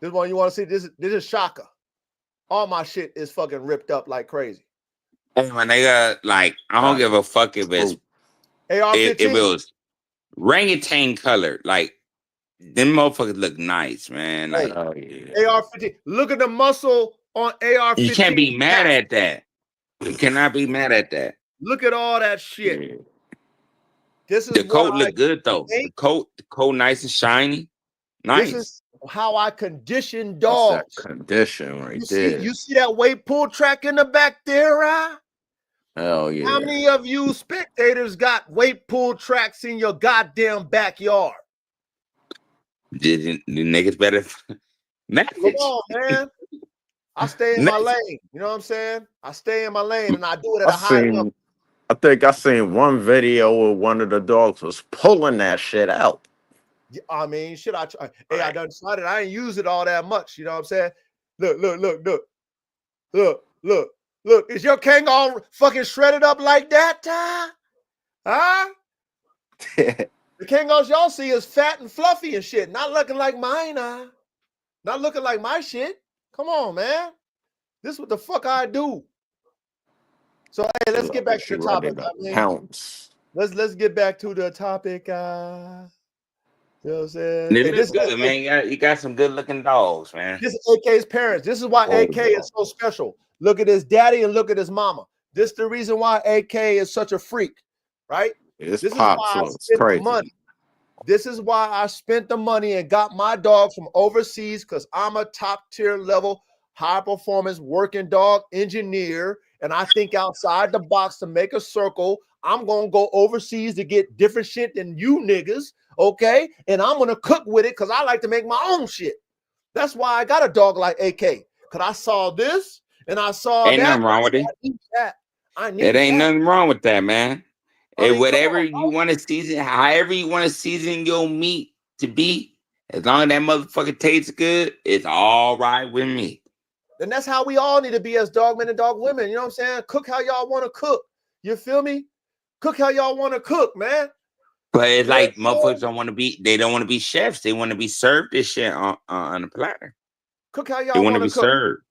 This one you want to see? This is Shaka. All my shit is fucking ripped up like crazy. Hey, my nigga, like I don't give a fuck if it's AR-15. If it was orangutan color. Like them motherfuckers look nice, man. Like AR-15. Look at the muscle on AR-15. You can't be mad at that. You cannot be mad at that. Look at all that shit. Yeah. This is the coat look good though. The coat nice and shiny. Nice. This is how I condition dogs. That's that condition right there. You see that weight pull track in the back there, right? Hell yeah. How many of you spectators got weight pull tracks in your goddamn backyard? The niggas better manage. Come on, man. I stay in my lane. You know what I'm saying? I stay in my lane and I do it at a high level. I think I seen one video where one of the dogs was pulling that shit out. I mean, shit, I done decided I ain't use it all that much. You know what I'm saying? Look. Is your Kangal fucking shredded up like that, Ty? Huh? The Kangals y'all see is fat and fluffy and shit. Not looking like mine, Not looking like my shit. Come on, man. This is what the fuck I do. So hey, let's get back to the topic. Let's get back to the topic. You know what I'm saying? Hey, this good, man. You got some good looking dogs, man. This is AK's parents. This is why AK is so special. Look at his daddy and look at his mama. This is the reason why AK is such a freak, right? It's This is why I popular. It's spent the crazy. money. This is why I spent the money and got my dogs from overseas, because I'm a top tier level, high performance working dog engineer. And I think outside the box to make a circle. I'm going to go overseas to get different shit than you niggas. Okay. And I'm going to cook with it because I like to make my own shit. That's why I got a dog like AK. Because I saw this and I saw Ain't that. nothing wrong with it. I need that. I need It ain't that. nothing wrong with that, man. I And mean, come whatever on, you want to season, however you want to season your meat to be, as long as that motherfucker tastes good, it's all right with me. And that's how we all need to be as dog men and dog women. You know what I'm saying? Cook how y'all want to cook. You feel me? Cook how y'all want to cook, man. But it's Yeah, like motherfuckers don't want to be, they don't want to be chefs. They want to be served this shit on a platter. Cook how They y'all want want to to be cook. served.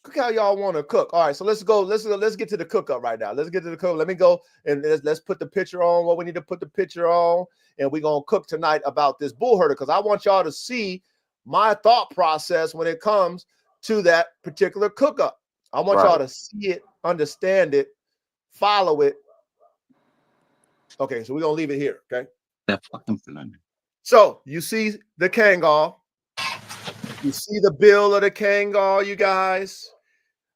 Cook how y'all want to cook. All right, so let's go. Let's get to the cook up right now. Let's get to the cook. Let me go and let's put the picture on what we need to put the picture on, and we're gonna cook tonight about this bull herder because I want y'all to see my thought process when it comes to that particular cook up. I want y'all to see it, understand it, follow it. Okay, so we're gonna leave it here. Okay. That fucking fun. So you see the Kangal. You see the bill of the Kangal, you guys.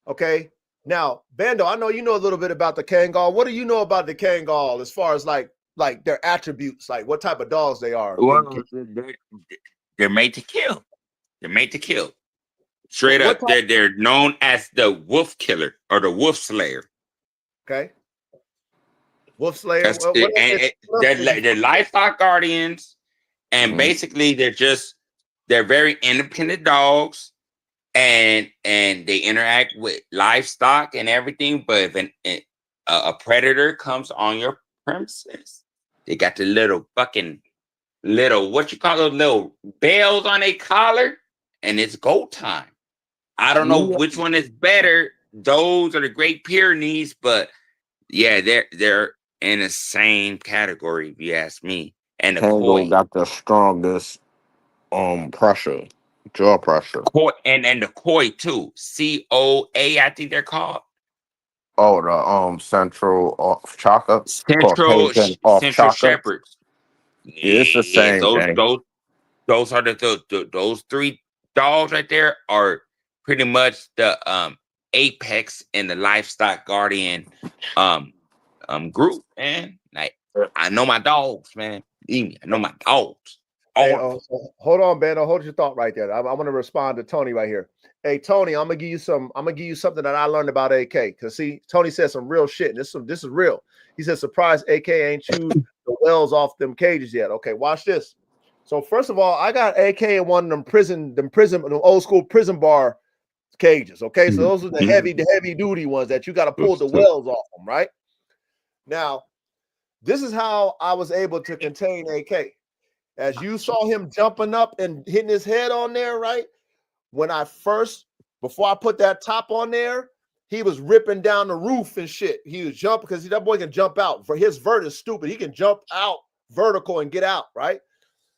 Okay. Now, Bando, I know you know a little bit about the Kangal. What do you know about the Kangal as far as like their attributes, like what type of dogs they are? Well, they're made to kill. They're made to kill. Straight What up, type? they're known as the wolf killer or the wolf slayer. Okay. Wolf Slayer. That's it, and they're livestock guardians, and basically they're very independent dogs, and they interact with livestock and everything. But if a predator comes on your premises, they got the little what you call those little bells on a collar, and it's go time. I don't know which one is better. Those are the Great Pyrenees, but yeah, they're in the same category, if you ask me. And the Kangal koi. got the strongest pressure, jaw pressure. Koi and the koi too. COA, I think they're called. Oh, the central off chakra, Central Caucasian off chakra. Shepherds. Yeah, it's the Yeah, same thing. those are those three dogs right there are pretty much the apex in the livestock guardian group, man. Like I know my dogs, man. Believe me, I know my dogs. Hey, hold on, Bando. Hold your thought right there. I want to respond to Tony right here. Hey, Tony, I'm gonna give you something that I learned about AK. Because see, Tony said some real shit. This is real. He said, surprise, AK ain't chewed the wells off them cages yet. Okay, watch this. So first of all, I got AK in one of them old school prison bar cages. Okay, so those are the heavy duty ones that you got to pull the wells off them, right? Now, this is how I was able to contain AK. As you saw him jumping up and hitting his head on there, right? Before I put that top on there, he was ripping down the roof and shit. He was jumping because that boy can jump out. For his vert is stupid. He can jump out vertical and get out, right?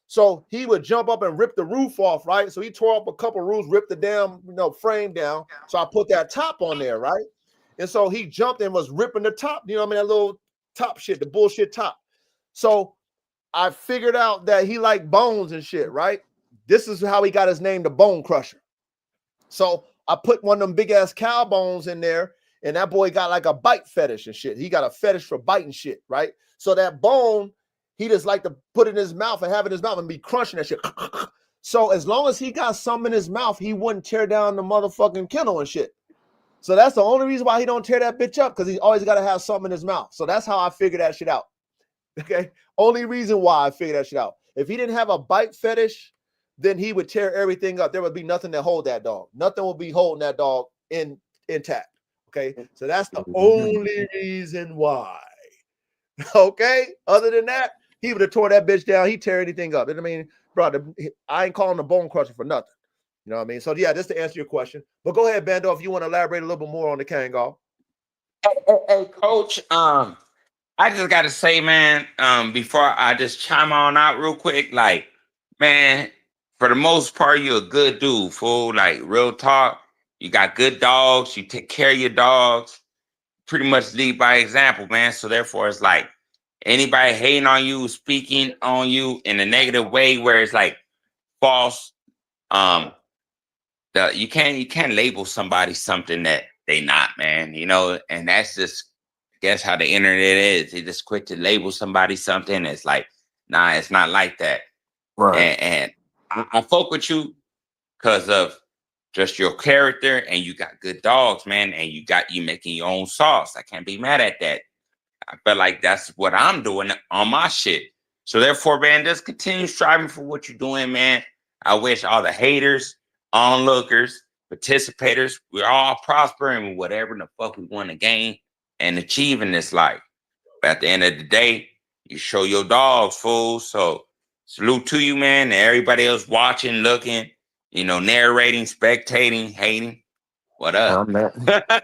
So he would jump up and rip the roof off, right? So he tore up a couple roofs, ripped the damn frame down. So I put that top on there, right? And so he jumped and was ripping the top, you know what I mean? That little top shit, the bullshit top. So I figured out that he liked bones and shit, right? This is how he got his name, the Bone Crusher. So I put one of them big ass cow bones in there, and that boy got like a bite fetish and shit. He got a fetish for biting shit, right? So that bone, he just like to put in his mouth and have it in his mouth and be crunching that shit. So as long as he got something in his mouth, he wouldn't tear down the motherfucking kennel and shit. So that's the only reason why he don't tear that bitch up, because he's always got to have something in his mouth. So that's how I figured that shit out. Okay, only reason why I figured that shit out. If he didn't have a bite fetish, then he would tear everything up. There would be nothing to hold that dog. Nothing will be holding that dog intact. Okay, so that's the only reason why. Okay, other than that, he would have tore that bitch down. He'd tear anything up. I mean, bro, I ain't calling the Bone Crusher for nothing. You know what I mean? So yeah, just to answer your question. But go ahead, Bando, if you want to elaborate a little bit more on the Kangal. Hey, Coach. I just gotta say, man, before I just chime on out real quick, like, man, for the most part, you're a good dude, fool. Like, real talk. You got good dogs. You take care of your dogs. pretty much lead by example, man. So therefore, it's like anybody hating on you, speaking on you in a negative way, where it's like false. You can't label somebody something that they not, man. You know, and that's just I guess how the internet is. They just quick to label somebody something. It's like, nah, it's not like that. Right. And I fuck with you because of just your character, and you got good dogs, man, and you making your own sauce. I can't be mad at that. I feel like that's what I'm doing on my shit. So therefore, man, just continue striving for what you're doing, man. I wish all the haters, onlookers, participators, we're all prospering with whatever the fuck we want to gain and achieve in this life. But at the end of the day, you show your dogs, fool. So salute to you, man, and everybody else watching, looking, narrating, spectating, hating. What up? Respect,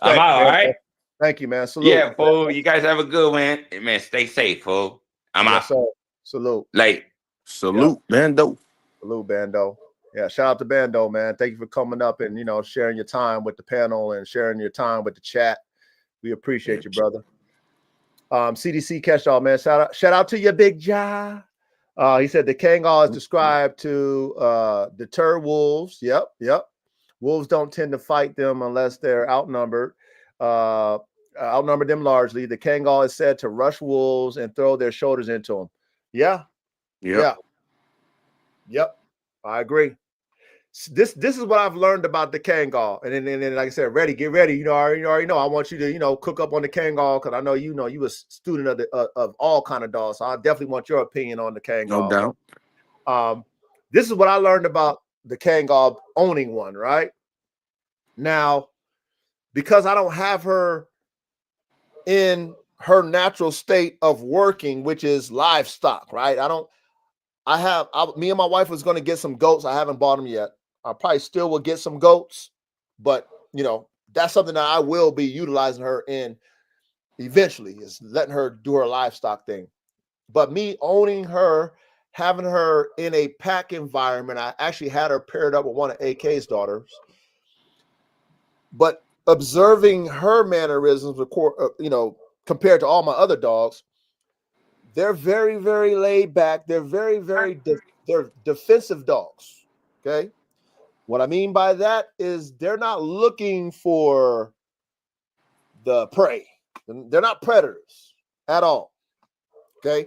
I'm out, all man. right? Thank you, man. Salute. Yeah, fool. You guys have a good one. Man, stay safe, fool. I'm out. Yes, sir. Salute. Late. Salute, Bando. Salute, Bando. Yeah, shout out to Bando, man. Thank you for coming up and sharing your time with the panel and sharing your time with the chat. We appreciate you, brother. CDC Catch-All, man. Shout out to your big jaw. He said the Kangal is described to deter wolves. Yep. Wolves don't tend to fight them unless they're outnumbered. Outnumber them largely. The Kangal is said to rush wolves and throw their shoulders into them. Yeah. I agree. This is what I've learned about the Kangal. And then like I said, get ready. You already know. I want you to cook up on the Kangal because I know you a student of all kind of dogs. So I definitely want your opinion on the Kangal. No doubt. This is what I learned about the Kangal owning one. Right now, because I don't have her in her natural state of working, which is livestock. Right. Me and my wife was going to get some goats. I haven't bought them yet. I probably still will get some goats, but that's something that I will be utilizing her in eventually, is letting her do her livestock thing. But me owning her, having her in a pack environment, I actually had her paired up with one of AK's daughters, but observing her mannerisms, compared to all my other dogs, they're very, very laid back. They're very, very they're defensive dogs. Okay. What I mean by that is they're not looking for the prey. They're not predators at all. Okay.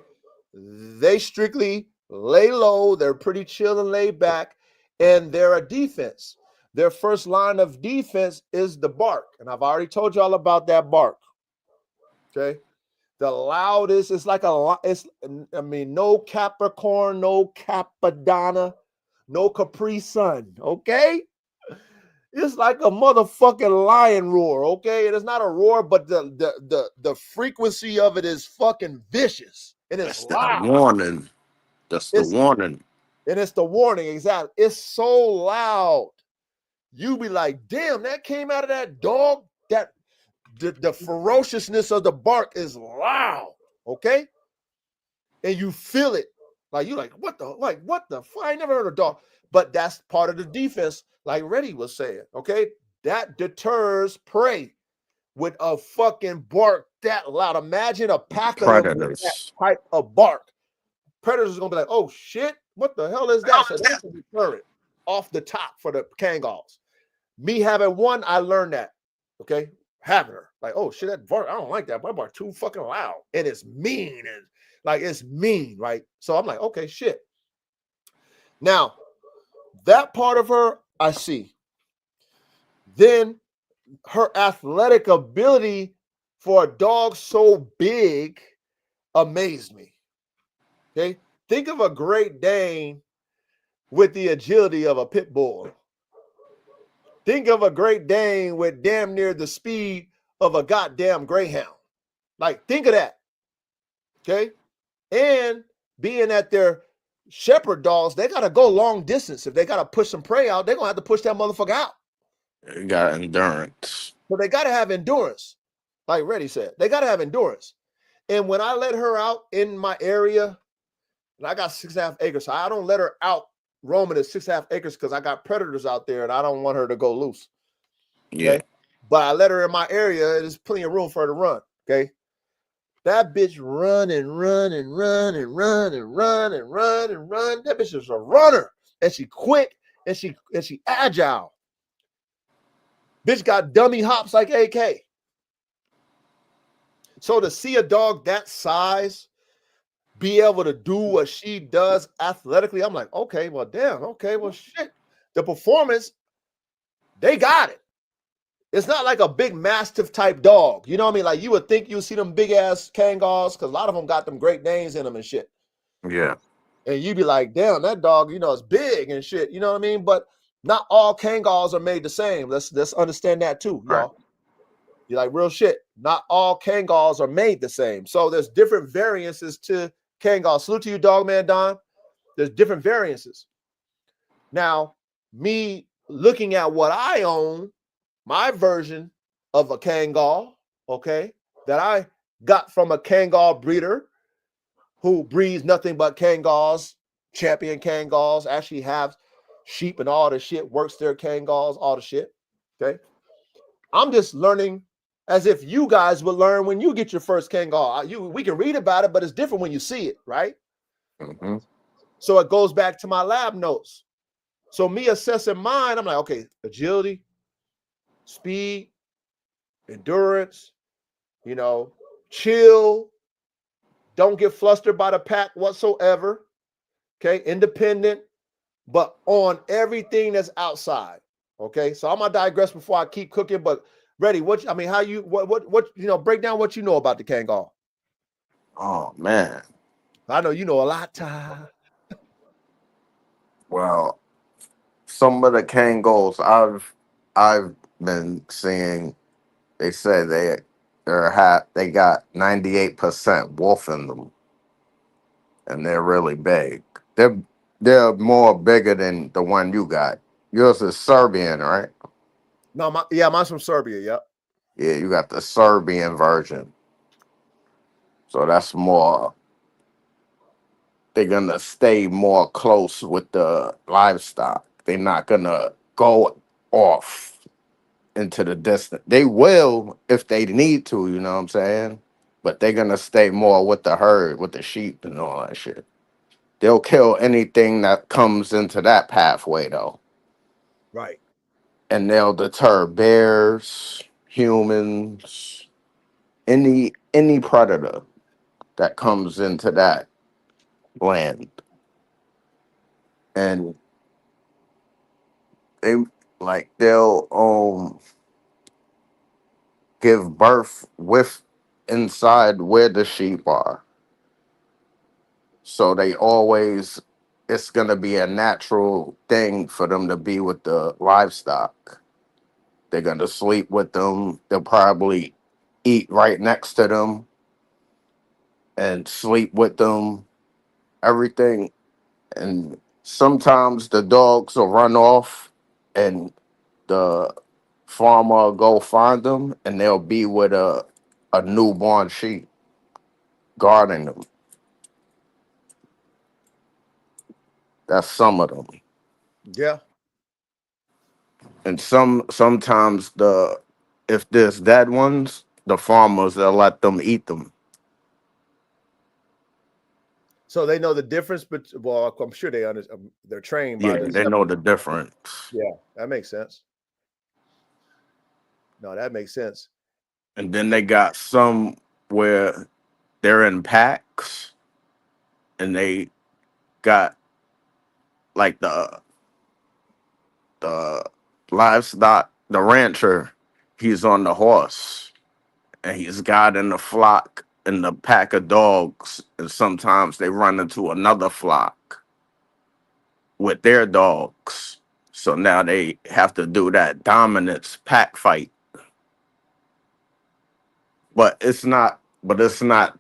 They strictly lay low. They're pretty chill and laid back, and they're a defense. Their first line of defense is the bark. And I've already told you all about that bark. Okay. The loudest, it's like no Capricorn, no Capadonna, no Capri Sun, okay? It's like a motherfucking lion roar, okay? And it's not a roar, but the frequency of it is fucking vicious. And it's loud. Warning. That's the warning. And it's the warning, exactly. It's so loud. You be like, damn, that came out of that dog. That the ferociousness of the bark is loud, okay? And you feel it. Like, you're like, what the fuck? I never heard a dog. But that's part of the defense, like Reddy was saying, okay? That deters prey with a fucking bark that loud. Imagine a pack of them with that type of bark. Predators are going to be like, oh, shit, what the hell is that? So that's a deterrent off the top for the Kangals. Me having one, I learned that, okay? Having her. Like, oh, shit, that bark, I don't like that. My bark too fucking loud. And it's mean. And like, it's mean, right? So I'm like, okay, shit. Now, that part of her, I see. Then her athletic ability for a dog so big amazed me. Okay? Think of a Great Dane with the agility of a pit bull. Think of a Great Dane with damn near the speed of a goddamn greyhound. Like, think of that. Okay? And being that they're shepherd dogs, they got to go long distance. If they got to push some prey out, they're going to have to push that motherfucker out. They got endurance. So they got to have endurance. Like Reddy said, they got to have endurance. And when I let her out in my area, and I got 6.5 acres, so I don't let her out roaming at 6.5 acres because I got predators out there and I don't want her to go loose. Yeah. Okay? but I let her in my area. There's plenty of room for her to run. Okay. That bitch run and run and run and run and run and run and run. That bitch is a runner. And she quick and she agile. Bitch got dummy hops like AK. So to see a dog that size be able to do what she does athletically, I'm like, okay, well, damn, okay, well, shit. The performance, they got it. It's not like a big mastiff type dog. You know what I mean? Like you would think you would see them big ass Kangals because a lot of them got them great names in them and shit. Yeah. And you'd be like, damn, that dog, is big and shit. You know what I mean? But not all Kangals are made the same. Let's understand that too, y'all. Right. You're like, real shit. Not all Kangals are made the same. So there's different variances to Kangal. Salute to you, dog man Don. There's different variances. Now, me looking at what I own, my version of a Kangal, okay, that I got from a Kangal breeder who breeds nothing but Kangals, champion Kangals, actually have sheep and all the shit, works their Kangals, all the shit, okay? I'm just learning as if you guys would learn when you get your first Kangal. We can read about it, but it's different when you see it, right? Mm-hmm. So it goes back to my lab notes. So me assessing mine, I'm like, okay, agility, speed, endurance, chill, don't get flustered by the pack whatsoever, okay, independent, but on everything that's outside, okay? So I'm gonna digress before I keep cooking, but Reddy, break down what you know about the Kangal. Oh man. I know you know a lot, Ty. Well, some of the Kangals I've been seeing, they say they got 98% wolf in them, and they're really big. They're more bigger than the one you got. Yours is Serbian, right? No, mine's from Serbia. Yep. Yeah, you got the Serbian version. So that's more. They're gonna stay more close with the livestock. They're not gonna go off into the distance. They will if they need to, you know what I'm saying? But they're gonna stay more with the herd, with the sheep and all that shit. They'll kill anything that comes into that pathway though. Right. And they'll deter bears, humans, any predator that comes into that land. And they'll give birth with inside where the sheep are. So it's gonna be a natural thing for them to be with the livestock. They're gonna sleep with them. They'll probably eat right next to them and sleep with them, everything. And sometimes the dogs will run off and the farmer will go find them and they'll be with a newborn sheep guarding them. That's some of them. Yeah. And sometimes if there's dead ones, the farmers they'll let them eat them. So they know the difference, but I'm sure they understand. They're trained by Yeah, the. they know the difference. Yeah, that makes sense. No, that makes sense. And then they got some where they're in packs and they got like the livestock, the rancher, he's on the horse and he's guiding the flock and the pack of dogs. And sometimes they run into another flock with their dogs. So now they have to do that dominance pack fight. But it's not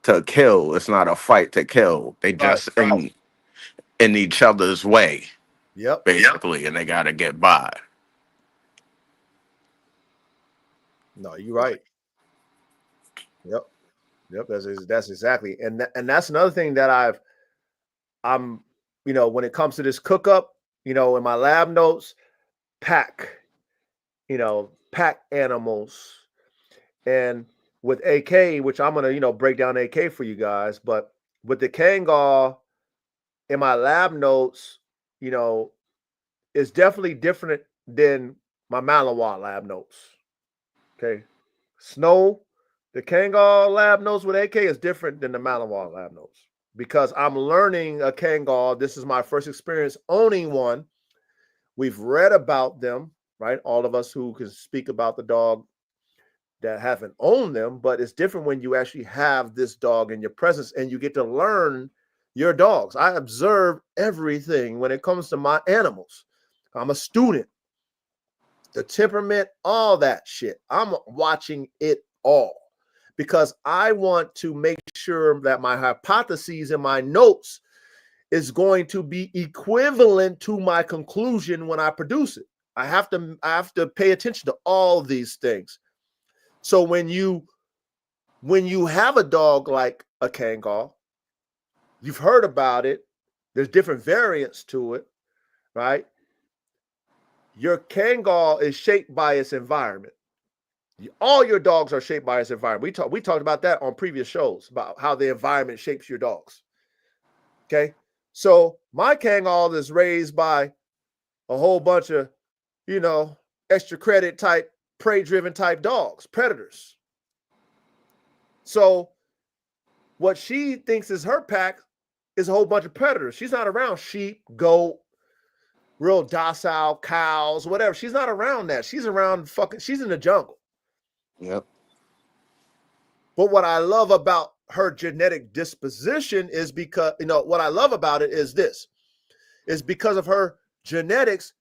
to kill. It's not a fight to kill. They just in each other's way, Yep. basically, and they gotta get by. No, you're right. Yep. Yep. That's exactly, and that's another thing that I'm when it comes to this cook up, in my lab notes, pack, pack animals. And with AK, which I'm gonna, break down AK for you guys, but with the Kangal in my lab notes, is definitely different than my Malinois lab notes. Okay. Snow, the Kangal lab notes with AK is different than the Malinois lab notes because I'm learning a Kangal. This is my first experience owning one. We've read about them, right? All of us who can speak about the dog that haven't owned them, but it's different when you actually have this dog in your presence and you get to learn your dogs. I observe everything when it comes to my animals. I'm a student. The temperament, all that shit. I'm watching it all because I want to make sure that my hypotheses and my notes is going to be equivalent to my conclusion when I produce it. I have to pay attention to all these things. So when you have a dog like a Kangal, you've heard about it. There's different variants to it, right? Your Kangal is shaped by its environment. All your dogs are shaped by its environment. We talked about that on previous shows about how the environment shapes your dogs. Okay, so my Kangal is raised by a whole bunch of, extra credit type, prey-driven type dogs, predators. So what she thinks is her pack is a whole bunch of predators. She's not around sheep, goat, real docile cows, whatever. She's not around that. She's around she's in the jungle. Yep. But what I love about her genetic disposition is because, what I love about it is this, is because of her genetics,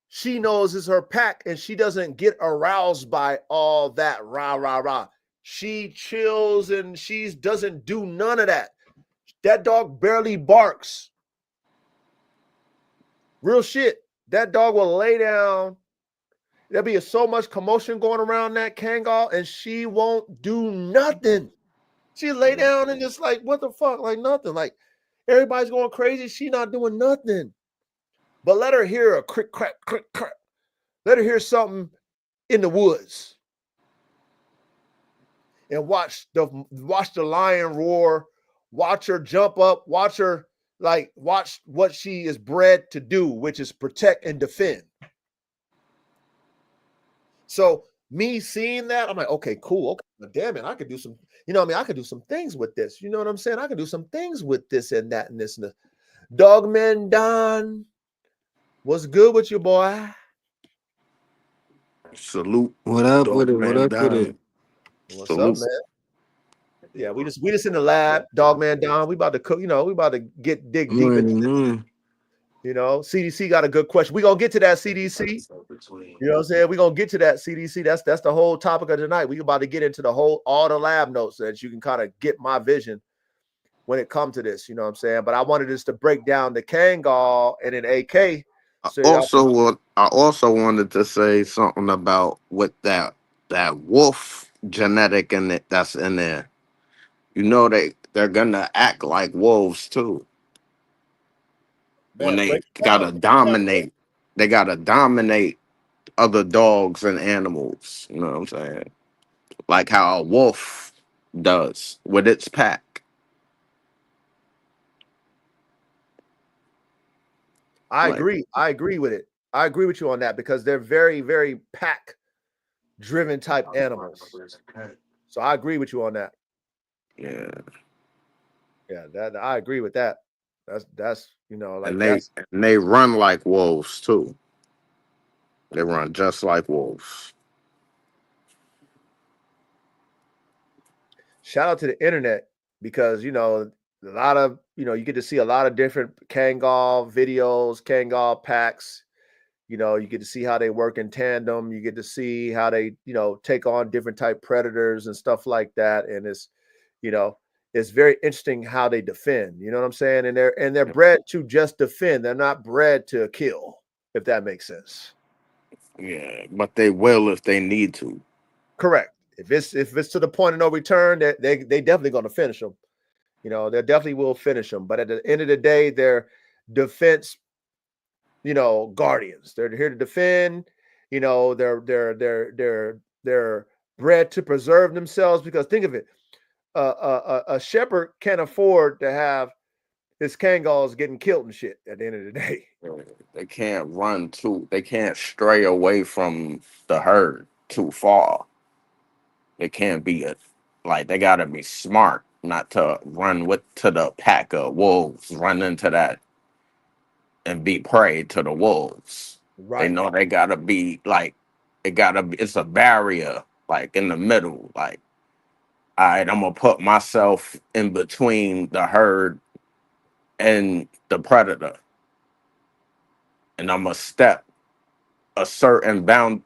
she knows it's her pack and she doesn't get aroused by all that rah, rah, rah. She chills and she doesn't do none of that. That dog barely barks. Real shit. That dog will lay down. There'll be so much commotion going around that Kangal and she won't do nothing. She lay down and just like, what the fuck? Like nothing. Like everybody's going crazy. She not doing nothing. But let her hear a crick, crack, crick, crack. Let her hear something in the woods. And watch the lion roar. Watch her jump up. Watch what she is bred to do, which is protect and defend. So me seeing that, I'm like, okay, cool. Okay, but damn it, I could do some, I could do some things with this. You know what I'm saying? I could do some things with this and that and this and this. Dogman Don, what's good with you, boy? Salute. What up with it? Dogman What up with Don. it? What's Salute. up, man? Yeah, we just in the lab, Dogman Don. We about to cook, we about to dig deep into this. CDC got a good question. We're gonna get to that, CDC. You know what I'm saying? We're gonna get to that, CDC. That's the whole topic of tonight. We're about to get into all the lab notes so that you can kind of get my vision when it comes to this. You know what I'm saying? But I wanted us to break down the Kangal and then AK. I also wanted to say something about with that wolf genetic in it that's in there. They're gonna act like wolves too. When they gotta dominate, they gotta dominate other dogs and animals. You know what I'm saying? Like how a wolf does with its pack. I agree. I agree with it. I agree with you on that because they're very, very pack driven type animals. So I agree with you on that. Yeah. Yeah, that I agree with that. That's and they run like wolves too. They run just like wolves. Shout out to the internet because a lot of you get to see a lot of different Kangal videos, Kangal packs. You get to see how they work in tandem. You get to see how they take on different type predators and stuff like that. And it's very interesting how they defend. You know what I'm saying? And they're bred to just defend. They're not bred to kill, if that makes sense. Yeah, but they will if they need to. Correct. If it's to the point of no return, they definitely going to finish them. They definitely will finish them. But at the end of the day, they're defense, guardians. They're here to defend. You know, they're bred to preserve themselves because think of it, a shepherd can't afford to have his Kangals getting killed and shit at the end of the day. They can't run too. They can't stray away from the herd too far. They can't be like they gotta be smart not to run with to the pack of wolves, run into that and be prey to the wolves. They Right. know they gotta be like it gotta be. It's a barrier like in the middle. Like, all right, I'm gonna put myself in between the herd and the predator, and I'm gonna step a certain bound.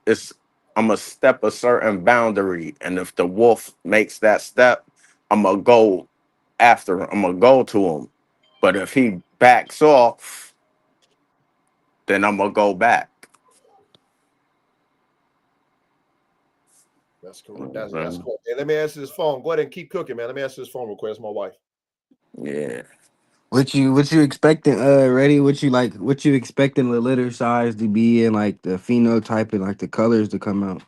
I'm gonna step a certain boundary, and if the wolf makes that step, I'm gonna go after him. I'm gonna go to him. But if he backs off, then I'm gonna go back. That's correct. That's Mhm. cool. Hey, let me answer this phone. Go ahead and keep cooking, man. Let me answer this phone real quick. That's my wife. Yeah. What you expecting, ready? What you expecting the litter size to be and like the phenotype and like the colors to come out?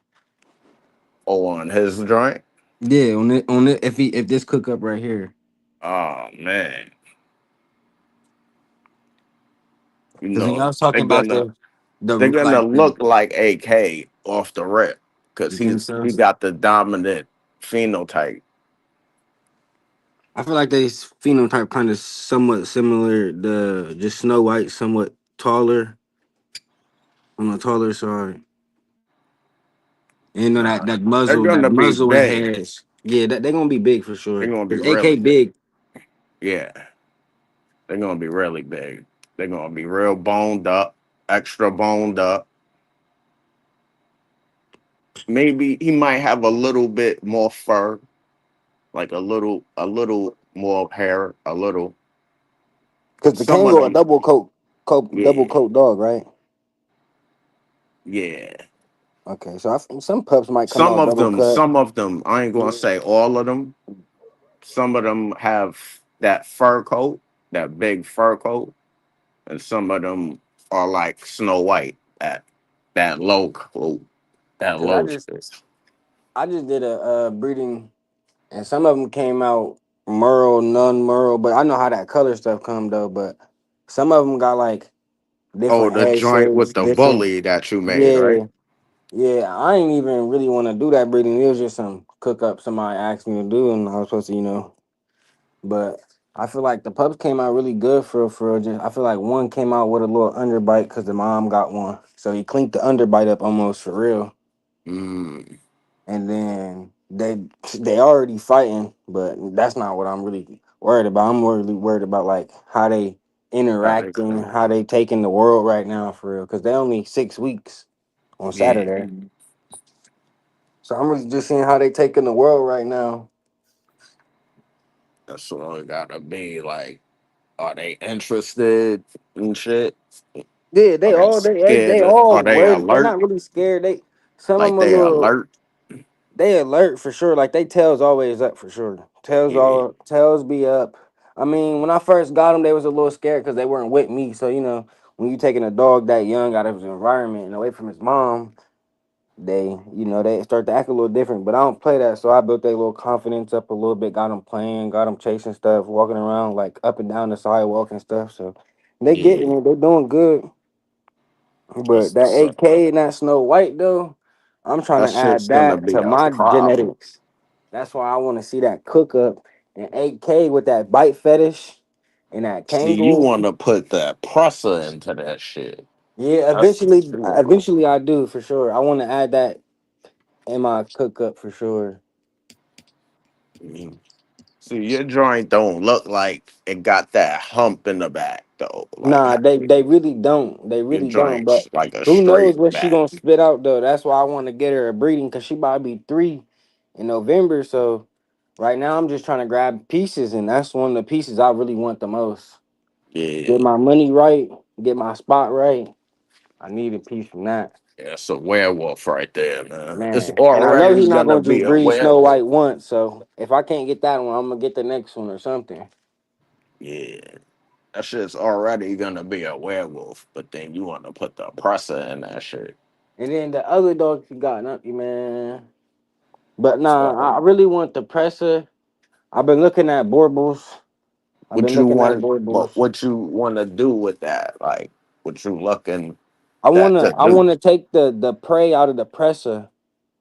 Oh, on his joint. Yeah, on it if this cook up right here. Oh man, you Because when know I was talking about the they're gonna like the, look like AK off the rip because you think so? he got the dominant phenotype. I feel like they phenotype kind of somewhat similar. The just Snow White somewhat taller on the taller side. And you know Nah, that they're muzzle, that gonna be muzzle and big. hairs. Yeah, they're gonna be big for They're sure. gonna be Cause really AK big. big. Yeah, they're gonna be really big. They're gonna be real boned up, extra boned up. Maybe he might have a little bit more fur, like a little more hair, a little. Cause the Some of Kango a them, double yeah, coat dog, right? yeah. Okay, so some pups might come out double cut. Some of them. I ain't gonna say all of them. Some of them have that fur coat, that big fur coat, and some of them are like Snow White, that low coat, that Cause low shit. I just did a breeding, and some of them came out Merle, none Merle, but I know how that color stuff come though. But some of them got like Oh, different the head joint shapes, with the different. bully that you made, right? Yeah, yeah. I ain't even really want to do that breeding. It was just some cook up somebody asked me to do, and I was supposed to, But I feel like the pups came out really good for just. I feel like one came out with a little underbite because the mom got one, so he cleaned the underbite up almost for real. Mm, And then they already fighting, but that's not what I'm really worried about. I'm really worried about like how they that makes interacting, sense. how they taking the world right now for real. Because they only 6 weeks on Yeah, Saturday, so I'm really just seeing how they taking the world right now. that's what it gotta be. Like, are they interested in shit? Yeah, Are they scared? they all Are they worried. They're alert? not really scared. Some of Like them a they little. alert? They alert for sure. Like they tails always up for sure. Yeah, Tails be up. I mean, when I first got them, they was a little scared because they weren't with me. So when you taking a dog that young out of his environment and away from his mom, they start to act a little different. But I don't play that, so I built their little confidence up a little bit. Got them playing, got them chasing stuff, walking around like up and down the sidewalk and stuff. So they getting yeah. it. They doing good. But That's that what's up. AK and that Snow White though, I'm trying That to shit's add gonna that be to a my problem. genetics. That's why I want to see that cook up and 8K with that bite fetish and that See, you Kangal. want to put that presser into that shit. Yeah, That's what you want. eventually I do for sure. I want to add that in my cook up for sure. Mhm. See, your joint don't look like it got that hump in the back though. Like Nah, how they really don't. They your really don't. But joint's like a who knows straight what she back. gonna spit out though? That's why I want to get her a breeding because she about to be 3 in November. So right now I'm just trying to grab pieces, and that's one of the pieces I really want the most. Yeah, Get my money right, get my spot right. I need a piece from that. yeah, it's a werewolf right there, man. It's Man. And I know already he's not gonna gonna be just a breed Snow werewolf. White once. So if I can't get that one, I'm gonna get the next one or something. Yeah, that shit's already gonna be a werewolf. But then you want to put the presser in that shit. And then the other dogs he got, not man. But So nah, I really want the presser. I've been looking at Borbles. I've been what you looking at want? Borbles. What you want to do with that? Like, what you looking I that wanna to I do? wanna take the prey out of the presser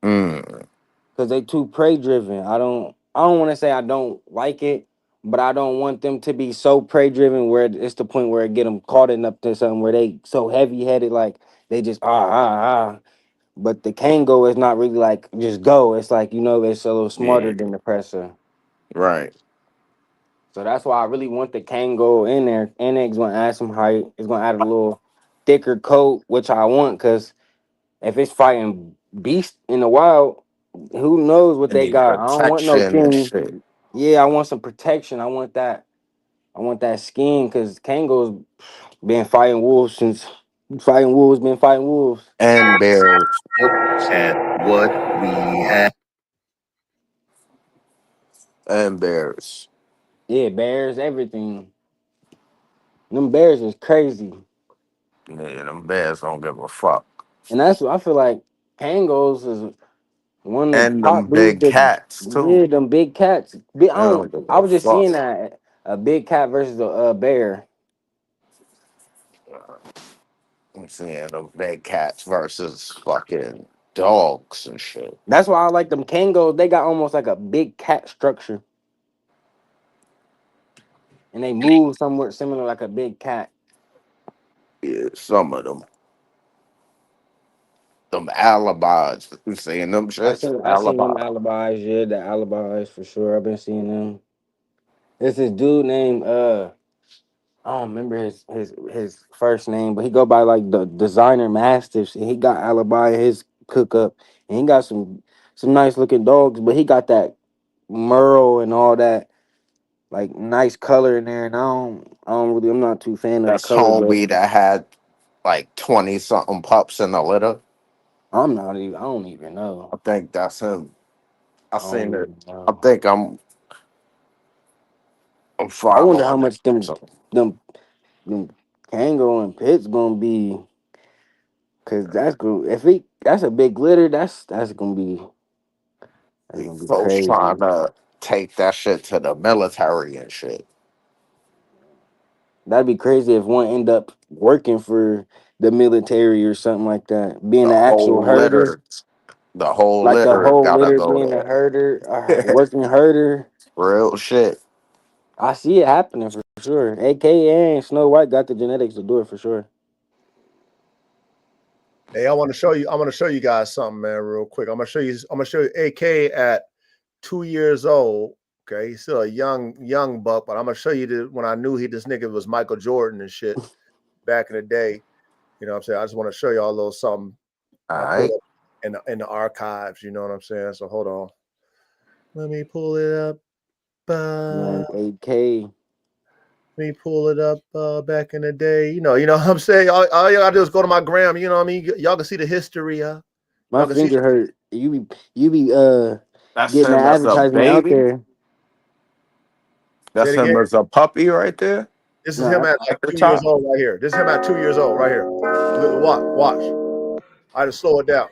Mm, because they too prey driven. I don't want to say I don't like it, but I don't want them to be so prey driven where it's the point where it get them caught in up to something where they so heavy headed like they just But the Kango is not really like just go. It's like it's a little smarter yeah, than the presser. right. So that's why I really want the Kango in there. And it's gonna add some height. It's gonna add a little thicker coat, which I want because if it's fighting beast in the wild, who knows what And they need got? I don't want no protection and king. shit. Yeah, I want some protection. I want that. I want that skin because Kango's been fighting wolves since fighting wolves. Been fighting wolves. And bears. At what we have. And bears. Yeah, bears, everything. Them bears is crazy, Yeah, them bears don't give a fuck. and that's what I feel like. Kangos is one of the And them top breeds big that cats too. yeah, them big cats. Big, I They don't don't. give I a was just fuck. seeing that a big cat versus a bear. I'm saying them big cats versus fucking dogs and shit. That's why I like them Kangos. They got almost like a big cat structure, and they move somewhat similar like a big cat. Yeah, some of them. Them alibis. You saying them shits? I seen them Alibi. alibis. Yeah, the alibis for sure. I've been seeing them. There's this dude named I don't remember his first name, but he go by like the designer mastiffs, and he got alibi in his cookup, and he got some nice looking dogs, but he got that merle and all that like nice color in there, and I'm not too fan of the That's color, but homie that had like 20 something pups in the litter. I don't even know. I think that's him. I I don't seen it. even I know. think I'm I wonder how following it. much them So them them Kango and Pitts gonna be, cause that's a big glitter. That's these gonna be folks crazy. trying to take that shit to the military and shit. That'd be crazy if one end up working for the military or something like that, being The an actual whole herder, litter. The whole like the litter whole gotta litter go being a herder, there. working herder. Real shit. I see it happening for sure. AKA and Snow White got the genetics to do it for sure. Hey, I want to show you. I'm going to show you guys something, man, real quick. I'm going to show you AK at 2 years old. Okay, he's still a young buck, but I'm going to show you when I knew this nigga was Michael Jordan and shit back in the day. You know what I'm saying? I just want to show y'all a little something All I pulled right. up in the archives. You know what I'm saying? So hold on. Let me pull it up. Man, AK. Let me pull it up back in the day. You know what I'm saying? All you gotta do is go to my gram, you know what I mean? Y'all can see the history. Y'all My can see finger hurt. You be That's getting that him as a advertisement out baby. there. say That's it again. him as a puppy right there. This is him Nah, at like At the 2 years top. old right here. This is him at 2 years old right here. Watch. I had to slow it down.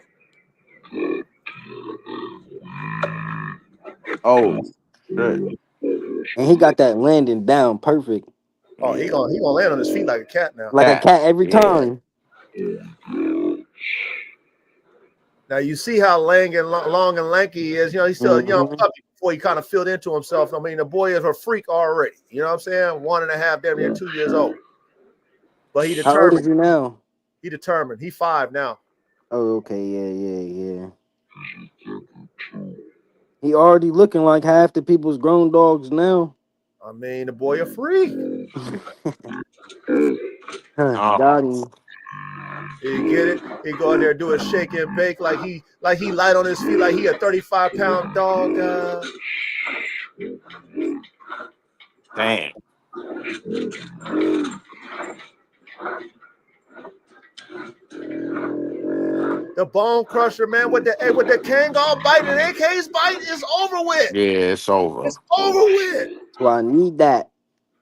Oh shit. and he got that landing down perfect, Oh, he Yeah. gonna land on his feet like a cat now. like a Cat. cat every Yeah. time. Now you see how long and lanky he is. You know, he's still a young Hmm. puppy before he kind of filled into himself. I mean, the boy is a freak already. You know what I'm saying? 1.5, damn near 2 years old. But he How old is determined. he now? He determined. He 5 now. Oh, okay, yeah. He already looking like half the people's grown dogs now. I mean, the boy a freak. Got him. You get it? He go in there do a shake and bake like he light on his feet like he a 35-pound dog. Damn. The bone crusher, man, with the Kangal bite and AK's bite is over with. Yeah, it's over. It's over with. So I need that.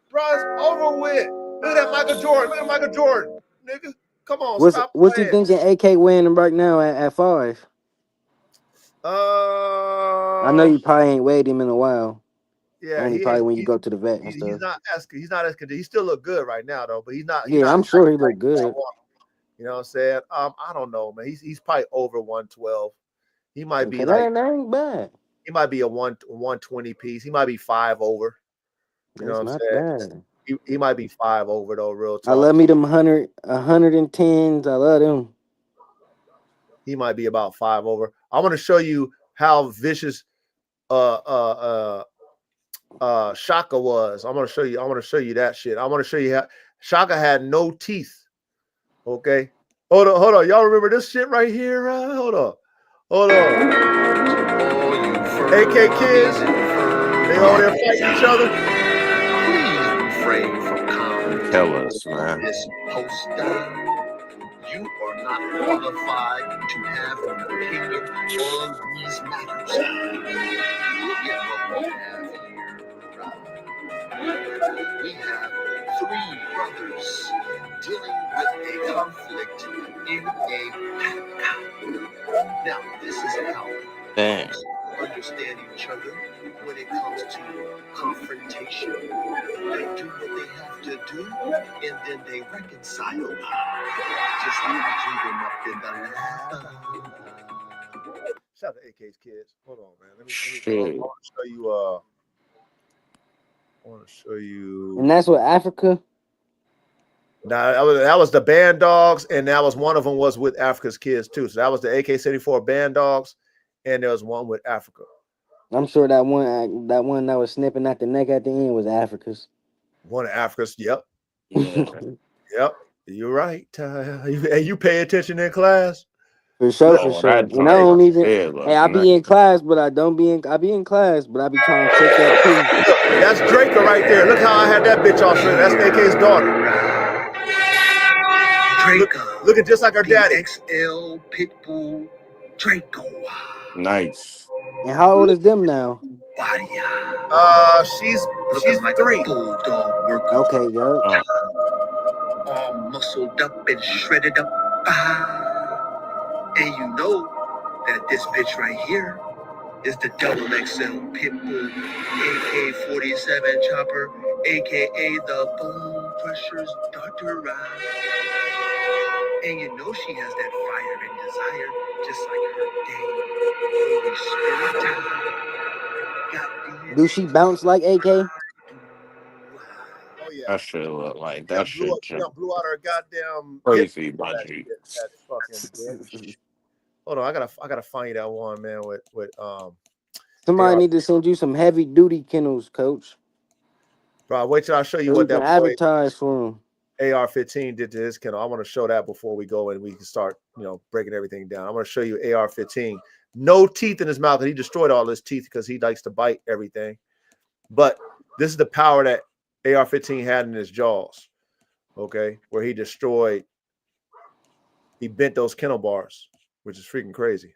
Bro, it's over with. Look at that Michael Jordan. Look at Michael Jordan, nigga. Come on, What's stop what you playing. thinking AK winning right now at 5? I know you probably ain't weighed him in a while. Yeah, Only he probably ain't. when you go to the vet and He's stuff. not as he still look good right now though, but he's not. Yeah, I'm sure he look good. You know what I'm saying? I don't know, man. He's probably over 112. He might be Okay, like that ain't bad. he might be a 120 piece. He might be 5 over. You know That's what I'm not saying? bad. He might be 5 over though. Real I talk. love me them 110s. I love them. He might be about 5 over. I want to show you how vicious Shaka was. I want to show you that shit. I want to show you how Shaka had no teeth. Okay. Hold on. Y'all remember this shit right here? Hold on. AK kids, they all there fighting each other. Please refrain from commenting Killers, man. this poster. You are not qualified to have an opinion on these matters. Look at what we have here. We have 3 brothers dealing with a conflict in a pack. Now, this is how Damn. understand each other when it comes to confrontation. They do what they have to do, and then they reconcile. Just like the kingdom up in the lab. Shout out to AK's kids. Hold on, man. Let me I Shit. want to show you. And that's what Africa. Now that was the band dogs, and that was one of them was with Africa's kids too. So that was the AK-74 band dogs, and there was one with Africa. I'm sure that one that was snipping at the neck at the end was Africa's. One of Africa's. Yep. Yeah. Yep. You're right. You pay attention in class. For sure, Oh, for sure. that And I joint don't right even. there Hey, look I nice. be in class, but I don't be in. I be in class, but I be trying to check up too. That's Draker right there. Look how I had that bitch all straight. That's AK's daughter. Draco. Looking just like her daddy. XXL Pitbull Draco. Nice. And how old is them now? She's like 3. A bulldog worker. Okay, yo. All muscled up and shredded up. And you know that this bitch right here is the XXL Pitbull, AK47 chopper, aka the Bone Crusher's daughter. And you know she has that fire and desire, just like her dang Holy Spirit. Do she bounce like AK? Oh yeah. That shit look like that shit just blew out her goddamn crazy, hip. budgie. That fucking bitch. Hold on, I gotta find you that one, man. With Somebody AR. need to send you some heavy duty kennels, coach. Bro, wait till I show you So what we can that boy advertise for him. AR-15 did to his kennel. I want to show that before we go and we can start, breaking everything down. I want to show you AR-15. No teeth in his mouth, and he destroyed all his teeth because he likes to bite everything. But this is the power that AR-15 had in his jaws. Okay, where he bent those kennel bars, which is freaking crazy.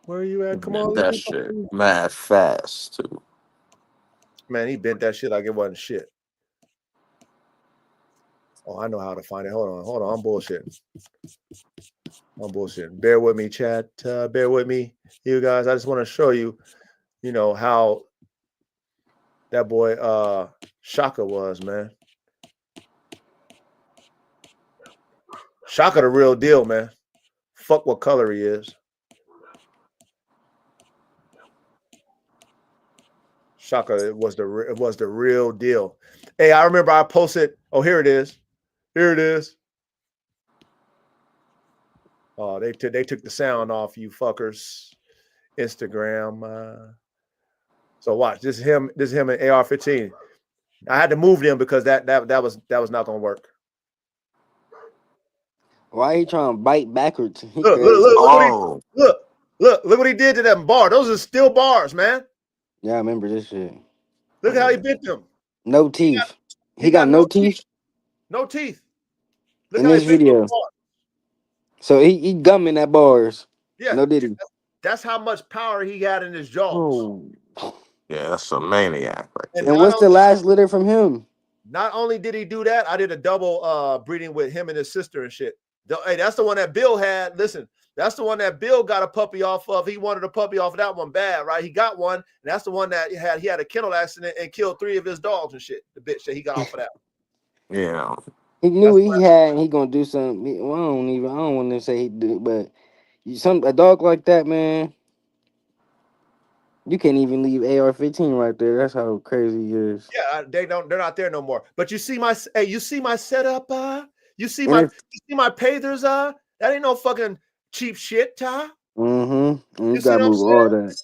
Where are you at? Come on, that shit mad fast too. Man, he bent that shit like it wasn't shit. Oh, I know how to find it. Hold on. I'm bullshitting. Bear with me, chat. Bear with me, you guys. I just want to show you, how that boy Shaka was, man. Shaka the real deal, man. Fuck what color he is. Shaka was the real deal. Hey, I remember I posted. Oh, here it is. Oh, they took the sound off, you fuckers. Instagram. So watch. This is him in AR-15. I had to move them because that was not gonna work. Why he trying to bite backwards? He Look what he did to them bar. Those are still bars, man. Yeah, I remember this shit. Look how he bent them. No teeth. He got no teeth. No teeth. Look in how this he bent video. those bars. So he gumming at bars. Yeah. No did he? That's how much power he had in his jaws. Oh. Yeah, that's a maniac right And what's the last litter from him? Not only did he do that, I did a double breeding with him and his sister and shit. Hey, that's the one that Bill had. Listen, that's the one that Bill got a puppy off of. He wanted a puppy off of that one bad, right? He got one, and that's the one that he had a kennel accident and killed 3 of his dogs and shit. The bitch that he got off of that. Yeah. He knew what he had, and he gonna do something. Well, I don't want to say he do, but a dog like that, man. You can't even leave AR-15 right there. That's how crazy he is. Yeah, they're not there no more. But you see my setup, you see And my Pathers, that ain't no fucking cheap shit, Ty. And you You see gotta what I'm move all saying? that.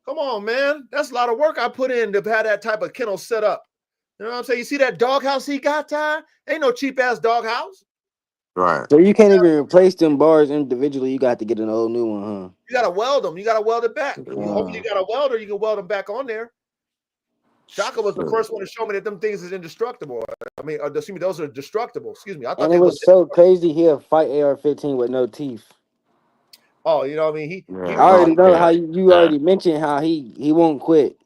Come on, man. That's a lot of work I put in to have that type of kennel set up. You know what I'm saying? You see that doghouse he got, Ty? Ain't no cheap ass doghouse. Right. So you can't even replace them bars individually. You got to get an old new one, huh? You gotta weld them. You gotta weld it back. Hopefully Wow. you got a welder. You can weld them back on there. Shaka was the first one to show me that them things is indestructible. I mean, excuse me, those are destructible. Excuse me. I thought And they it was. was so crazy. He'll fight AR-15 with no teeth. Oh, you know what I mean? I already know how you Yeah. already mentioned how he won't quit.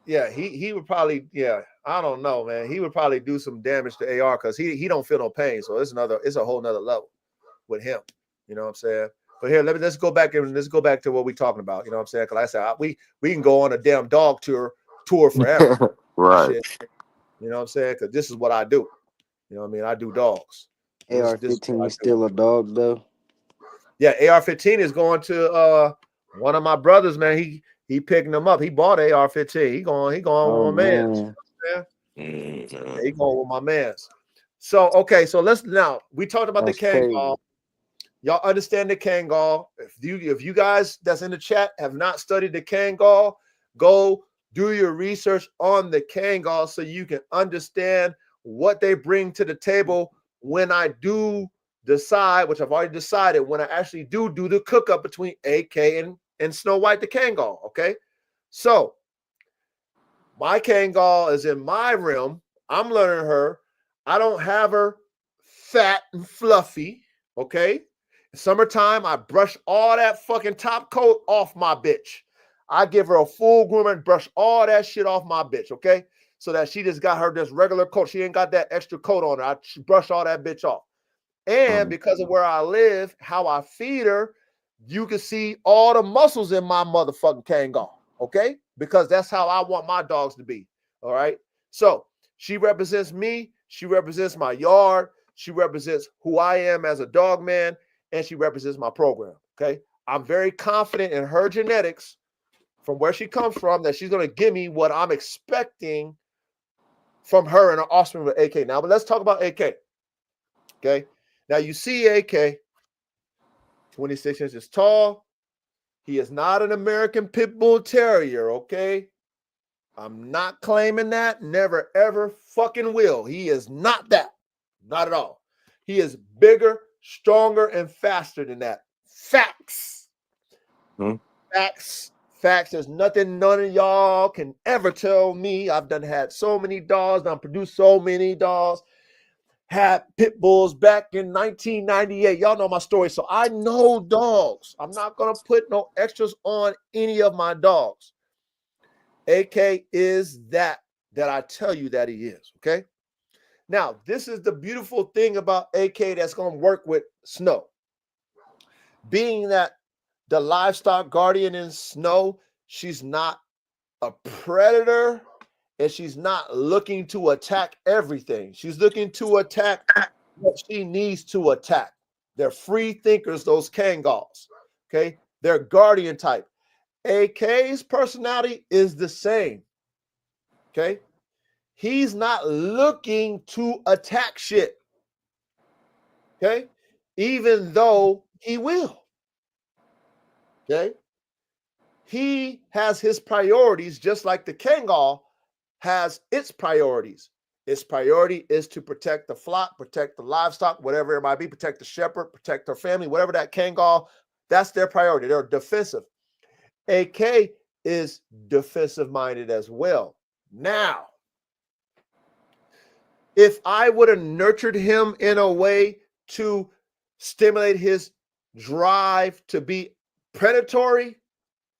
Yeah, he would probably, yeah, I don't know, man. He would probably do some damage to AR because he don't feel no pain. So it's a whole nother level with him. You know what I'm saying? But here, let's go back to what we're talking about. You know what I'm saying? Because I said we can go on a damn dog tour forever. Right. Shit. You know what I'm saying? Because this is what I do. You know what I mean? I do dogs. This is what AR-15 I is do. still a dog though. Yeah, AR-15 is going to one of my brothers, man. He picking them up. He bought AR-15. He going Oh with my man. man. Mhm. He going with my man's. So okay, so we talked about That's the crazy. Kangal. Y'all understand the Kangal. If you guys that's in the chat have not studied the Kangal, go do your research on the Kangal so you can understand what they bring to the table when I do decide, which I've already decided, when I actually do the cook up between AK and Snow White the Kangal. Okay, so my Kangal is in my realm. I'm learning her. I don't have her fat and fluffy. Okay. Summertime, I brush all that fucking top coat off my bitch. I give her a full groomer and brush all that shit off my bitch. Okay. So that she just got her this regular coat. She ain't got that extra coat on her. I brush all that bitch off. And because of where I live, how I feed her, you can see all the muscles in my motherfucking Kangal. Okay. Because that's how I want my dogs to be. All right. So she represents me. She represents my yard. She represents who I am as a dog man. And she represents my program. Okay. I'm very confident in her genetics from where she comes from that she's going to give me what I'm expecting from her and her offspring with AK. Now, but let's talk about AK. Okay. Now you see AK, 26 inches tall. He is not an American Pitbull Terrier, okay? I'm not claiming that. Never, ever fucking will. He is not that. Not at all. He is bigger, stronger, and faster than that. Facts. Facts. Facts. There's nothing none of y'all can ever tell me. I've had so many dogs. I've produced so many dogs. Had pit bulls back in 1998. Y'all know my story. So I know dogs. I'm not going to put no extras on any of my dogs. AK is that I tell you that he is. Okay. Now, this is the beautiful thing about AK that's going to work with Snow. Being that the livestock guardian in Snow, she's not a predator and she's not looking to attack everything. She's looking to attack what she needs to attack. They're free thinkers, those Kangals. Okay. They're guardian type. AK's personality is the same. Okay. He's not looking to attack shit. Okay. Even though he will. Okay. He has his priorities just like the Kangal has its priorities. Its priority is to protect the flock, protect the livestock, whatever it might be, protect the shepherd, protect her family, whatever that Kangal, that's their priority. They're defensive. AK is defensive minded as well. Now, if I would have nurtured him in a way to stimulate his drive to be predatory,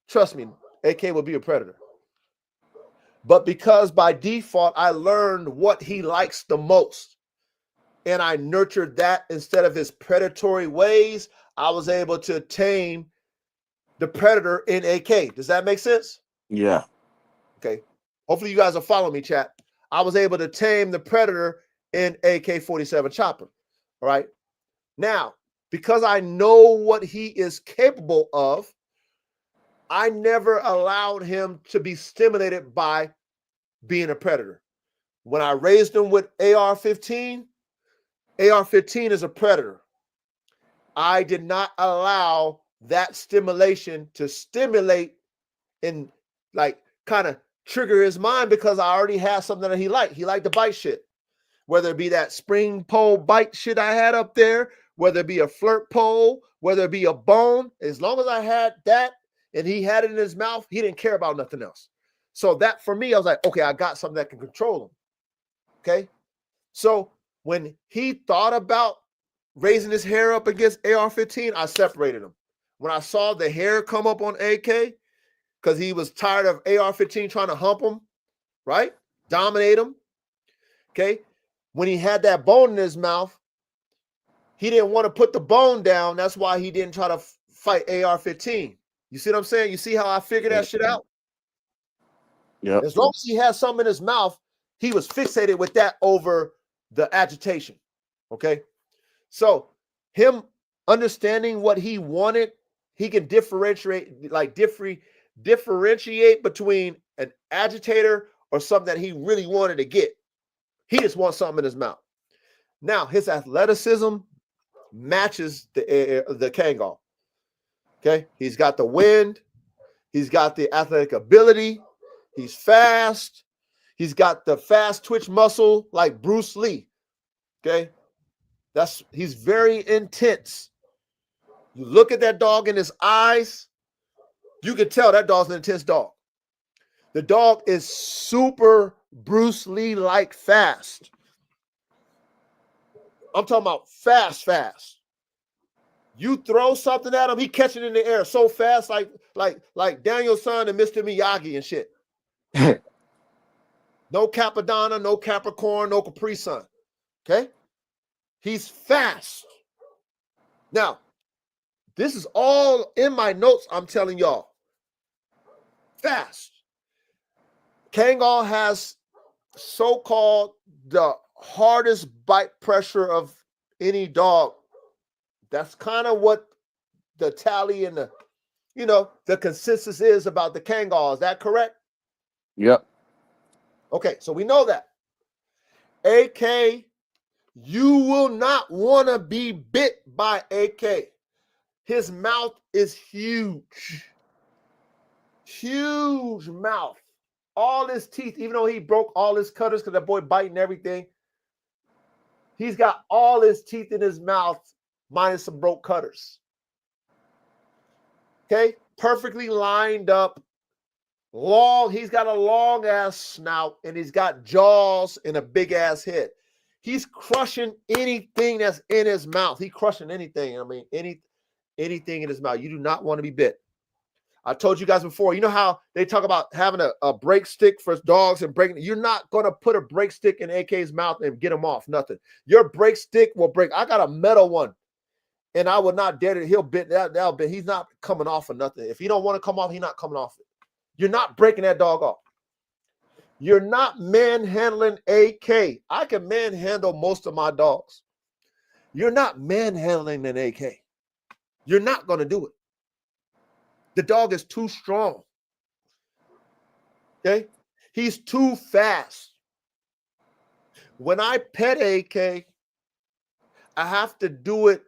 trust me, AK will be a predator. But because by default, I learned what he likes the most, and I nurtured that instead of his predatory ways, I was able to tame the predator in AK. Does that make sense? Yeah. Okay. Hopefully you guys are following me, chat. I was able to tame the predator in AK47 chopper. All right. Now, because I know what he is capable of, I never allowed him to be stimulated by being a predator. When I raised him with AR-15, AR-15 is a predator. I did not allow that stimulation to stimulate and like kind of trigger his mind because I already had something that he liked. He liked to bite shit, whether it be that spring pole bite shit I had up there, whether it be a flirt pole, whether it be a bone. As long as I had that and he had it in his mouth, he didn't care about nothing else. So that for me, I was like, okay, I got something that can control him. Okay. So when he thought about raising his hair up against AR-15, I separated him. When I saw the hair come up on AK, because he was tired of AR-15 trying to hump him, right? Dominate him. Okay. When he had that bone in his mouth, he didn't want to put the bone down. That's why he didn't try to fight AR-15. You see what I'm saying? You see how I figured that shit out? Yep. As long as he had something in his mouth, he was fixated with that over the agitation. Okay. So him understanding what he wanted, he can differentiate, like differentiate between an agitator or something that he really wanted to get. He just wants something in his mouth. Now his athleticism matches the Kangal. Okay, he's got the wind, he's got the athletic ability, he's fast, he's got the fast twitch muscle like Bruce Lee. Okay, he's very intense. You look at that dog in his eyes, you can tell that dog's an intense dog. The dog is super Bruce Lee-like fast. I'm talking about fast. You throw something at him, he catch it in the air so fast, like Daniel's son and Mr. Miyagi and shit. No Capadonna, no Capricorn, no Capri Sun. Okay? He's fast. Now, this is all in my notes, I'm telling y'all. Fast. Kangal has so-called the hardest bite pressure of any dog. That's kind of what the tally and the consensus is about the Kangal. Is that correct? Yep. Okay, so we know that. AK, you will not want to be bit by AK. His mouth is huge. Huge mouth. All his teeth, even though he broke all his cutters because that boy biting everything, he's got all his teeth in his mouth minus some broke cutters. Okay, perfectly lined up. Long, he's got a long ass snout and he's got jaws and a big ass head. He's crushing anything that's in his mouth. He's crushing anything. I mean, anything in his mouth. You do not want to be bit. I told you guys before, you know how they talk about having a break stick for dogs and breaking. You're not going to put a break stick in AK's mouth and get him off. Nothing. Your break stick will break. I got a metal one and I would not dare to. He'll bit that'll bit. He's not coming off of nothing. If he don't want to come off, he's not coming off it. You're not breaking that dog off. You're not manhandling AK. I can manhandle most of my dogs. You're not manhandling an AK. You're not going to do it. The dog is too strong. Okay? He's too fast. When I pet AK, I have to do it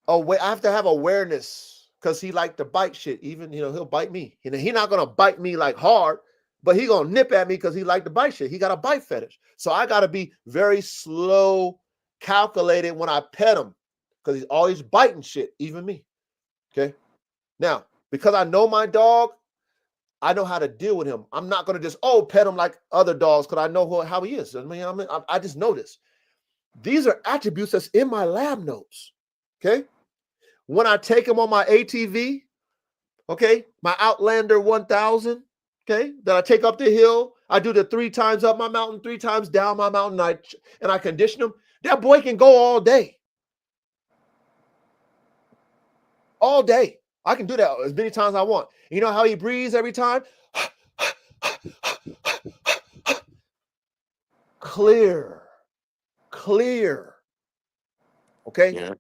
away. I have to have awareness because he like to bite shit. Even, he'll bite me. He's not going to bite me like hard, but he going to nip at me because he like to bite shit. He got a bite fetish. So I got to be very slow, calculated when I pet him because he's always biting shit, even me. Okay? Now, because I know my dog, I know how to deal with him. I'm not going to just, pet him like other dogs because I know how he is. I just know this. These are attributes that's in my lab notes, okay? When I take him on my ATV, okay, my Outlander 1000, okay, that I take up the hill I do the 3 times up my mountain, 3 times down my mountain, and I condition him. That boy can go all day. All day. I can do that as many times as I want. You know how he breathes every time? Clear. Okay? Yeah.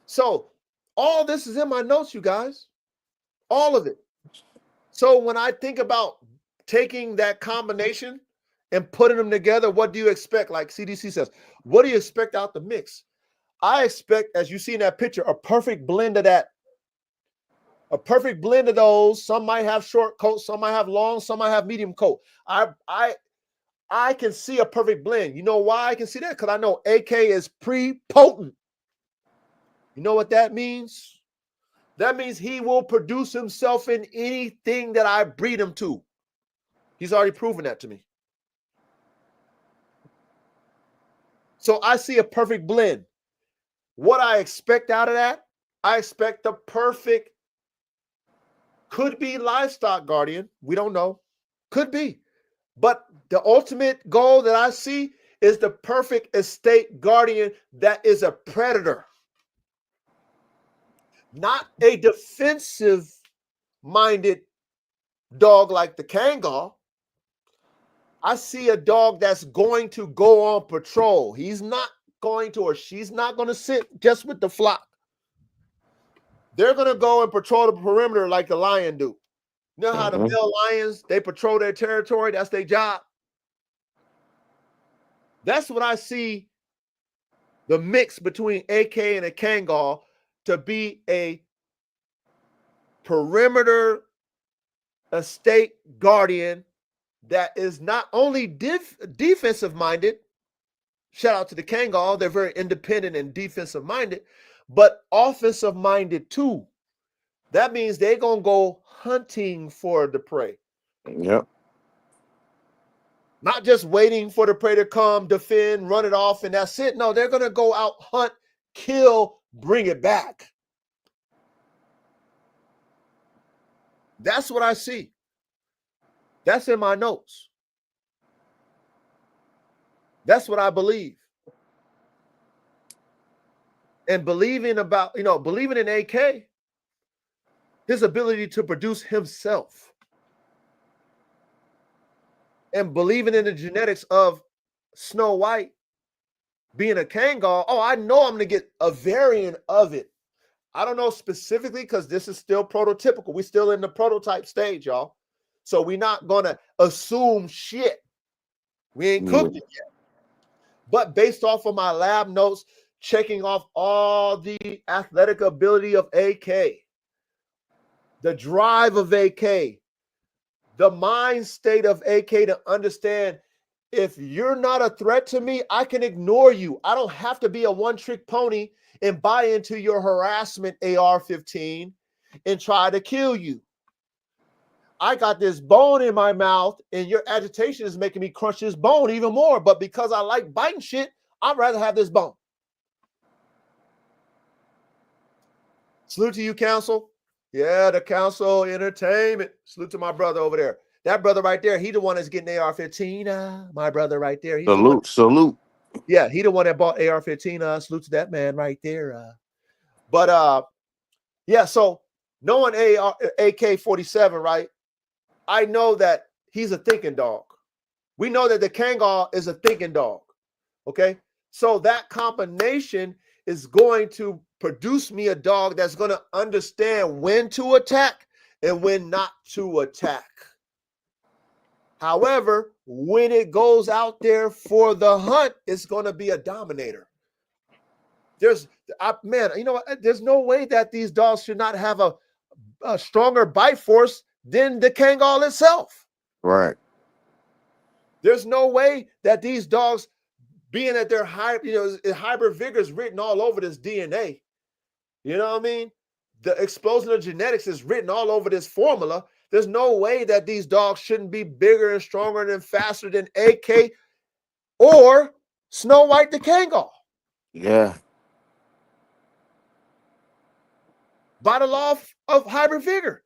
So all this is in my notes, you guys. All of it. So when I think about taking that combination and putting them together, what do you expect? Like CDC says, what do you expect out the mix? I expect, as you see in that picture, a perfect blend of that. A perfect blend of those. Some might have short coats, some might have long, some might have medium coat. I can see a perfect blend. You know why I can see that? Because I know AK is pre-potent. You know what that means? That means he will produce himself in anything that I breed him to. He's already proven that to me. So I see a perfect blend. What I expect out of that, I expect the perfect, could be livestock guardian. We don't know. Could be. But the ultimate goal that I see is the perfect estate guardian that is a predator. Not a defensive-minded dog like the Kangal. I see a dog that's going to go on patrol. He's not going to, or she's not going to sit just with the flock. They're going to go and patrol the perimeter like the lion do. You know how the male lions, they patrol their territory? That's their job. That's what I see the mix between AK and a Kangal to be a perimeter estate guardian that is not only defensive minded. Shout out to the Kangal. They're very independent and defensive minded, but offensive minded too. That means they're going to go hunting for the prey. Yep. Not just waiting for the prey to come, defend, run it off, and that's it. No, they're going to go out, hunt, kill, bring it back. That's what I see. That's in my notes. That's what I believe. And believing in AK, his ability to produce himself, and believing in the genetics of Snow White being a Kangal. Oh, I know I'm going to get a variant of it. I don't know specifically because this is still prototypical. We're still in the prototype stage, y'all. So we're not going to assume shit. We ain't cooked it yet. But based off of my lab notes, checking off all the athletic ability of AK, the drive of AK, the mind state of AK to understand, if you're not a threat to me, I can ignore you. I don't have to be a one-trick pony and buy into your harassment AR-15 and try to kill you. I got this bone in my mouth and your agitation is making me crunch this bone even more. But because I like biting shit, I'd rather have this bone. Salute to you, Council. Yeah, the Council Entertainment. Salute to my brother over there. That brother right there, he the one that's getting AR-15. My brother right there. He's Salute. Yeah, he the one that bought AR-15. Salute to that man right there. Yeah, so knowing AK47, right? I know that he's a thinking dog. We know that the Kangal is a thinking dog. Okay, so that combination is going to produce me a dog that's going to understand when to attack and when not to attack. However, when it goes out there for the hunt, it's going to be a dominator. There's no way that these dogs should not have a stronger bite force than the Kangal itself. Right. There's no way that these dogs, being that they're hybrid vigor is written all over this DNA. You know what I mean? The explosion of genetics is written all over this formula. There's no way that these dogs shouldn't be bigger and stronger and faster than AK or Snow White the Kangal. Yeah. By the law of hybrid vigor.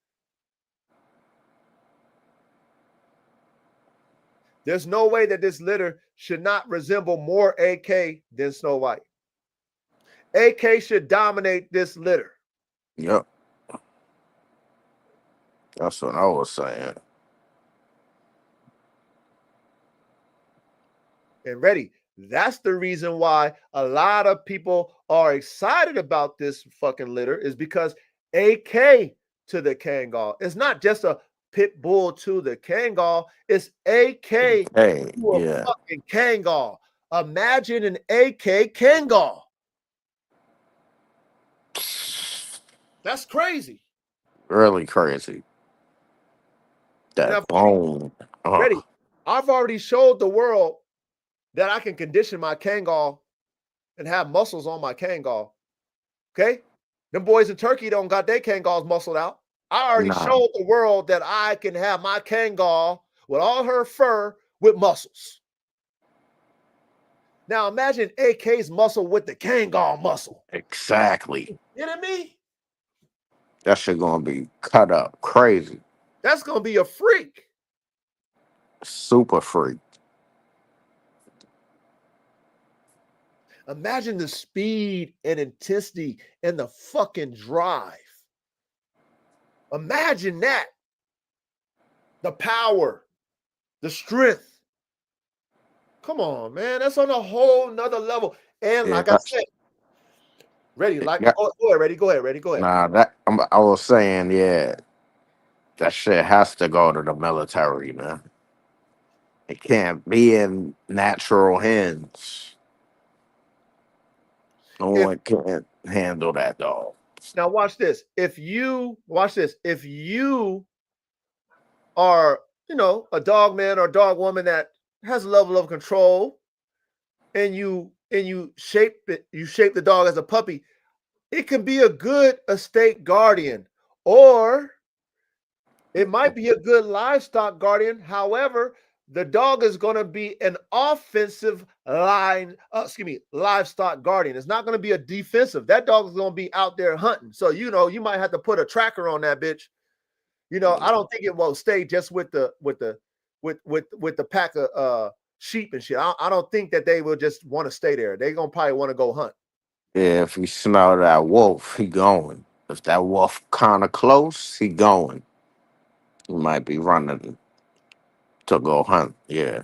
There's no way that this litter should not resemble more AK than Snow White. AK should dominate this litter. Yep. That's what I was saying. And ready. That's the reason why a lot of people are excited about this fucking litter, is because AK to the Kangal. It's not just a Pitbull to the Kangal. It's AK Hey, to a yeah. fucking Kangal. Imagine an AK Kangal. That's crazy. Really crazy. That Now, bone. ready. I've already showed the world that I can condition my Kangal and have muscles on my Kangal. Okay? Them boys in Turkey don't got their Kangals muscled out. I already Nah. showed the world that I can have my Kangal with all her fur with muscles. Now imagine AK's muscle with the Kangal muscle. Exactly. You know what I mean? That shit gonna be cut up crazy. That's gonna be a freak. Super freak. Imagine the speed and intensity and the fucking drive. Imagine that. The power, the strength. Come on, man. That's on a whole nother level. And Yeah, like I said, ready, like, yeah. go ahead, ready, go ahead, ready, go ahead. Nah, I was saying, yeah, that shit has to go to the military, man. It can't be in natural hands. No one can handle that dog. Now watch this. If you are, a dog man or dog woman that has a level of control, and you shape the dog as a puppy, it can be a good estate guardian, or it might be a good livestock guardian. However, the dog is going to be an offensive livestock guardian. It's not going to be a defensive. That dog is going to be out there hunting. So, you might have to put a tracker on that bitch. I don't think it will stay just with the pack of sheep and shit. I don't think that they will just want to stay there. They're going to probably want to go hunt. Yeah, if he smell that wolf, he going. If that wolf kind of close, he going. He might be running to go hunt. Yeah,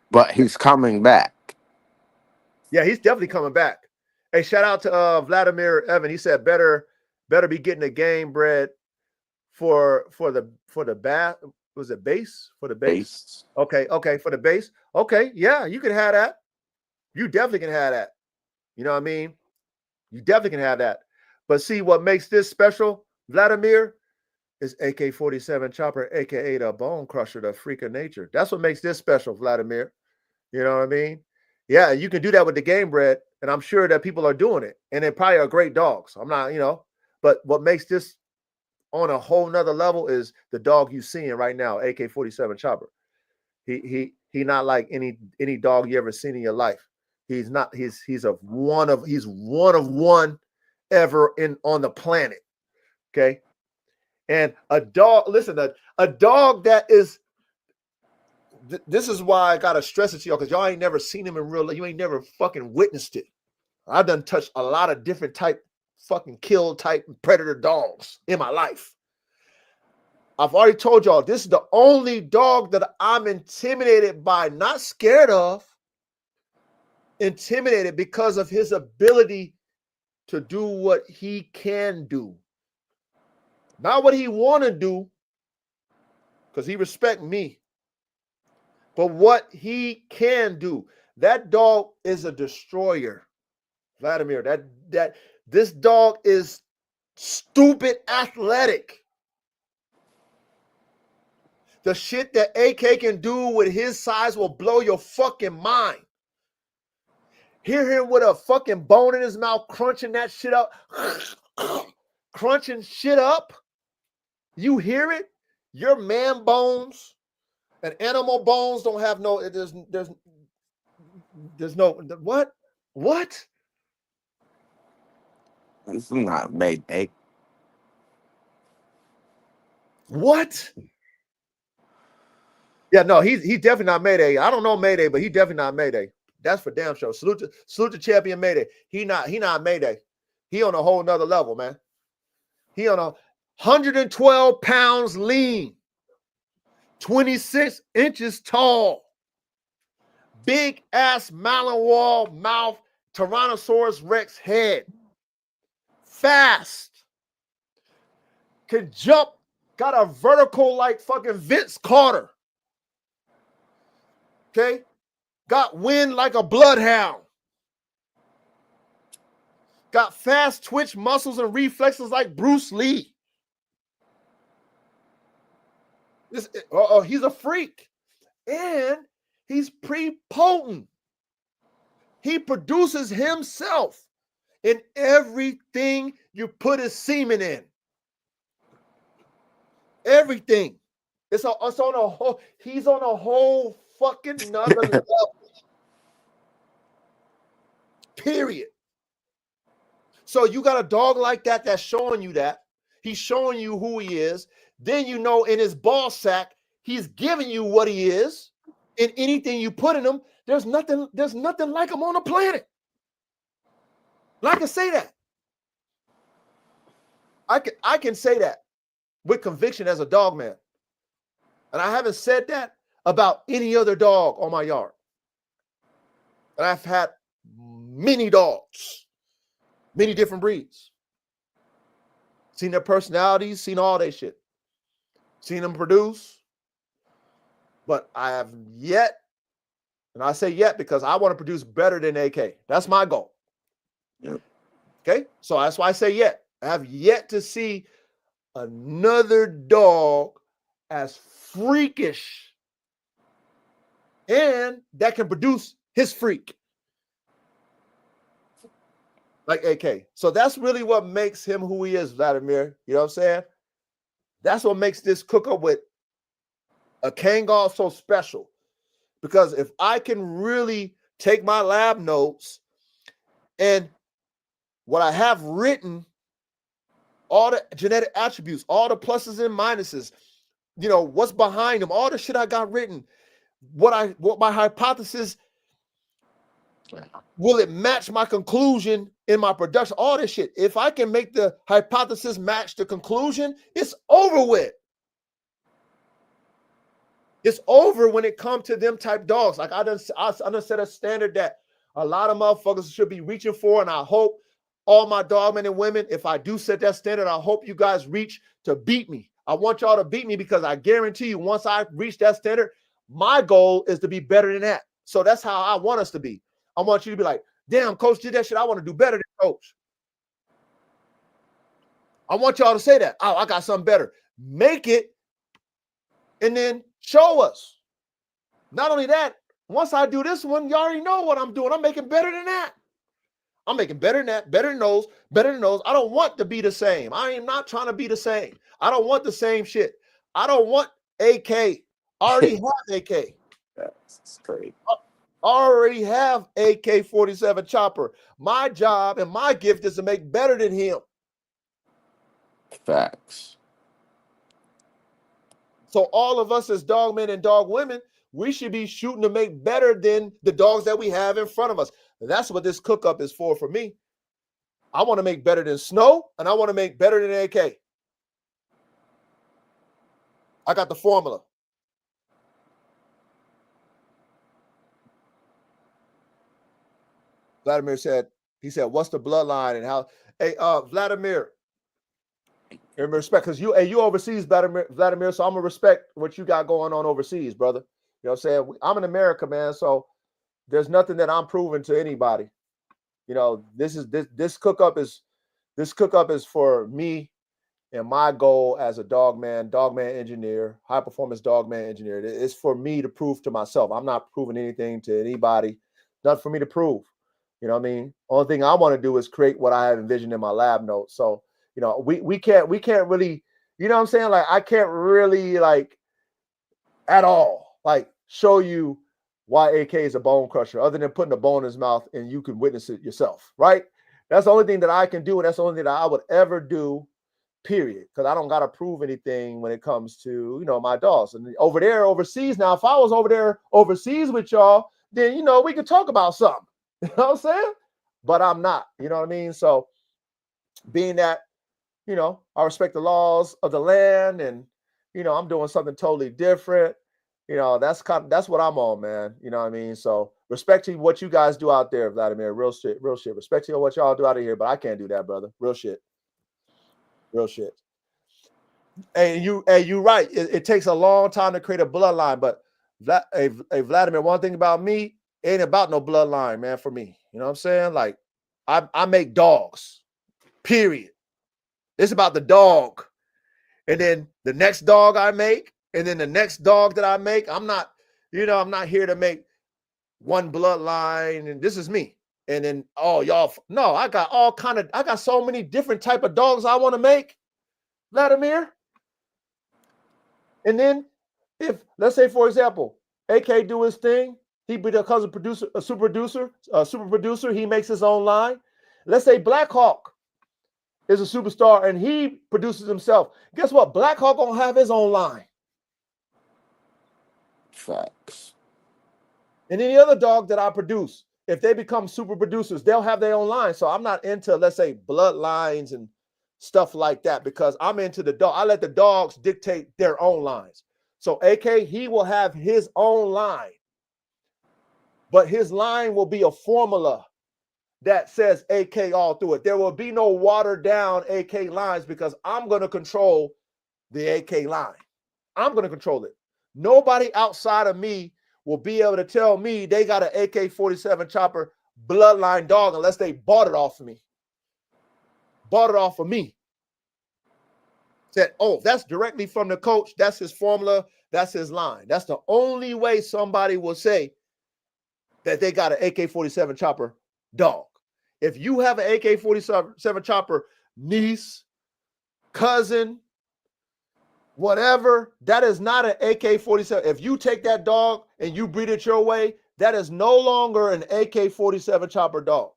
but he's coming back. Yeah, he's definitely coming back. Hey, shout out to Vladimir Evan. He said better be getting a game bred for the bat. Was it base? For the base? Okay, for the base. Okay, yeah, you can have that. You definitely can have that. You know what I mean? You definitely can have that. But see, what makes this special, Vladimir, is AK47 Chopper, aka the Bone Crusher, the freak of nature. That's what makes this special, Vladimir. You know what I mean? Yeah, you can do that with the game bred, and I'm sure that people are doing it, and they probably are great dogs. I'm not, but what makes this on a whole nother level is the dog you seeing right now, AK47 Chopper. He not like any dog you ever seen in your life. He's not. He's one of one ever on the planet. Okay, and a dog. Listen, a dog that is. This is why I gotta stress it to y'all, because y'all ain't never seen him in real life. You ain't never fucking witnessed it. I've done touched a lot of different type fucking kill type predator dogs in my life. I've already told y'all this is the only dog that I'm intimidated by, not scared of, intimidated because of his ability to do what he can do. Not what he want to do, because he respect me, but what he can do. That dog is a destroyer, Vladimir. That this dog is stupid athletic. The shit that AK can do with his size will blow your fucking mind. Hear him with a fucking bone in his mouth, crunching that shit up, crunching shit up. You hear it? Your man bones and animal bones don't have no. There's no what? What? It's not Mayday. What? Yeah, no, he definitely not Mayday. I don't know Mayday, but he definitely not Mayday. That's for damn sure. Salute to champion Mayday. He not Mayday. He on a whole nother level, man. He on 112 pounds lean, 26 inches tall, big ass Malinois mouth, Tyrannosaurus Rex head, fast, can jump, got a vertical like fucking Vince Carter. Okay, got wind like a bloodhound. Got fast twitch muscles and reflexes like Bruce Lee. He's a freak. And he's pre-potent. He produces himself in everything you put his semen in. Everything. It's on a whole, he's on a whole fucking another level. Period. So you got a dog like that that's showing you that. He's showing you who he is. Then you know in his ball sack, he's giving you what he is. In anything you put in him, there's nothing like him on the planet. I can say that. I can say that with conviction as a dog man. And I haven't said that about any other dog on my yard. And I've had many dogs, many different breeds. Seen their personalities, seen all that shit. Seen them produce. But I have yet, and I say yet because I want to produce better than AK. That's my goal. Yep. Okay? So that's why I say yet. I have yet to see another dog as freakish and that can produce his freak like AK. So that's really what makes him who he is, Vladimir. You know what I'm saying? That's what makes this cook up with a Kangal so special. Because if I can really take my lab notes and what I have written, all the genetic attributes, all the pluses and minuses, you know, what's behind them, all the shit I got written, what my hypothesis, will it match my conclusion in my production, all this shit. If I can make the hypothesis match the conclusion, it's over with. It's over when it comes to them type dogs. Like I done set a standard that a lot of motherfuckers should be reaching for, and I hope all my dog men and women, if I do set that standard, I hope you guys reach to beat me. I want y'all to beat me because I guarantee you once I reach that standard, my goal is to be better than that. So that's how I want us to be. I want you to be like, damn, coach did that shit. I want to do better than coach. I want y'all to say that. Oh, I got something better. Make it and then show us. Not only that, once I do this one, you already know what I'm doing. I'm making better than that. I'm making better than that, better than those, better than those. I don't want to be the same. I am not trying to be the same. I don't want the same shit. I don't want AK. I already have AK. That's great. I already have AK47 chopper. My job and my gift is to make better than him. Facts. So all of us as dog men and dog women, we should be shooting to make better than the dogs that we have in front of us. That's what this cook up is for me. I want to make better than Snow, and I want to make better than AK. I got the formula. Vladimir said, what's the bloodline and how? Hey, Vladimir, in respect, because you overseas, Vladimir, so I'm going to respect what you got going on overseas, brother. You know what I'm saying? I'm in America, man, so there's nothing that I'm proving to anybody. You know, this cook up is for me and my goal as a dogman engineer, high performance dogman engineer. It's for me to prove to myself. I'm not proving anything to anybody. Nothing for me to prove. You know what I mean? Only thing I want to do is create what I have envisioned in my lab notes. So, you know, we can't really, you know what I'm saying? Like, I can't really like at all like show you why AK is a bone crusher other than putting a bone in his mouth and you can witness it yourself, right? That's the only thing that I can do, and that's the only thing that I would ever do period. Because I don't got to prove anything when it comes to, you know, my dogs. And over there, overseas, now, if I was over there overseas with y'all, then, you know, we could talk about something. You know what I'm saying? But I'm not, you know what I mean? So being that, you know, I respect the laws of the land and, you know, I'm doing something totally different. You know, that's what I'm on, man. You know what I mean? So respect to what you guys do out there, Vladimir. Real shit. Respect to what y'all do out of here, but I can't do that, brother. Real shit. And you right. It takes a long time to create a bloodline, but Vladimir, one thing about me, ain't about no bloodline, man, for me. You know what I'm saying? Like, I make dogs, period. It's about the dog. And then the next dog I make, and then the next dog that I make, I'm not here to make one bloodline, and this is me. And then, oh, y'all, no, I got so many different type of dogs I want to make, Vladimir. And then if, let's say, for example, AK do his thing, he becomes a super producer, he makes his own line. Let's say Black Hawk is a superstar and he produces himself. Guess what? Black Hawk gonna have his own line. Facts. And any other dog that I produce, if they become super producers, they'll have their own line. So I'm not into, let's say, bloodlines and stuff like that, because I'm into the dog. I let the dogs dictate their own lines. So AK, he will have his own line, but his line will be a formula that says AK all through it. There will be no watered down AK lines because I'm going to control the AK line. I'm going to control it. Nobody outside of me will be able to tell me they got an AK-47 chopper bloodline dog unless they bought it off of me. Bought it off of me. Said, oh, that's directly from the coach. That's his formula. That's his line. That's the only way somebody will say that they got an AK-47 chopper dog. If you have an AK-47 chopper niece, cousin, whatever, that is not an AK-47. If you take that dog and you breed it your way, that is no longer an AK-47 chopper dog.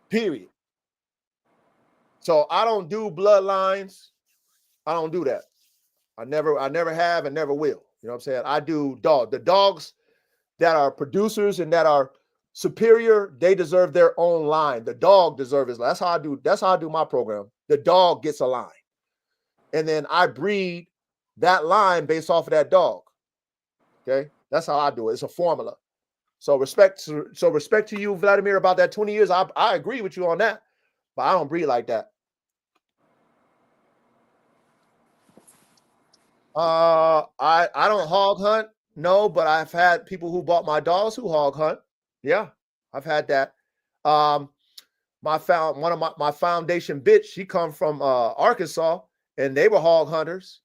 Period. So I don't do bloodlines. I don't do that. I never have and never will. You know what I'm saying? I do dog. The dogs that are producers and that are superior, they deserve their own line. The dog deserves his line. That's how I do my program. The dog gets a line. And then I breed that line based off of that dog. Okay? That's how I do it. It's a formula. So respect to you, Vladimir, about that 20 years. I agree with you on that, but I don't breed like that. I don't hog hunt, no, but I've had people who bought my dogs who hog hunt. Yeah, I've had that. One of my foundation bitch, she come from Arkansas, and they were hog hunters.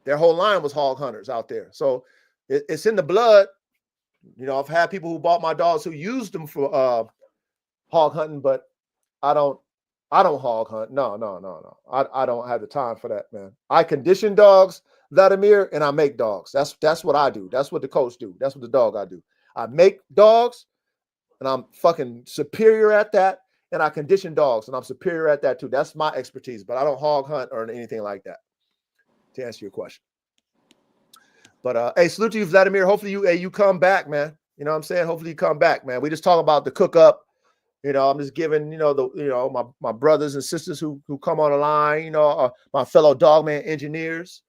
Their whole line was hog hunters out there. So it's in the blood. You know, I've had people who bought my dogs who used them for hog hunting, but I don't hog hunt. No. I don't have the time for that, man. I condition dogs, Vladimir, and I make dogs. That's what I do. That's what the coach do. That's what the dog I do. I make dogs, and I'm fucking superior at that. And I condition dogs, and I'm superior at that too. That's my expertise, but I don't hog hunt or anything like that, to answer your question. But hey, salute to you, Vladimir. Hopefully you come back, man. You know what I'm saying? Hopefully you come back, man. We just talk about the cook up. You know, I'm just giving, my brothers and sisters who come on the line, my fellow dogman engineers,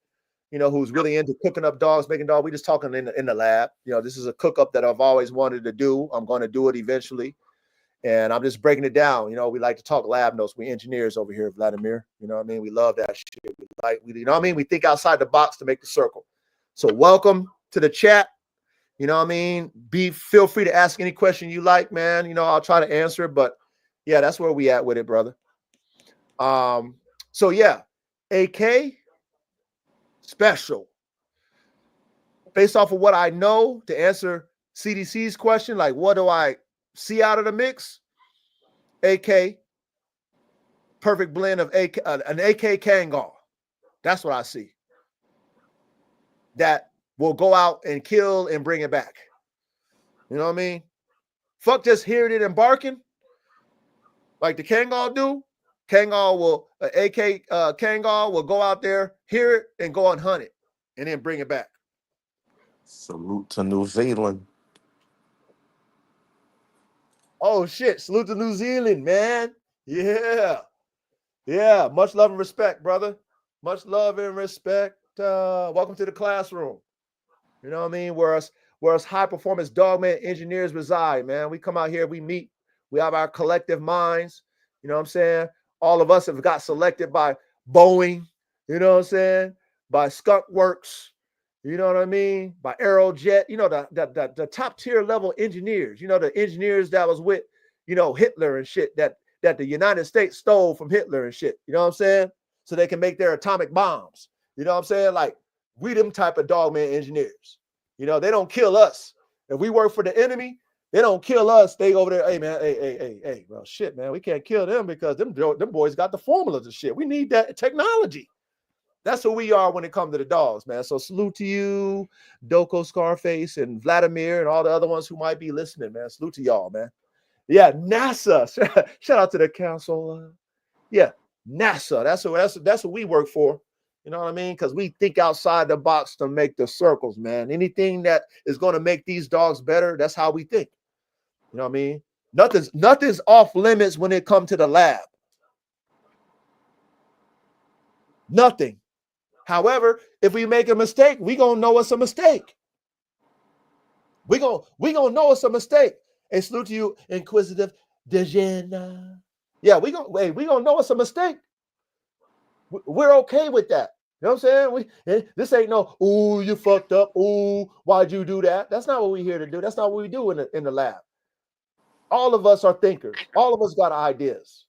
who's really into cooking up dogs, making dogs. We just talking in the lab. This is a cook up that I've always wanted to do. I'm going to do it eventually. And I'm just breaking it down. We like to talk lab notes. We engineers over here, Vladimir. You know what I mean? We love that shit. We think outside the box to make the circle. So welcome to the chat. You know what I mean? Feel free to ask any question you like, man. I'll try to answer it, but yeah, that's where we at with it, brother. So yeah, AK special. Based off of what I know, to answer CDC's question, like what do I see out of the mix? AK, perfect blend of an AK Kangal. That's what I see. That will go out and kill and bring it back. You know what I mean? Fuck just hearing it and barking. like the Kangal do, Kangal will Kangal will go out there, hear it, and go and hunt it, and then bring it back. Salute to New Zealand. Oh shit! Salute to New Zealand, man. Yeah, yeah. Much love and respect, brother. Much love and respect. Welcome to the classroom. You know what I mean? Where us high performance dogman engineers reside, man. We come out here, we meet, we have our collective minds. You know what I'm saying? All of us have got selected by Boeing, you know what I'm saying? By Skunk Works, you know what I mean? By Aerojet, you know, the top tier level engineers, you know, the engineers that was with, you know, Hitler and shit that the United States stole from Hitler and shit, you know what I'm saying? So they can make their atomic bombs. You know what I'm saying? Like, we them type of dogman engineers. You know, they don't kill us. If we work for the enemy, they don't kill us. They over there, hey, man, hey, well, shit, man, we can't kill them because them boys got the formulas and shit. We need that technology. That's who we are when it comes to the dogs, man. So salute to you, Doko, Scarface, and Vladimir, and all the other ones who might be listening, man. Salute to y'all, man. Yeah, NASA. Shout out to the council. Yeah, NASA. That's what we work for. You know what I mean? Because we think outside the box to make the circles, man. Anything that is going to make these dogs better, that's how we think. You know what I mean? Nothing's off limits when it comes to the lab. Nothing. However, if we make a mistake, we gonna know it's a mistake. We gonna know it's a mistake. Hey, salute to you, Inquisitive Dejana. Yeah, we gonna know it's a mistake. We're okay with that. You know what I'm saying? This ain't no, ooh, you fucked up. Ooh, why'd you do that? That's not what we're here to do. That's not what we do in the lab. All of us are thinkers. All of us got ideas.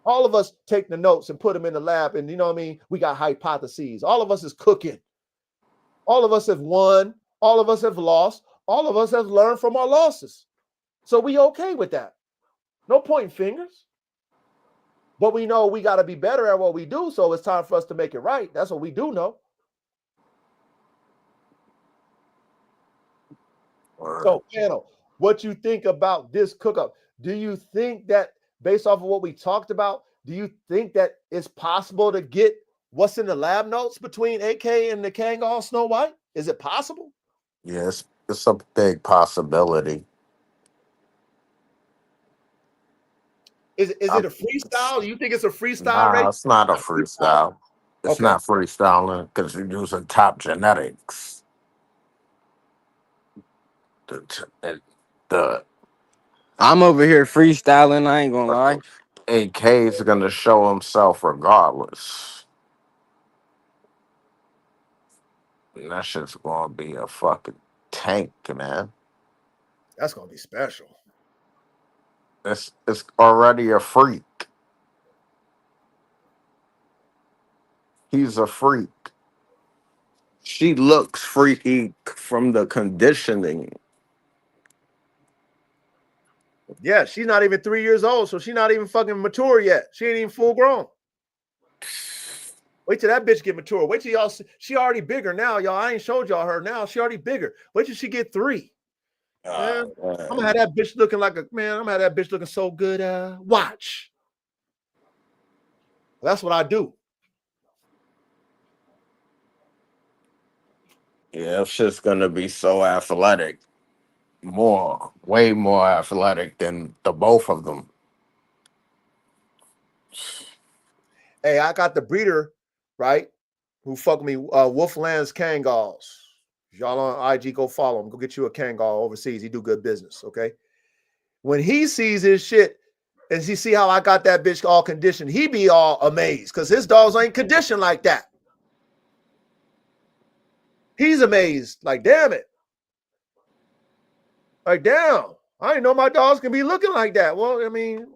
All of us take the notes and put them in the lab. And you know what I mean? We got hypotheses. All of us is cooking. All of us have won. All of us have lost. All of us have learned from our losses. So we okay with that. No pointing fingers. But we know we got to be better at what we do, so it's time for us to make it right. That's what we do know. So, panel, what you think about this cook-up? Do you think that, based off of what we talked about, do you think that it's possible to get what's in the lab notes between AK and the Kangal Snow White? Is it possible? Yes, it's a big possibility. Is it a freestyle? Do you think it's a freestyle? Nah, it's not a freestyle. It's not freestyling because you're using top genetics. The I'm over here freestyling. I ain't gonna lie. AK is gonna show himself regardless. And that shit's gonna be a fucking tank, man. That's gonna be special. It's already a freak. He's a freak. She looks freaky from the conditioning. Yeah, she's not even 3 years old, so she's not even fucking mature yet. She ain't even full grown. Wait till that bitch get mature. Wait till y'all see. She already bigger now, y'all. I ain't showed y'all her now. She already bigger. Wait till she get 3. Man, I'm gonna have that bitch looking like a man. I'm gonna have that bitch looking so good. Watch. That's what I do. Yeah, it's just gonna be so athletic. Way more athletic than the both of them. Hey, I got the breeder, right? Who fucked me, Wolfland's Kangals. Y'all on IG, go follow him. Go get you a Kangal overseas. He do good business, okay? When he sees his shit and he see how I got that bitch all conditioned, he be all amazed because his dogs ain't conditioned like that. He's amazed. Like, damn it. Like, damn. I didn't know my dogs can be looking like that. Well, I mean,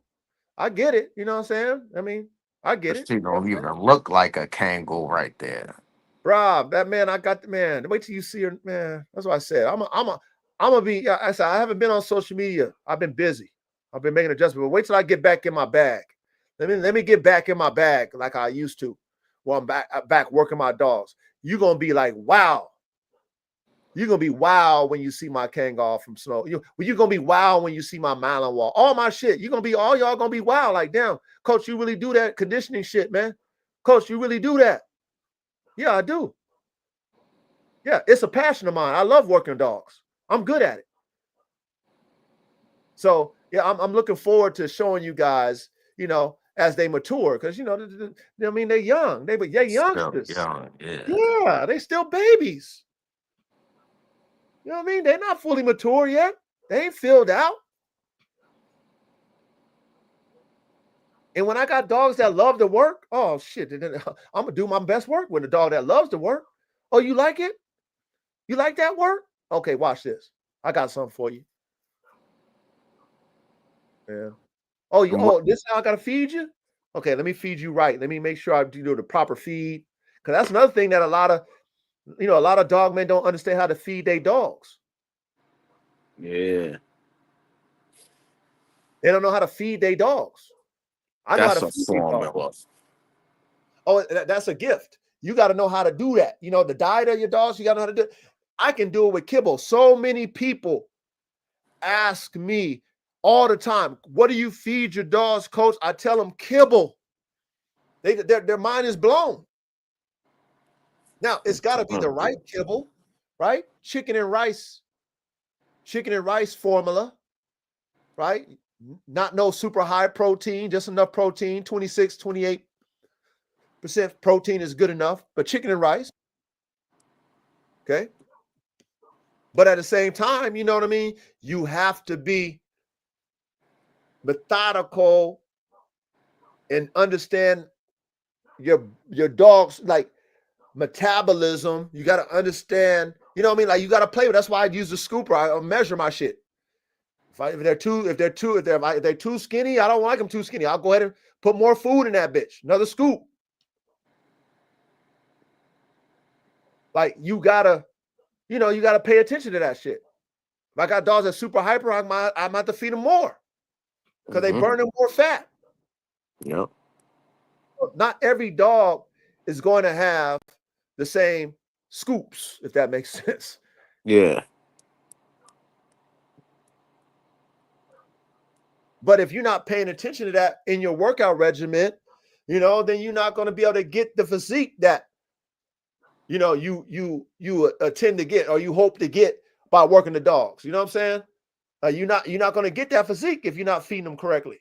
I get it. You know what I'm saying? I mean, I get it. She don't even look like a Kangal right there. Rob, that man, I got the man. Wait till you see her, man. That's what I said. I'm gonna be. I said I haven't been on social media. I've been busy. I've been making adjustments. But wait till I get back in my bag. Let me get back in my bag like I used to. While I'm back working my dogs. You're gonna be like, wow. You're gonna be wild when you see my Kangal from Snow. You're gonna be wild when you see my Malinois. All my shit. You're gonna be all y'all gonna be wild. Like, damn, coach, you really do that conditioning shit, man. Coach, you really do that. Yeah, I do. Yeah, it's a passion of mine. I love working dogs. I'm good at it. So yeah, I'm looking forward to showing you guys, as they mature, because I mean, they're young. They're youngsters. Young, yeah. Yeah, they still babies. You know what I mean? They're not fully mature yet. They ain't filled out. And when I got dogs that love to work, oh shit, I'm gonna do my best work with a dog that loves to work. Oh, you like it? You like that work? Okay, watch this. I got something for you. Yeah. Oh, this is how I gotta feed you? Okay, let me feed you right. Let me make sure I do the proper feed. Because that's another thing that a lot of dog men don't understand how to feed their dogs. Yeah. They don't know how to feed their dogs. I know how to feed their dogs. Oh, that's a gift. You got to know how to do that. The diet of your dogs, you got to know how to do it. I can do it with kibble. So many people ask me all the time, what do you feed your dogs, coach? I tell them kibble. Their mind is blown. Now, it's got to be the right kibble, right? Chicken and rice formula, right? Not no super high protein, just enough protein, 26, 28% protein is good enough, but chicken and rice, okay? But at the same time, you know what I mean? You have to be methodical and understand your dog's like metabolism. You got to understand, you know what I mean? Like you got to play with. That's why I use the scooper. I measure my shit. If they're too skinny, I don't like them too skinny. I'll go ahead and put more food in that bitch. Another scoop. Like you gotta pay attention to that shit. If I got dogs that super hyper, I might have to feed them more because they burning more fat. Yep. Not every dog is going to have the same scoops, if that makes sense. Yeah. But if you're not paying attention to that in your workout regimen, then you're not going to be able to get the physique that you tend to get or you hope to get by working the dogs. You know what I'm saying? You're not going to get that physique if you're not feeding them correctly.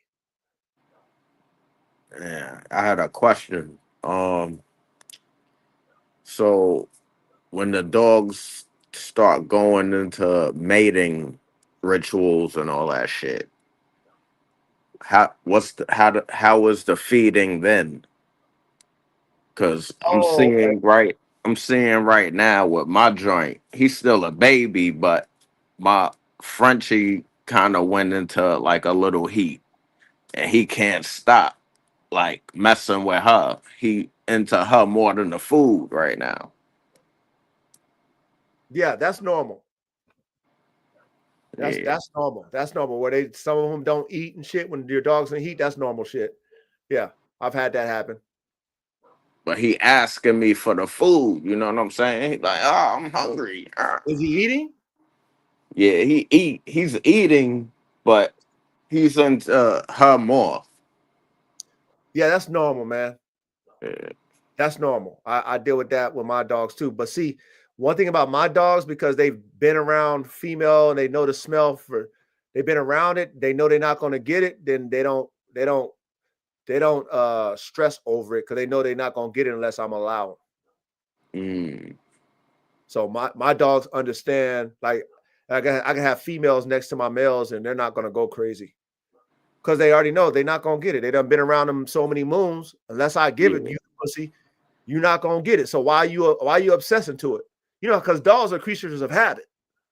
Yeah, I had a question. So when the dogs start going into mating rituals and all that shit, how is the feeding then? Because I'm seeing right now with my joint, he's still a baby, but my Frenchie kind of went into like a little heat, and he can't stop like messing with her. He into her more than the food right now. Yeah, that's normal. That's normal. That's normal. Where some of them don't eat and shit when your dog's in heat. That's normal shit. Yeah, I've had that happen. But he asking me for the food. You know what I'm saying? He's like, "Oh, I'm hungry." Is he eating? Yeah, he's eating, but he's into her more. Yeah, that's normal, man. Yeah. That's normal. I deal with that with my dogs too. But see, one thing about my dogs, because they've been around female and they know the smell they've been around it, they know they're not going to get it, then they don't stress over it because they know they're not going to get it unless I'm allowing. So my dogs understand, like I can have females next to my males and they're not going to go crazy because they already know they're not going to get it. They done been around them so many moons. Unless I give it you, pussy, you're not going to get it. So why are you obsessing to it? Because dogs are creatures of habit.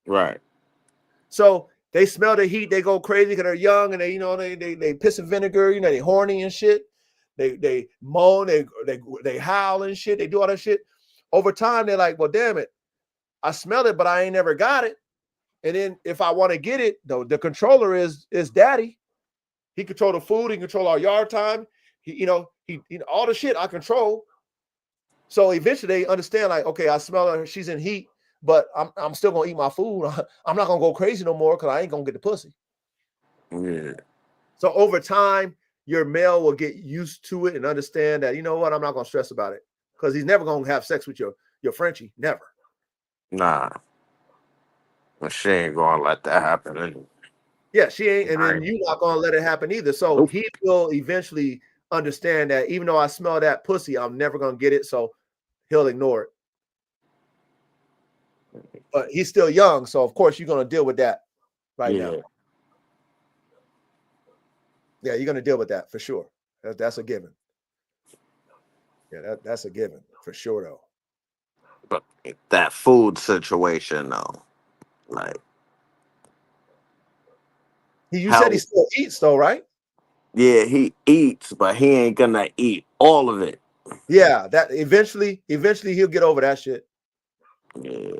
Right. So they smell the heat, they go crazy because they're young and they piss and vinegar, they horny and shit. They moan, they howl and shit, they do all that shit. Over time, they're like, well, damn it, I smell it, but I ain't never got it. And then if I want to get it, though, the controller is daddy. He control the food, he control our yard time. He all the shit I control. So eventually they understand, like, okay, I smell her, she's in heat. but I'm still gonna eat my food. I'm not gonna go crazy no more because I ain't gonna get the pussy. Yeah. So over time, your male will get used to it and understand that, you know what, I'm not gonna stress about it because he's never gonna have sex with your Frenchie. Never. Nah. She ain't gonna let that happen anyway. Yeah, she ain't, and then Right. you're not gonna let it happen either. So Nope. he will eventually understand that even though I smell that pussy, I'm never gonna get it. So he'll ignore it. But he's still young, so of course you're gonna deal with that right now. Yeah, you're gonna deal with that for sure. That's a given. Yeah, that's a given for sure though. But that food situation though, like You said he how still eats though, right? yeah, he eats, but he ain't gonna eat all of it. Yeah, that eventually he'll get over that shit. Yeah.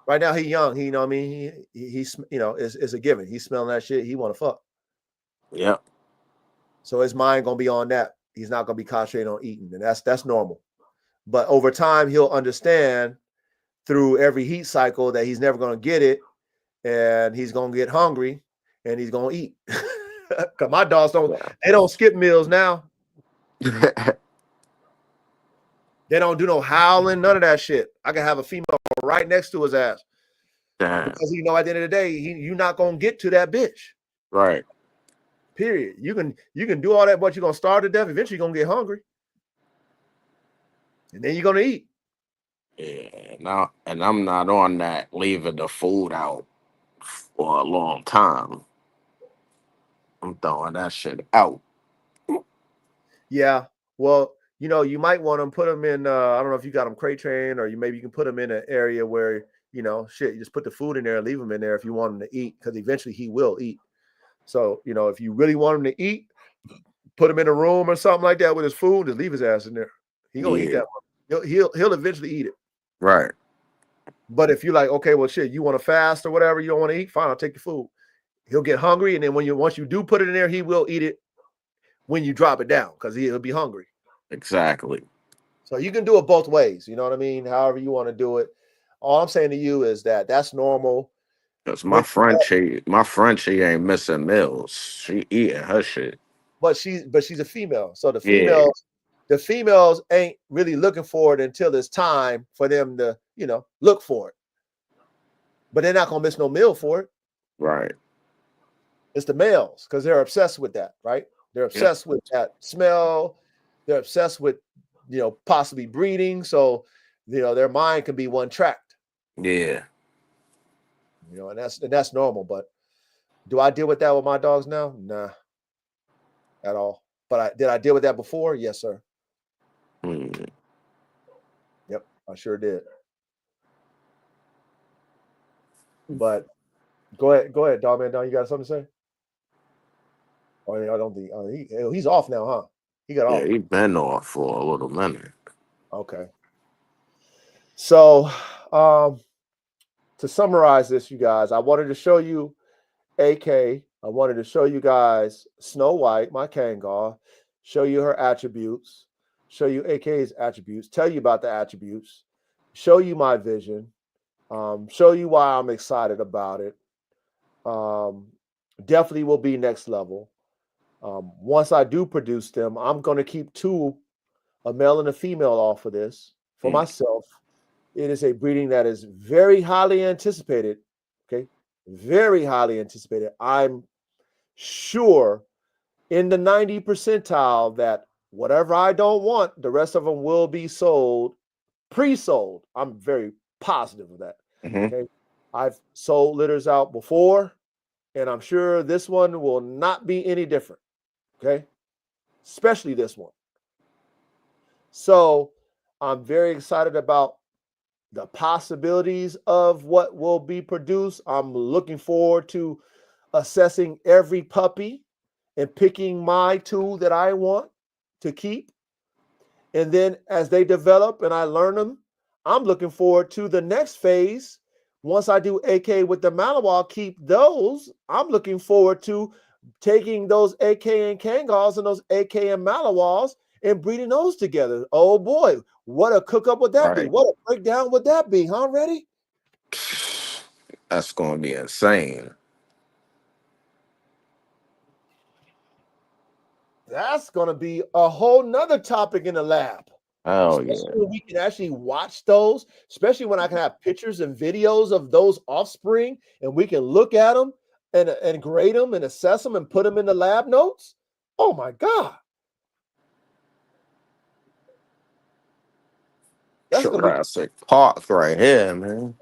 Right now he's young. He, you know what I mean? He's, you know, it's a given. He's smelling that shit. He want to fuck. Yep. So his mind gonna be on that. He's not gonna be concentrating on eating, and that's normal. But over time, he'll understand through every heat cycle that he's never gonna get it, and he's gonna get hungry, and he's gonna eat. Cause my dogs don't skip meals now. They don't do no howling, none of that shit. I can have a female right next to his ass. Damn. Because you know, at the end of the day, you're not gonna get to that bitch. Right. Period. You can do all that, but you're gonna starve to death. Eventually, you're gonna get hungry, and then you're gonna eat. Yeah. Now, and I'm not on that leaving the food out for a long time. I'm throwing that shit out. Yeah. Well, you know, you might want to put them in. I don't know if you got them crate trained, or maybe you can put them in an area where, you know, shit, you just put the food in there and leave him in there if you want him to eat, because eventually he will eat. So, you know, if you really want him to eat, put him in a room or something like that with his food, just leave his ass in there. He gonna eat that one. He'll eventually eat it. Right. But if you're like, okay, well, shit, you want to fast or whatever, you don't want to eat, fine, I'll take your food. He'll get hungry, and then once you do put it in there, he will eat it when you drop it down because he'll be hungry. Exactly. So you can do it both ways. You know what I mean? However you want to do it. All I'm saying to you is that that's normal. Because my Frenchie ain't missing meals. She eating her shit. But she's a female. So the Yeah. females ain't really looking for it until it's time for them to, you know, look for it. But they're not gonna miss no meal for it. Right. It's the males because they're obsessed with that, right? They're obsessed with that smell. They're obsessed with, you know, possibly breeding. So, you know, their mind can be one tracked. Yeah. You know, and that's normal. But do I deal with that with my dogs now? Nah, at all. But did I deal with that before? Yes, sir. Mm. Yep, I sure did. But go ahead, dog man. Don, you got something to say? Oh, I don't think he's off now, huh? He got off. Yeah, he been off for a little minute. Okay. So, to summarize this, you guys, I wanted to show you AK. I wanted to show you guys Snow White, my Kangal, show you her attributes, show you AK's attributes, tell you about the attributes, show you my vision, show you why I'm excited about it. Definitely will be next level. Once I do produce them, I'm going to keep two, a male and a female, off of this for myself. It is a breeding that is very highly anticipated. Okay. Very highly anticipated. I'm sure in the 90 percentile that whatever I don't want, the rest of them will be sold, pre-sold. I'm very positive of that. Okay. I've sold litters out before, and I'm sure this one will not be any different. Okay. Especially this one. So I'm very excited about the possibilities of what will be produced. I'm looking forward to assessing every puppy and picking my two that I want to keep. And then as they develop and I learn them, I'm looking forward to the next phase. Once I do AK with the Malinois, keep those. I'm looking forward to taking those AK and Kangals and those AK and Malinois and breeding those together. Oh boy, what a cook up would that be? What a breakdown would that be, huh? Ready? That's gonna be insane. That's gonna be a whole nother topic in the lab. Oh Especially yeah. when we can actually watch those, especially when I can have pictures and videos of those offspring and we can look at them and grade them and assess them and put them in the lab notes. Oh my God. That's gonna be Jurassic Park right here, man.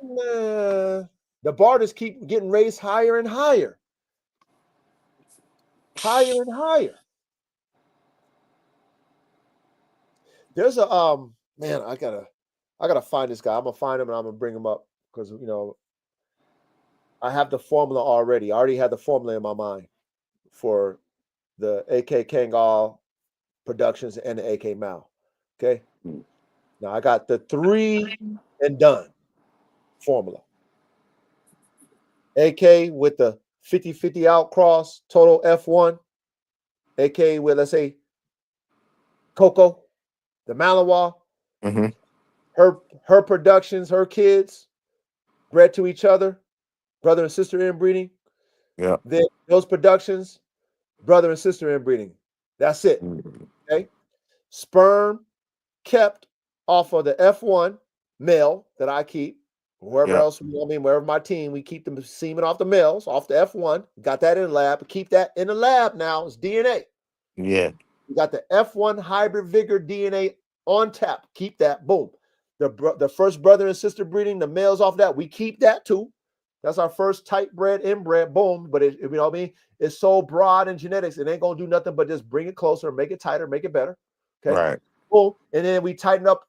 the bar just keep getting raised higher and higher. Higher and higher. There's a man, I gotta find this guy. I'm gonna find him and I'm gonna bring him up because I have the formula already. I already had the formula in my mind for the AK Kangal Productions and the AK Mal. Okay. Now I got the 3 and done formula. AK with the 50-50 out cross, total F1. AK with, let's say, Coco, the Malinois, Mm-hmm. her productions, her kids, bred to each other, brother and sister inbreeding. Yeah. Then those productions, brother and sister inbreeding. That's it. Okay. Sperm kept off of the F1 male that I keep. Wherever Yeah. else, wherever my team, we keep the semen off the males, off the F1. Got that in the lab. Keep that in the lab now. It's DNA. Yeah. We got the F1 hybrid vigor DNA on tap. Keep that. Boom. The first brother and sister breeding, the males off that, we keep that too. That's our first type bred, inbred. Boom. But it, you know what I mean? It's so broad in genetics, it ain't gonna do nothing but just bring it closer, make it tighter, make it better. Okay. Right. Boom. And then we tighten up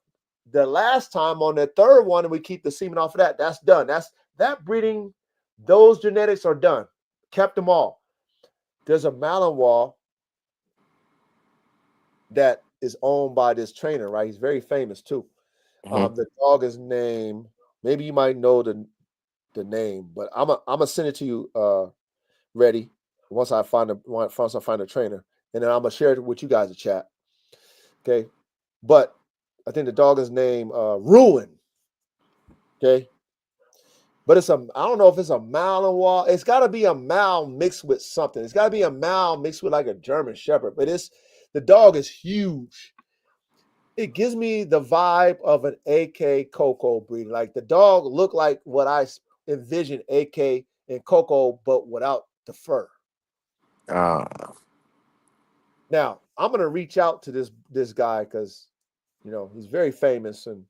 the last time on the third one, and we keep the semen off of that. That's done. That breeding. Those genetics are done. Kept them all. There's a Malinois that is owned by this trainer, right? He's very famous too. Mm-hmm. The dog is named. Maybe you might know the name, but I'm gonna send it to you. Ready? Once I find a trainer, and then I'm gonna share it with you guys in chat. Okay, but I think the dog is named Ruin. Okay, but I don't know if it's a Malinois. It's got to be a Mal mixed with something. It's got to be a Mal mixed with like a German Shepherd. But the dog is huge. It gives me the vibe of an AK Coco breed. Like the dog looked like what I envisioned AK and Coco, but without the fur. Now I'm gonna reach out to this guy because he's very famous, and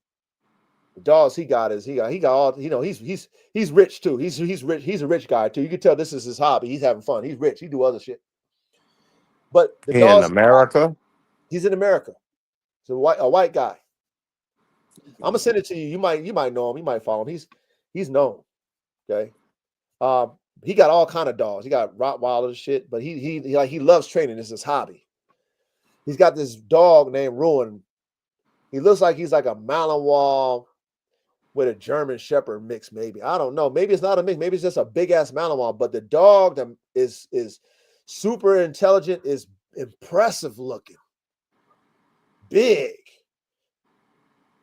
the dogs he got all he's rich too. He's rich. He's a rich guy too. You can tell this is his hobby. He's having fun. He's rich. He do other shit. But the In dogs America? he's in America. It's a white guy. I'm gonna send it to you. You might know him. You might follow him. He's known. Okay. He got all kind of dogs. He got Rottweiler shit, but he loves training. It's his hobby. He's got this dog named Ruin. He looks like he's like a Malinois with a German Shepherd mix, maybe. I don't know. Maybe it's not a mix. Maybe it's just a big ass Malinois. But the dog is super intelligent, is impressive looking, big.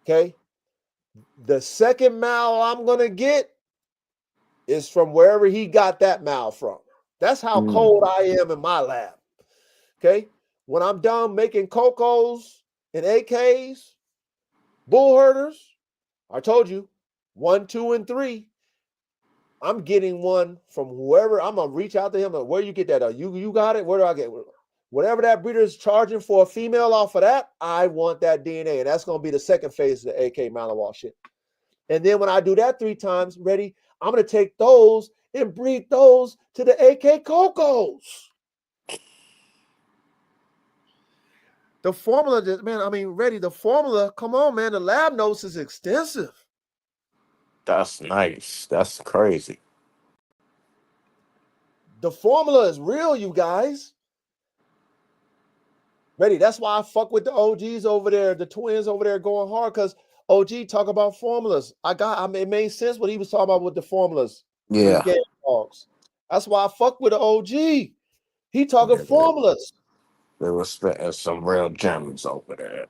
Okay. The second Mal I'm gonna get is from wherever he got that Mal from. That's how cold I am in my lab. Okay. When I'm done making Cocos and AKs, Bullherders, I told you 1, 2, and 3. I'm getting one from whoever. I'm gonna reach out to him. Where you get that? You got it? Where do I get it? Whatever that breeder is charging for a female off of that, I want that DNA, and that's gonna be the second phase of the AK Malinois shit. And then when I do that 3 times, ready, I'm gonna take those and breed those to the AK Cocos. The formula, ready. The formula, come on, man. The lab notes is extensive. That's nice. That's crazy. The formula is real, you guys. Ready. That's why I fuck with the OGs over there, the twins over there going hard, because OG talk about formulas. It made sense what he was talking about with the formulas. Yeah. Game dogs. That's why I fuck with the OG. He talking formulas. They were spitting some real gems over there.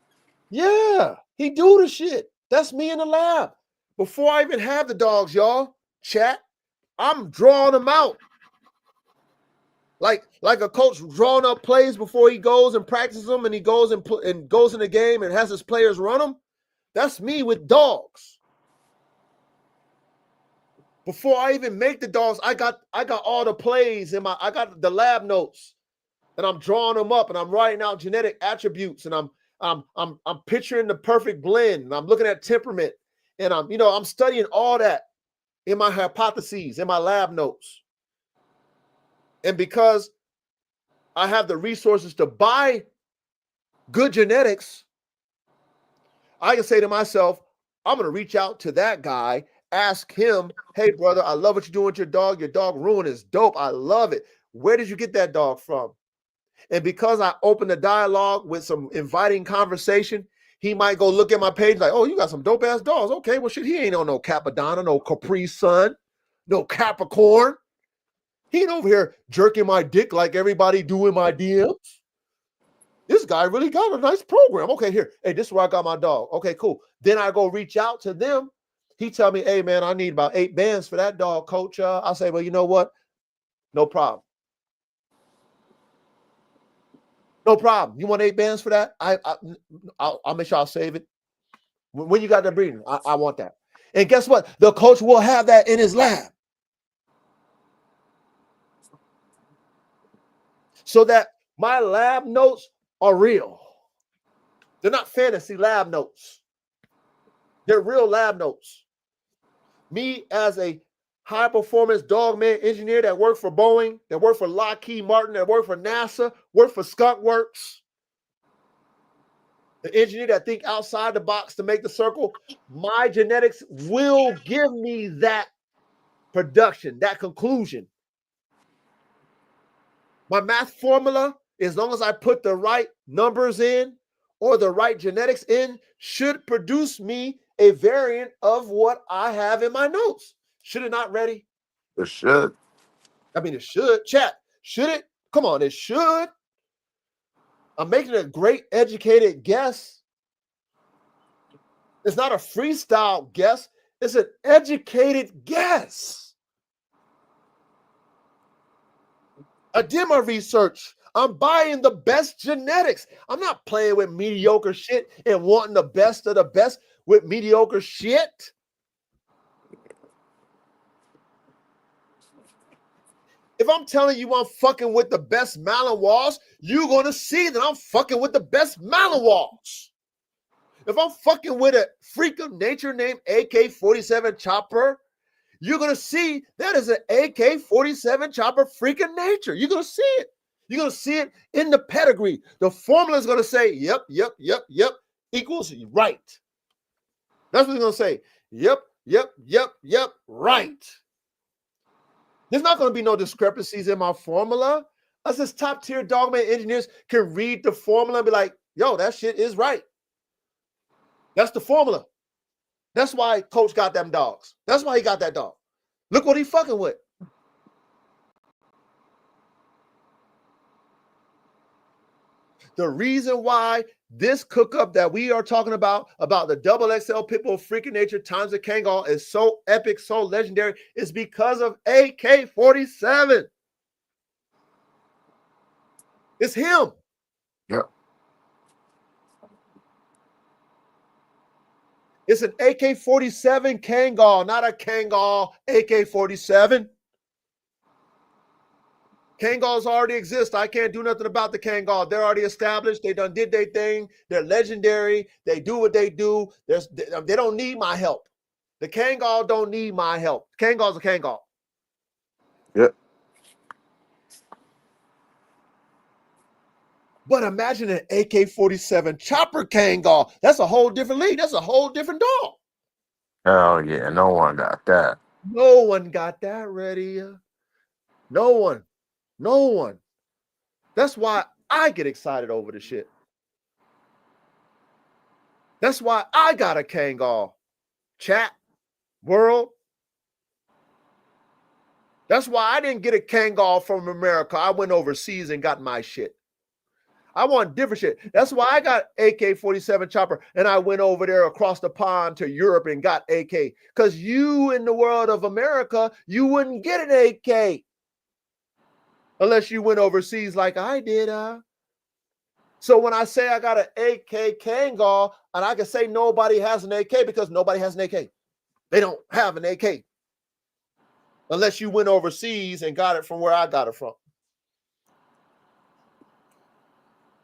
Yeah, he do the shit. That's me in the lab. Before I even have the dogs, y'all, chat, I'm drawing them out. Like a coach drawing up plays before he goes and practices them, and he goes and goes in the game and has his players run them. That's me with dogs. Before I even make the dogs, I got all the plays in I got the lab notes, and I'm drawing them up, and I'm writing out genetic attributes, and I'm picturing the perfect blend, and I'm looking at temperament, and I'm studying all that in my hypotheses, in my lab notes. And because I have the resources to buy good genetics, I can say to myself, I'm going to reach out to that guy, ask him, hey, brother, I love what you're doing with your dog. Your dog Ruin is dope. I love it. Where did you get that dog from? And because I opened the dialogue with some inviting conversation, he might go look at my page like, oh, you got some dope ass dogs. Okay, well, shit, he ain't on no Capadonna, no Capri Sun, no Capricorn. He ain't over here jerking my dick like everybody do in my DMs. This guy really got a nice program. Okay, here. Hey, this is where I got my dog. Okay, cool. Then I go reach out to them. He tell me, hey, man, I need about 8 bands for that dog, coach. I say, well, you know what? No problem. No problem. You want 8 bands for that? I'll make sure I'll save it. When you got that breeding, I want that. And guess what? The coach will have that in his lab. So that my lab notes are real. They're not fantasy lab notes. They're real lab notes. Me as a high-performance dogman engineer that worked for Boeing, that worked for Lockheed Martin, that worked for NASA, worked for Skunk Works, the engineer that think outside the box to make the circle, my genetics will give me that production, that conclusion. My math formula, as long as I put the right numbers in or the right genetics in, should produce me a variant of what I have in my notes. Should it not, ready? It should. I mean, it should. Chat, should it? Come on, it should. I'm making a great educated guess. It's not a freestyle guess. It's an educated guess. I did my research. I'm buying the best genetics. I'm not playing with mediocre shit and wanting the best of the best with mediocre shit. If I'm telling you I'm fucking with the best Malinois, you're going to see that I'm fucking with the best Malinois. If I'm fucking with a freak of nature named AK47 Chopper, you're going to see that is an AK47 Chopper freak of nature. You're going to see it. You're going to see it in the pedigree. The formula is going to say, yep, equals right. That's what it's going to say. Yep, right. There's not going to be no discrepancies in my formula. Us as top tier dogman engineers can read the formula and be like, yo, that shit is right. That's the formula. That's why coach got them dogs. That's why he got that dog. Look what he fucking with. The reason why this cook-up that we are talking about the XXL Pitbull freaking nature times the Kangal is so epic, so legendary, is because of AK47. It's him. Yep. It's an AK47 Kangal, not a Kangal AK47. Kangals already exist. I can't do nothing about the Kangal. They're already established. They done did their thing. They're legendary. They do what they do. They don't need my help. The Kangal don't need my help. Kangal's a Kangal. Yep. But imagine an AK-47 chopper Kangal. That's a whole different league. That's a whole different dog. Oh yeah, no one got that. No one got that ready. No one. No one. That's why I get excited over the shit. That's why I got a Kangal. Chat, world. That's why I didn't get a Kangal from America. I went overseas and got my shit. I want different shit. That's why I got AK-47 chopper, and I went over there across the pond to Europe and got AK. Because you in the world of America, you wouldn't get an AK unless you went overseas like I did. So when I say I got an AK Kangal, and I can say nobody has an AK because nobody has an AK. They don't have an AK unless you went overseas and got it from where I got it from.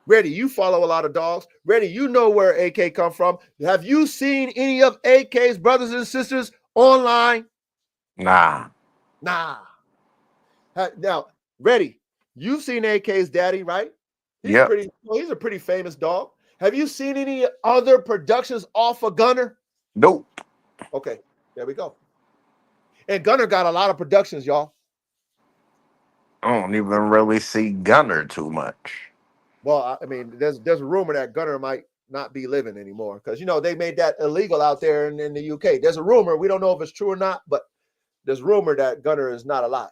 Reddy, you follow a lot of dogs. Reddy, you know where AK come from. Have you seen any of AK's brothers and sisters online? Nah. Nah. Now, Reddy, you've seen AK's daddy, right? He's Yep. he's a pretty famous dog. Have you seen any other productions off of Gunner? Nope. Okay, there we go. And Gunner got a lot of productions, y'all. I don't even really see Gunner too much. Well, I mean, there's a rumor that Gunner might not be living anymore because, you know, they made that illegal out there in the UK. There's a rumor. We don't know if it's true or not, but there's rumor that Gunner is not alive.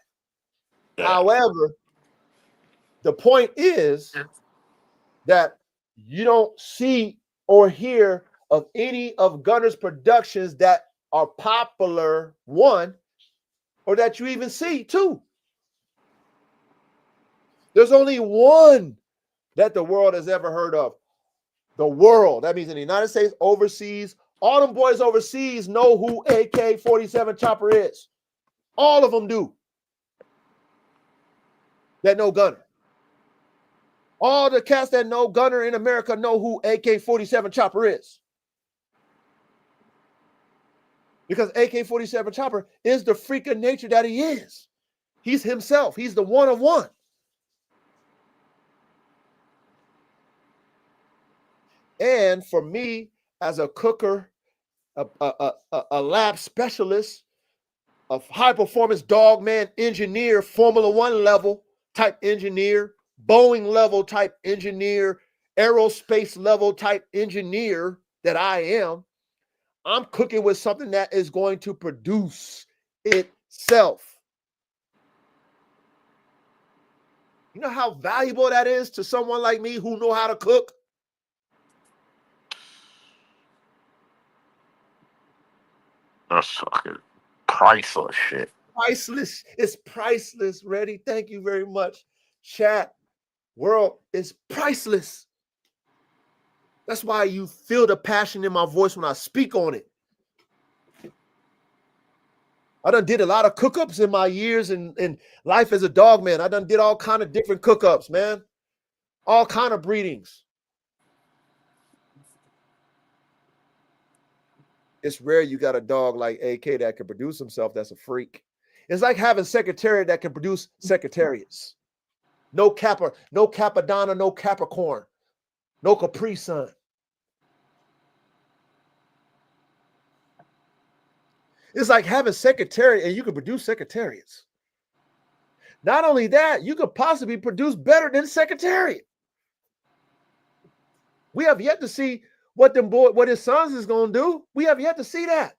Yeah. However, the point is that you don't see or hear of any of Gunner's productions that are popular, one, or that you even see, two. There's only one that the world has ever heard of. The world. That means in the United States, overseas. All them boys overseas know who AK-47 chopper is. All of them do. That know Gunner. All the cats that know Gunner in America know who AK-47 chopper is. Because AK-47 chopper is the freak of nature that he is. He's himself. He's the one of one. And for me, as a cooker, a lab specialist, a high-performance dogman engineer, Formula One level type engineer, Boeing level type engineer, aerospace level type engineer that I am, I'm cooking with something that is going to produce itself. You know how valuable that is to someone like me who know how to cook? That's fucking priceless shit. Priceless. It's priceless. Ready? Thank you very much. Chat world is priceless. That's why you feel the passion in my voice when I speak on it. I done did a lot of cook-ups in my years in life as a dog man. I done did all kind of different cook-ups, man. All kind of breedings. It's rare you got a dog like AK that can produce himself. That's a freak. It's like having Secretariat that can produce Secretariats. No Capadonna, no Capricorn, no Capri Sun. It's like having Secretariat and you can produce Secretariats. Not only that, you could possibly produce better than Secretariat. We have yet to see what his sons is going to do. We have yet to see that.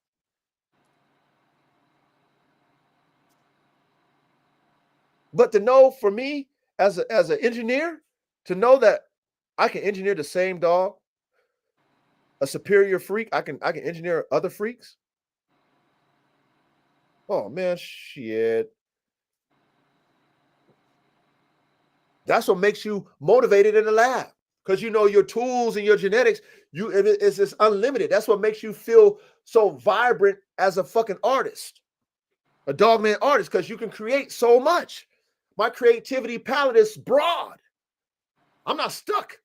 But to know, for me as an engineer, to know that I can engineer the same dog, a superior freak, I can engineer other freaks. Oh man, shit. That's what makes you motivated in the lab. Because you know your tools and your genetics, it's just unlimited. That's what makes you feel so vibrant as a fucking artist, a dogman artist, because you can create so much. My creativity palette is broad. I'm not stuck.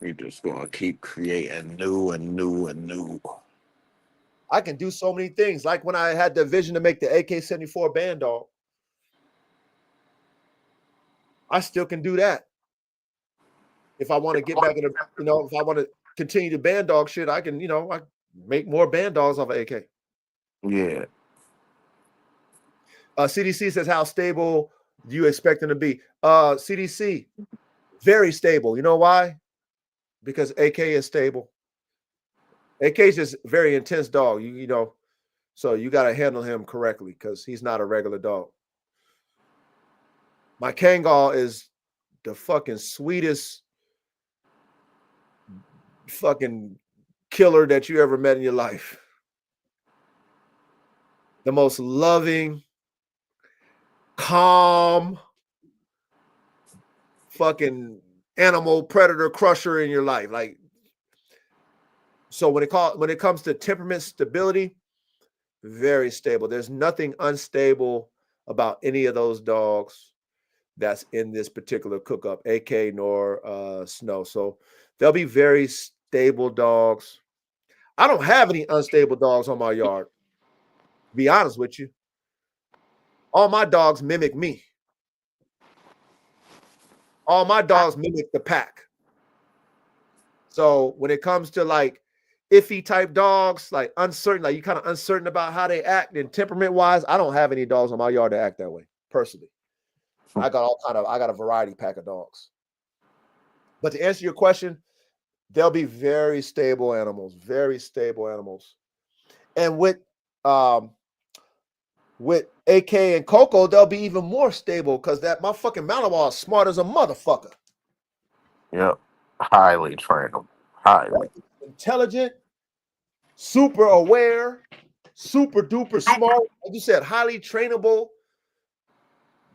You're just gonna keep creating new and new and new. I can do so many things. Like when I had the vision to make the AK-74 band dog, I still can do that. If I want to get back in if I want to continue the band dog shit, I can, I make more band dogs off of AK. Yeah. CDC says, how stable do you expect them to be? CDC, very stable. You know why? Because AK is stable. AK is just very intense dog. You know, So you got to handle him correctly because he's not a regular dog. My Kangal is the fucking sweetest fucking killer that you ever met in your life. The most loving, calm, fucking animal predator crusher in your life. Like, so when it comes to temperament stability, very stable. There's nothing unstable about any of those dogs that's in this particular cook-up, AK nor Snow. So they'll be very stable dogs. I don't have any unstable dogs on my yard. To be honest with you, all my dogs mimic me. All my dogs mimic the pack. So when it comes to like iffy type dogs, like uncertain, like you kind of uncertain about how they act and temperament wise, I don't have any dogs on my yard that act that way personally. I got a variety pack of dogs. But to answer your question, they'll be very stable animals, very stable animals. And with AK and Coco, they'll be even more stable because that my fucking Malinois is smart as a motherfucker. Yep. Highly trainable. Highly. Intelligent, super aware, super duper smart. Like you said, highly trainable.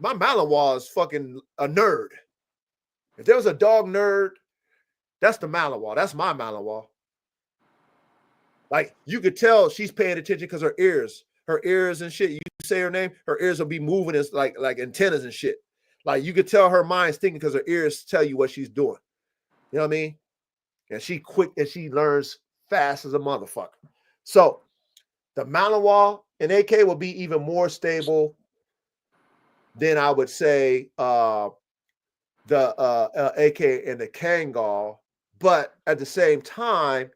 My Malinois is fucking a nerd. If there was a dog nerd, that's the Malinois. That's my Malinois. Like you could tell she's paying attention because her ears and shit. You say her name, her ears will be moving as like antennas and shit. Like you could tell her mind's thinking because her ears tell you what she's doing. You know what I mean? And she quick and she learns fast as a motherfucker. So the Malinois and AK will be even more stable than I would say the AK and the Kangal. But at the same time,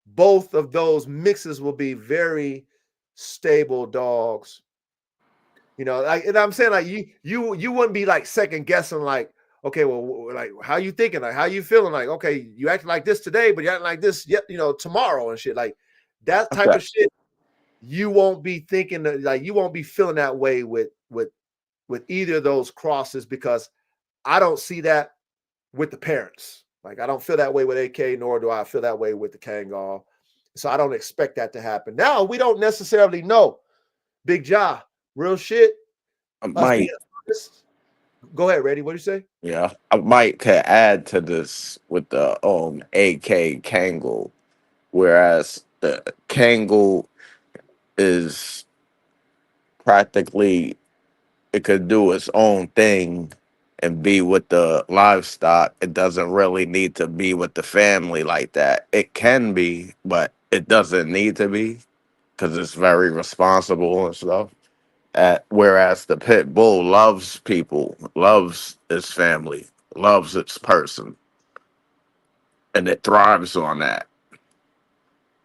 both of those mixes will be very stable dogs. You know, like, and I'm saying like you wouldn't be like second guessing like, okay, well, like how you thinking, like how you feeling, like okay, you acting like this today, but you acting like this, you know, tomorrow and shit, like that type of shit. You won't be thinking that, like you won't be feeling that way with either of those crosses because I don't see that with the parents. Like I don't feel that way with AK, nor do I feel that way with the Kangal. So I don't expect that to happen. Now we don't necessarily know. Big Ja, real shit. Go ahead, Randy. What do you say? Yeah, I might could add to this with the AK Kangal, whereas the Kangal is practically it could do its own thing and be with the livestock. It doesn't really need to be with the family like that. It can be, but it doesn't need to be because it's very responsible and stuff. Whereas the pit bull loves people, loves its family, loves its person, and it thrives on that.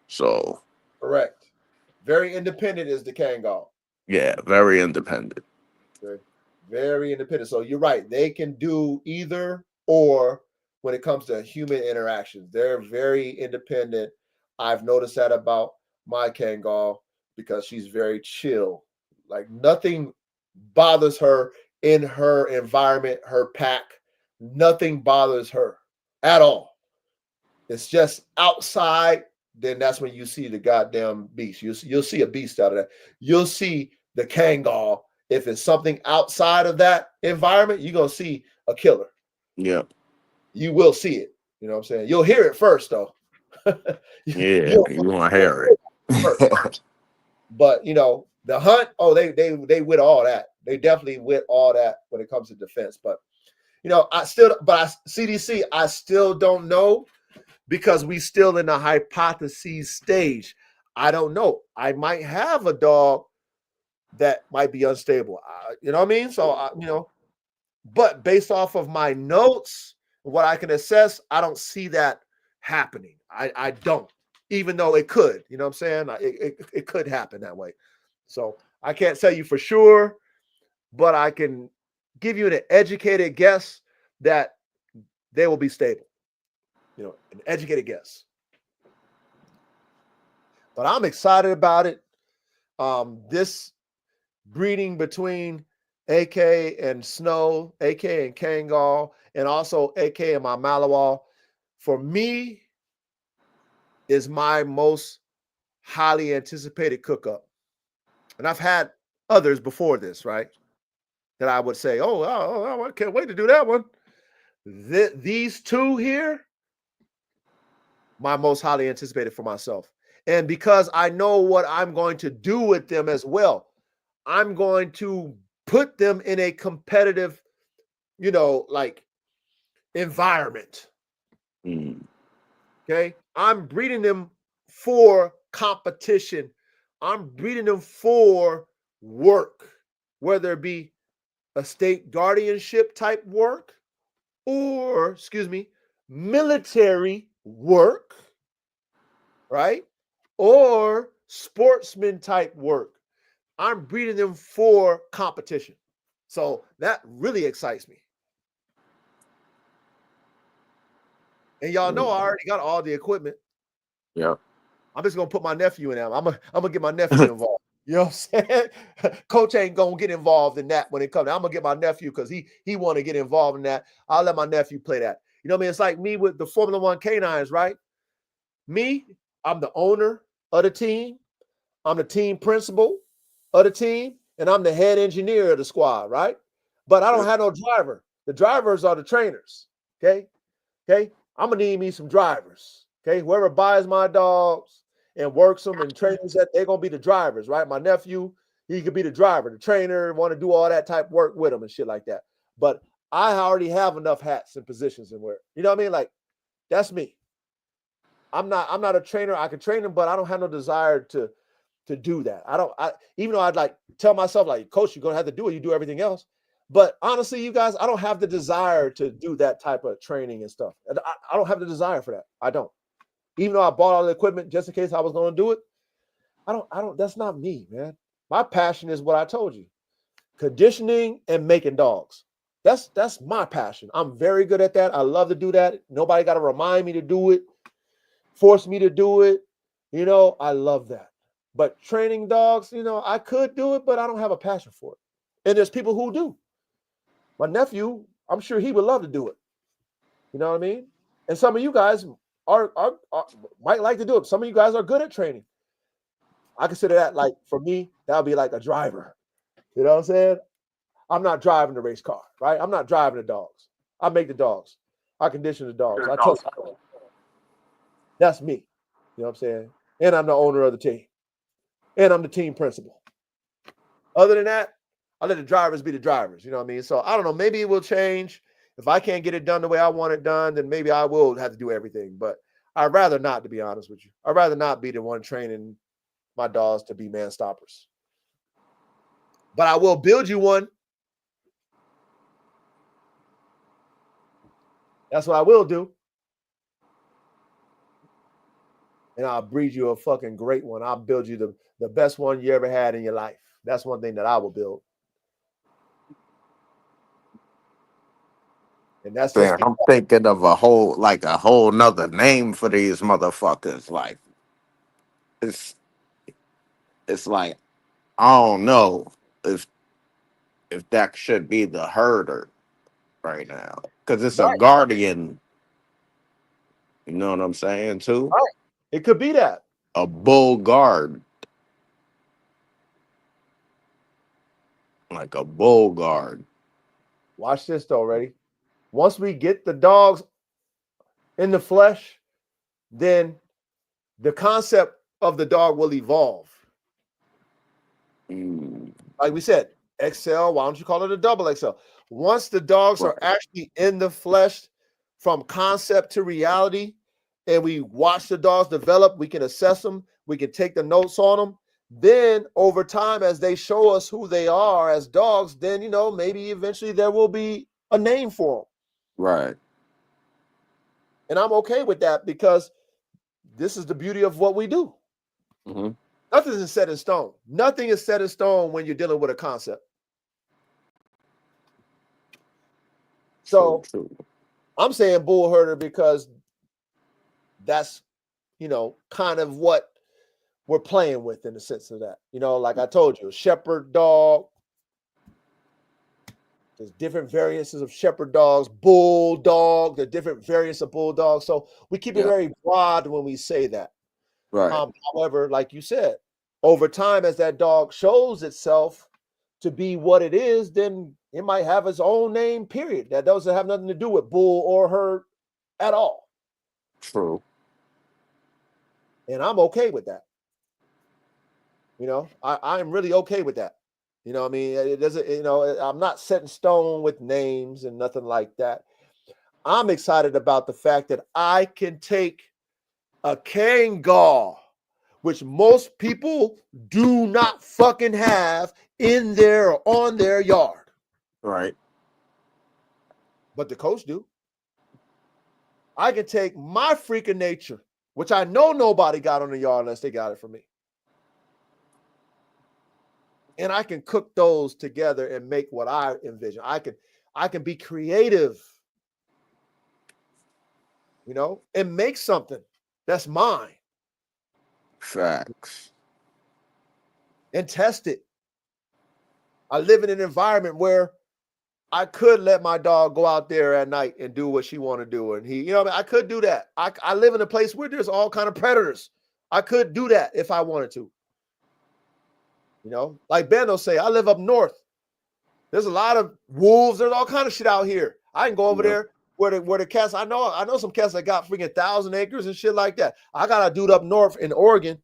So, correct. Very independent is the Kangal. yeah, very independent. Very, very independent. So you're right. They can do either or when it comes to human interactions. They're very independent. I've noticed that about my Kangal because she's very chill. Like nothing bothers her in her environment, her pack. Nothing bothers her at all. It's just outside. Then that's when you see the goddamn beast. You'll see a beast out of that. You'll see the Kangal. If it's something outside of that environment, you're gonna see a killer. Yeah. You will see it. You know what I'm saying? You'll hear it first, though. Yeah, you want to hear it. But you know, the hunt, they with all that. They definitely with all that when it comes to defense. But you know, CDC, I still don't know because we still in the hypothesis stage. I don't know. I might have a dog that might be unstable. You know what I mean? So you know, but based off of my notes, what I can assess, I don't see that happening. I don't, even though it could. You know what I'm saying? It could happen that way. So I can't tell you for sure, but I can give you an educated guess that they will be stable. You know, an educated guess. But I'm excited about it. This breeding between AK and Snow, AK and Kangal, and also AK and my Malawal, for me, is my most highly anticipated cook-up. And I've had others before this, right? That I would say, I can't wait to do that one. These two here, my most highly anticipated for myself. And because I know what I'm going to do with them as well, I'm going to put them in a competitive, like environment. Okay. I'm breeding them for competition. I'm breeding them for work, whether it be a state guardianship type work or, military work, right? Or sportsman type work. I'm breeding them for competition. So that really excites me. And y'all know I already got all the equipment. Yeah. I'm just gonna put my nephew in there. I'm gonna get my nephew involved. You know what I'm saying? Coach ain't gonna get involved in that when it comes. I'm gonna get my nephew because he want to get involved in that. I'll let my nephew play that. You know what I mean? It's like me with the Formula One canines, right? Me, I'm the owner of the team. I'm the team principal of the team, and I'm the head engineer of the squad, right? But I don't have no driver. The drivers are the trainers. Okay. I'm gonna need me some drivers. Okay. Whoever buys my dogs and works them and trains that, they're gonna be the drivers, right? My nephew, he could be the driver, the trainer, want to do all that type of work with him and shit like that. But I already have enough hats and positions and where, you know what I mean? Like, that's me. I'm not a trainer. I can train them, but I don't have no desire to do that. Even though I'd like tell myself, like, coach, you're gonna have to do it, you do everything else. But honestly, you guys, I don't have the desire to do that type of training and stuff. I don't have the desire for that. I don't. Even though I bought all the equipment just in case I was going to do it, I don't. That's not me, man. My passion is what I told you: conditioning and making dogs. That's my passion. I'm very good at that. I love to do that. Nobody got to remind me to do it, force me to do it. I love that. But training dogs, I could do it, but I don't have a passion for it. And there's people who do. My nephew, I'm sure he would love to do it. You know what I mean? And some of you guys are might like to do it. Some of you guys are good at training. I consider that, like, for me, that would be like a driver. You know what I'm saying? I'm not driving the race car, right? I'm not driving the dogs. I make the dogs. I condition the dogs. I tell you, that's me. You know what I'm saying? And I'm the owner of the team. And I'm the team principal. Other than that, I let the drivers be the drivers. You know what I mean? So I don't know. Maybe it will change. If I can't get it done the way I want it done, then maybe I will have to do everything. But I'd rather not, to be honest with you. I'd rather not be the one training my dogs to be man stoppers. But I will build you one. That's what I will do. And I'll breed you a fucking great one. I'll build you the best one you ever had in your life. That's one thing that I will build. And that's just I'm thinking of a whole nother name for these motherfuckers. Like, it's like, I don't know if that should be the herder right now, because it's a right. guardian. You know what I'm saying too? Right. It could be that. A bull guard, like a bull guard. Watch this though, ready? Once we get the dogs in the flesh, then the concept of the dog will evolve. Like we said, XL, why don't you call it a double XL? Once the dogs are actually in the flesh, from concept to reality, and we watch the dogs develop, we can assess them, we can take the notes on them. Then over time, as they show us who they are as dogs, then, maybe eventually there will be a name for them. Right. And I'm okay with that because this is the beauty of what we do. Mm-hmm. Nothing is set in stone. Nothing is set in stone when you're dealing with a concept. So true. I'm saying Bullherder because that's, kind of what we're playing with in the sense of that. You know, like I told you, shepherd dog. There's different variances of shepherd dogs, bulldog, the different variants of bulldogs. So we keep it very broad when we say that. Right. However, like you said, over time, as that dog shows itself to be what it is, then it might have its own name, period. That doesn't have nothing to do with bull or herd at all. True. And I'm okay with that. You know, I'm really okay with that. You know what I mean? It doesn't, you know, I'm not set in stone with names and nothing like that. I'm excited about the fact that I can take a Kangal, which most people do not fucking have in their on their yard. Right. But the coach do. I can take my freak of nature, which I know nobody got on the yard unless they got it from me. And I can cook those together and make what I envision. I can be creative, you know, and make something that's mine. Facts. And test it. I live in an environment where I could let my dog go out there at night and do what she want to do. And he, you know what I mean? I could do that. I live in a place where there's all kind of predators. I could do that if I wanted to. You know, like Ben will say, I live up north. There's a lot of wolves. There's all kind of shit out here. I can go over there where the cats. I know some cats that got freaking 1,000 acres and shit like that. I got a dude up north in Oregon.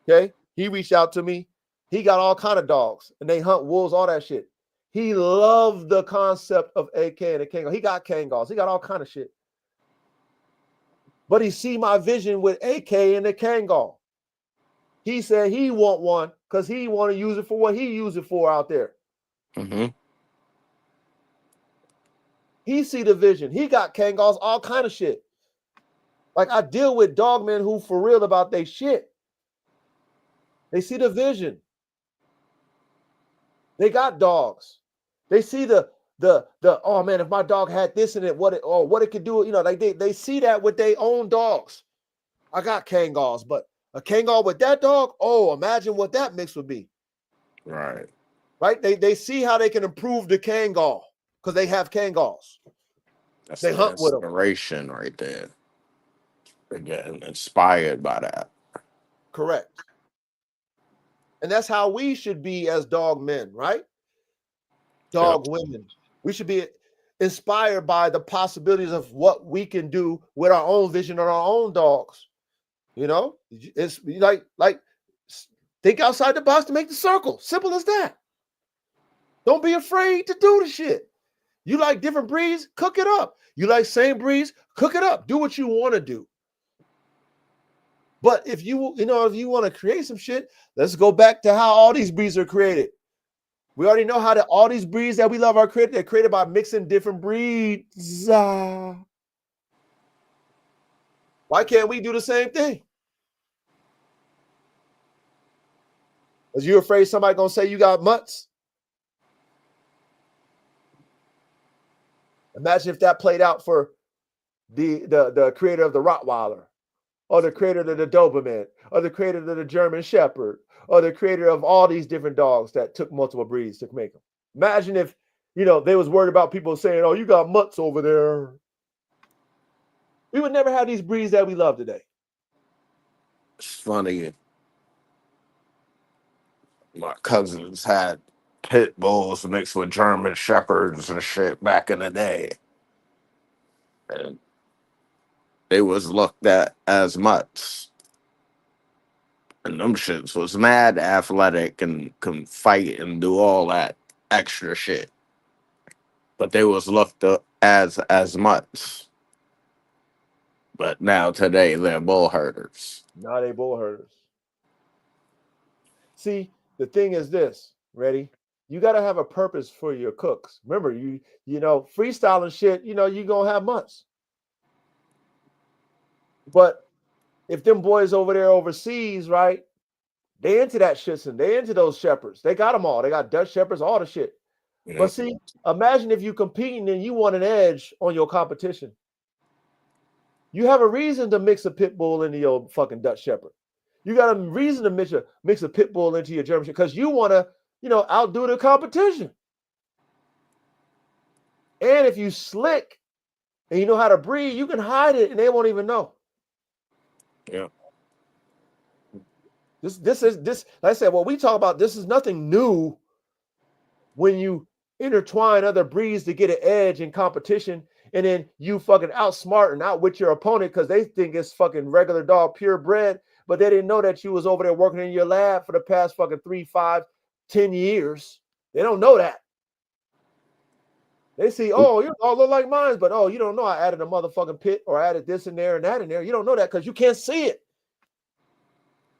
Okay, he reached out to me. He got all kind of dogs and they hunt wolves, all that shit. He loved the concept of AK and a Kangal. He got Kangals. He got all kind of shit. But he see my vision with AK and the Kangal. He said he want one because he want to use it for what he use it for out there. Mm-hmm. He see the vision. He got Kangals, all kind of shit. Like I deal with dogmen who for real about their shit. They see the vision. They got dogs. They see the oh man, if my dog had this in it, what it could do, you know, like they see that with their own dogs. I got Kangals, but a Kangal with that dog, oh, imagine what that mix would be. Right. Right? They see how they can improve the Kangal because they have Kangals. That's they the hunt with them. inspiration right there. They're getting inspired by that. Correct. And that's how we should be as dog men, right? Dog women. We should be inspired by the possibilities of what we can do with our own vision on our own dogs. You know, it's like think outside the box to make the circle. Simple as that. Don't be afraid to do the shit. You like different breeds, cook it up. You like same breeds, cook it up. Do what you want to do. But if you want to create some shit, let's go back to how all these breeds are created. We already know how all these breeds that we love are created. They're created by mixing different breeds. Why can't we do the same thing? Are you afraid somebody gonna say you got mutts? Imagine if that played out for the creator of the Rottweiler, or the creator of the Doberman, or the creator of the German Shepherd, or the creator of all these different dogs that took multiple breeds to make them. Imagine if, you know, they was worried about people saying, oh, you got mutts over there. We would never have these breeds that we love today. It's funny. My cousins had pit bulls mixed with German shepherds and shit back in the day. And they was looked at as mutts. And them shits was mad athletic and can fight and do all that extra shit. But they was looked at as mutts. But now today they're bull herders. Now they bull herders. See, the thing is this, ready? You got to have a purpose for your cooks. Remember, you know, freestyling shit, you know, you're going to have mutts. But if them boys over there overseas, right, they into that shit, and they into those shepherds. They got them all. They got Dutch shepherds, all the shit. Yep. But see, imagine if you competing and you want an edge on your competition. You have a reason to mix a pit bull into your fucking Dutch shepherd. You got a reason to mix a pit bull into your German because you want to, outdo the competition. And if you slick and you know how to breed, you can hide it and they won't even know. Yeah. This is like I said, what we talk about, this is nothing new when you intertwine other breeds to get an edge in competition, and then you fucking outsmart and outwit your opponent because they think it's fucking regular dog purebred, but they didn't know that you was over there working in your lab for the past fucking 3, 5, 10 years. They don't know that. They see, oh, you all look like mine, but you don't know I added a motherfucking pit or I added this in there and that in there. You don't know that because you can't see it.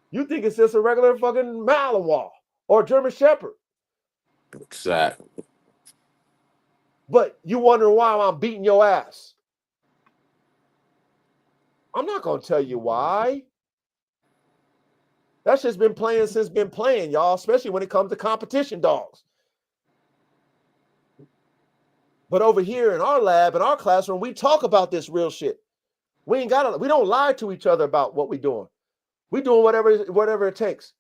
You think it's just a regular fucking Malinois or German Shepherd. Exactly. But you wonder why I'm beating your ass. I'm not going to tell you why. That shit's been playing since been playing, y'all, especially when it comes to competition dogs. But over here in our lab, in our classroom, we talk about this real shit. We don't lie to each other about what we're doing. We're doing whatever it takes.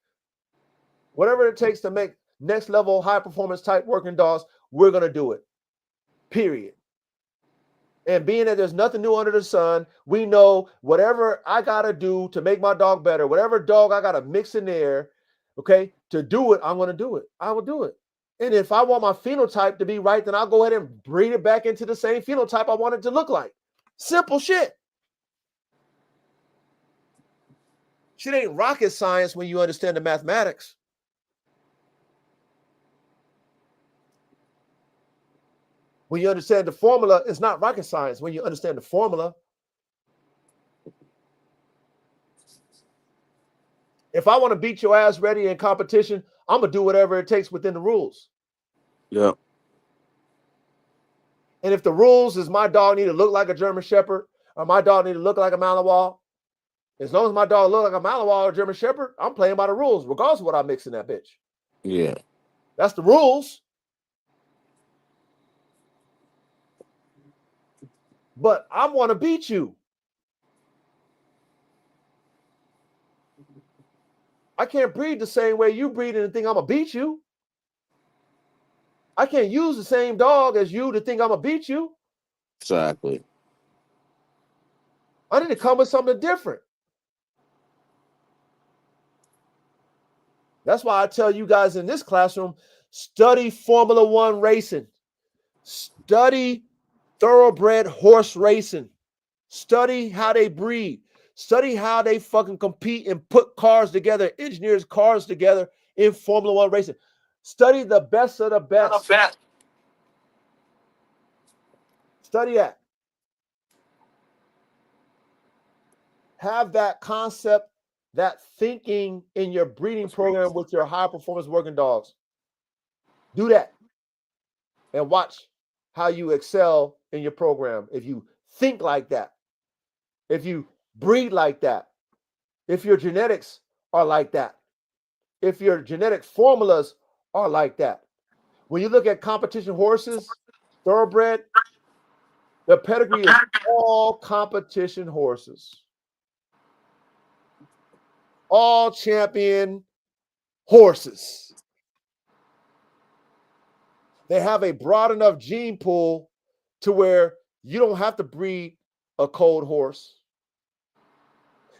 Whatever it takes to make next level high performance type working dogs, we're going to do it. Period. And being that there's nothing new under the sun, we know whatever I got to do to make my dog better, whatever dog I got to mix in there, okay, to do it, I'm going to do it. I will do it. And if I want my phenotype to be right, then I'll go ahead and breed it back into the same phenotype I want it to look like. Simple shit. Shit ain't rocket science when you understand the mathematics. When you understand the formula, it's not rocket science. When you understand the formula, if I want to beat your ass ready in competition, I'm going to do whatever it takes within the rules. Yeah. And if the rules is my dog need to look like a German Shepherd or my dog need to look like a Malinois, as long as my dog look like a Malinois or a German Shepherd, I'm playing by the rules, regardless of what I mix in that bitch. Yeah. That's the rules. But I want to beat you. I can't breed the same way you breed and think I'm going to beat you. I can't use the same dog as you to think I'm going to beat you. Exactly. I need to come with something different. That's why I tell you guys in this classroom, study Formula One racing. Study thoroughbred horse racing. Study how they breed. Study how they fucking compete and put cars together, engineers cars together in Formula One racing. Study the best of the best. Study that. Have that concept, that thinking in your breeding program with your high performance working dogs. Do that and watch how you excel in your program. If you think like that, if you breed like that, if your genetics are like that, if your genetic formulas are like that. When you look at competition horses, thoroughbred, the pedigree is all competition horses. All champion horses. They have a broad enough gene pool to where you don't have to breed a cold horse.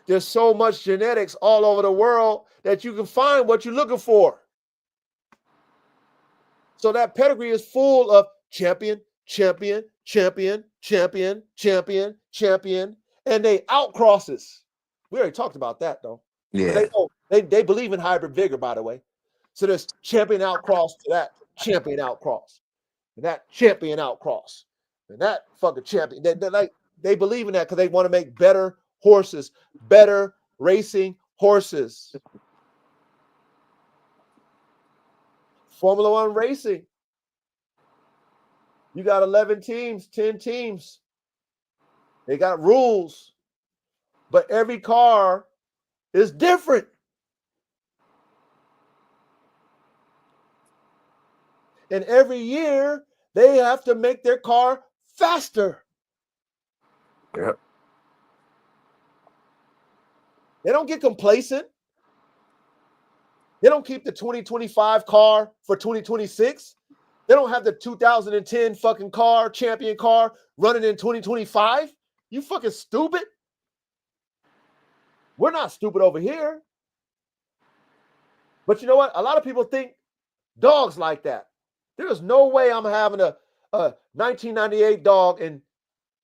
There's so much genetics all over the world that you can find what you're looking for. So that pedigree is full of champion, champion, champion, champion, champion, champion, and they outcrosses. We already talked about that though. Yeah. They believe in hybrid vigor, by the way. So there's champion outcross to that champion outcross, and that champion outcross, and that fucking champion. They believe in that because they want to make better horses, better racing horses. Formula One racing. You got 11 teams, 10 teams. They got rules, but every car is different. And every year, they have to make their car faster. Yep. They don't get complacent. They don't keep the 2025 car for 2026. They don't have the 2010 fucking car, champion car, running in 2025. You fucking stupid. We're not stupid over here. But you know what? A lot of people think dogs like that. There is no way I'm having a 1998 dog in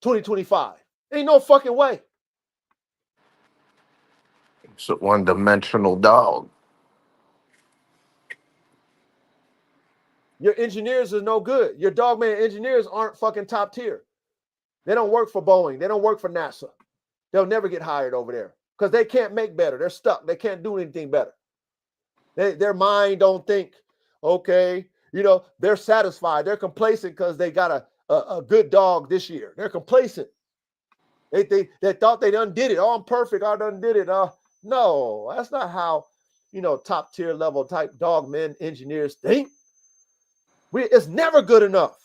2025. Ain't no fucking way. It's a one-dimensional dog. Your engineers are no good. Your dogman engineers aren't fucking top tier. They don't work for Boeing. They don't work for NASA. They'll never get hired over there because they can't make better. They're stuck. They can't do anything better. Their mind don't think, okay, they're satisfied. They're complacent because they got a good dog this year. They're complacent. They thought they done did it. Oh, I'm perfect. I done did it. No, that's not how, top tier level type dogmen engineers think. It's never good enough.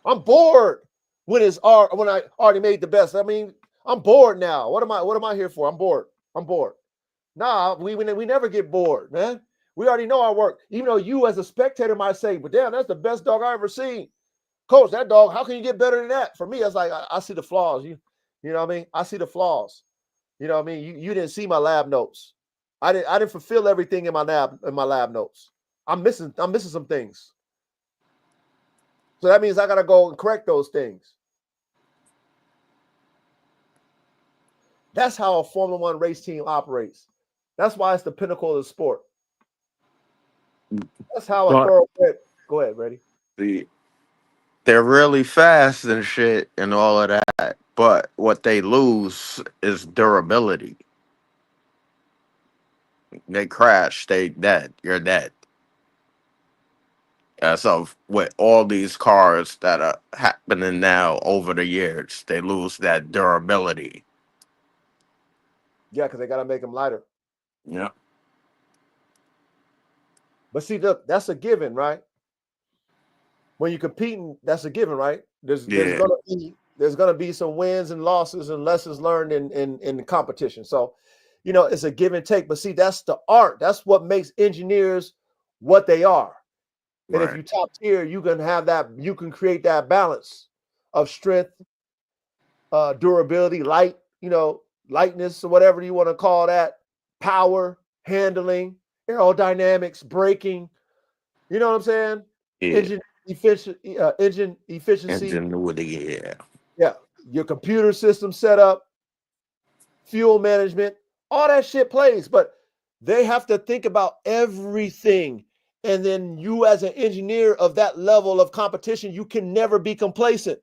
I'm bored when I already made the best. I mean, I'm bored now. What am I here for? I'm bored. Nah, we never get bored, man. We already know our work. Even though you as a spectator might say, but damn, that's the best dog I ever seen. Coach, that dog, how can you get better than that? For me, it's like I see the flaws. You know what I mean? I see the flaws. You know what I mean? You didn't see my lab notes. I didn't fulfill everything in my lab notes. I'm missing some things. So that means I gotta go and correct those things. That's how a Formula One race team operates. That's why it's the pinnacle of the sport. That's how a thoroughbred. Go ahead, Reddy. They're really fast and shit and all of that, but what they lose is durability. They crash, they dead. You're dead. So with all these cars that are happening now over the years, they lose that durability. Yeah, because they got to make them lighter. Yeah. But see, look, that's a given, right? When you're competing, that's a given, right? There's gonna be some wins and losses and lessons learned in the competition. So, it's a give and take. But see, that's the art. That's what makes engineers what they are. And if you top tier, you can have that. You can create that balance of strength, durability, lightness, or whatever you want to call that, power, handling, aerodynamics, braking. You know what I'm saying? Yeah. Engine efficiency. Ingenuity, Yeah. Your computer system setup, fuel management, all that shit plays. But they have to think about everything. And then you, as an engineer of that level of competition, you can never be complacent.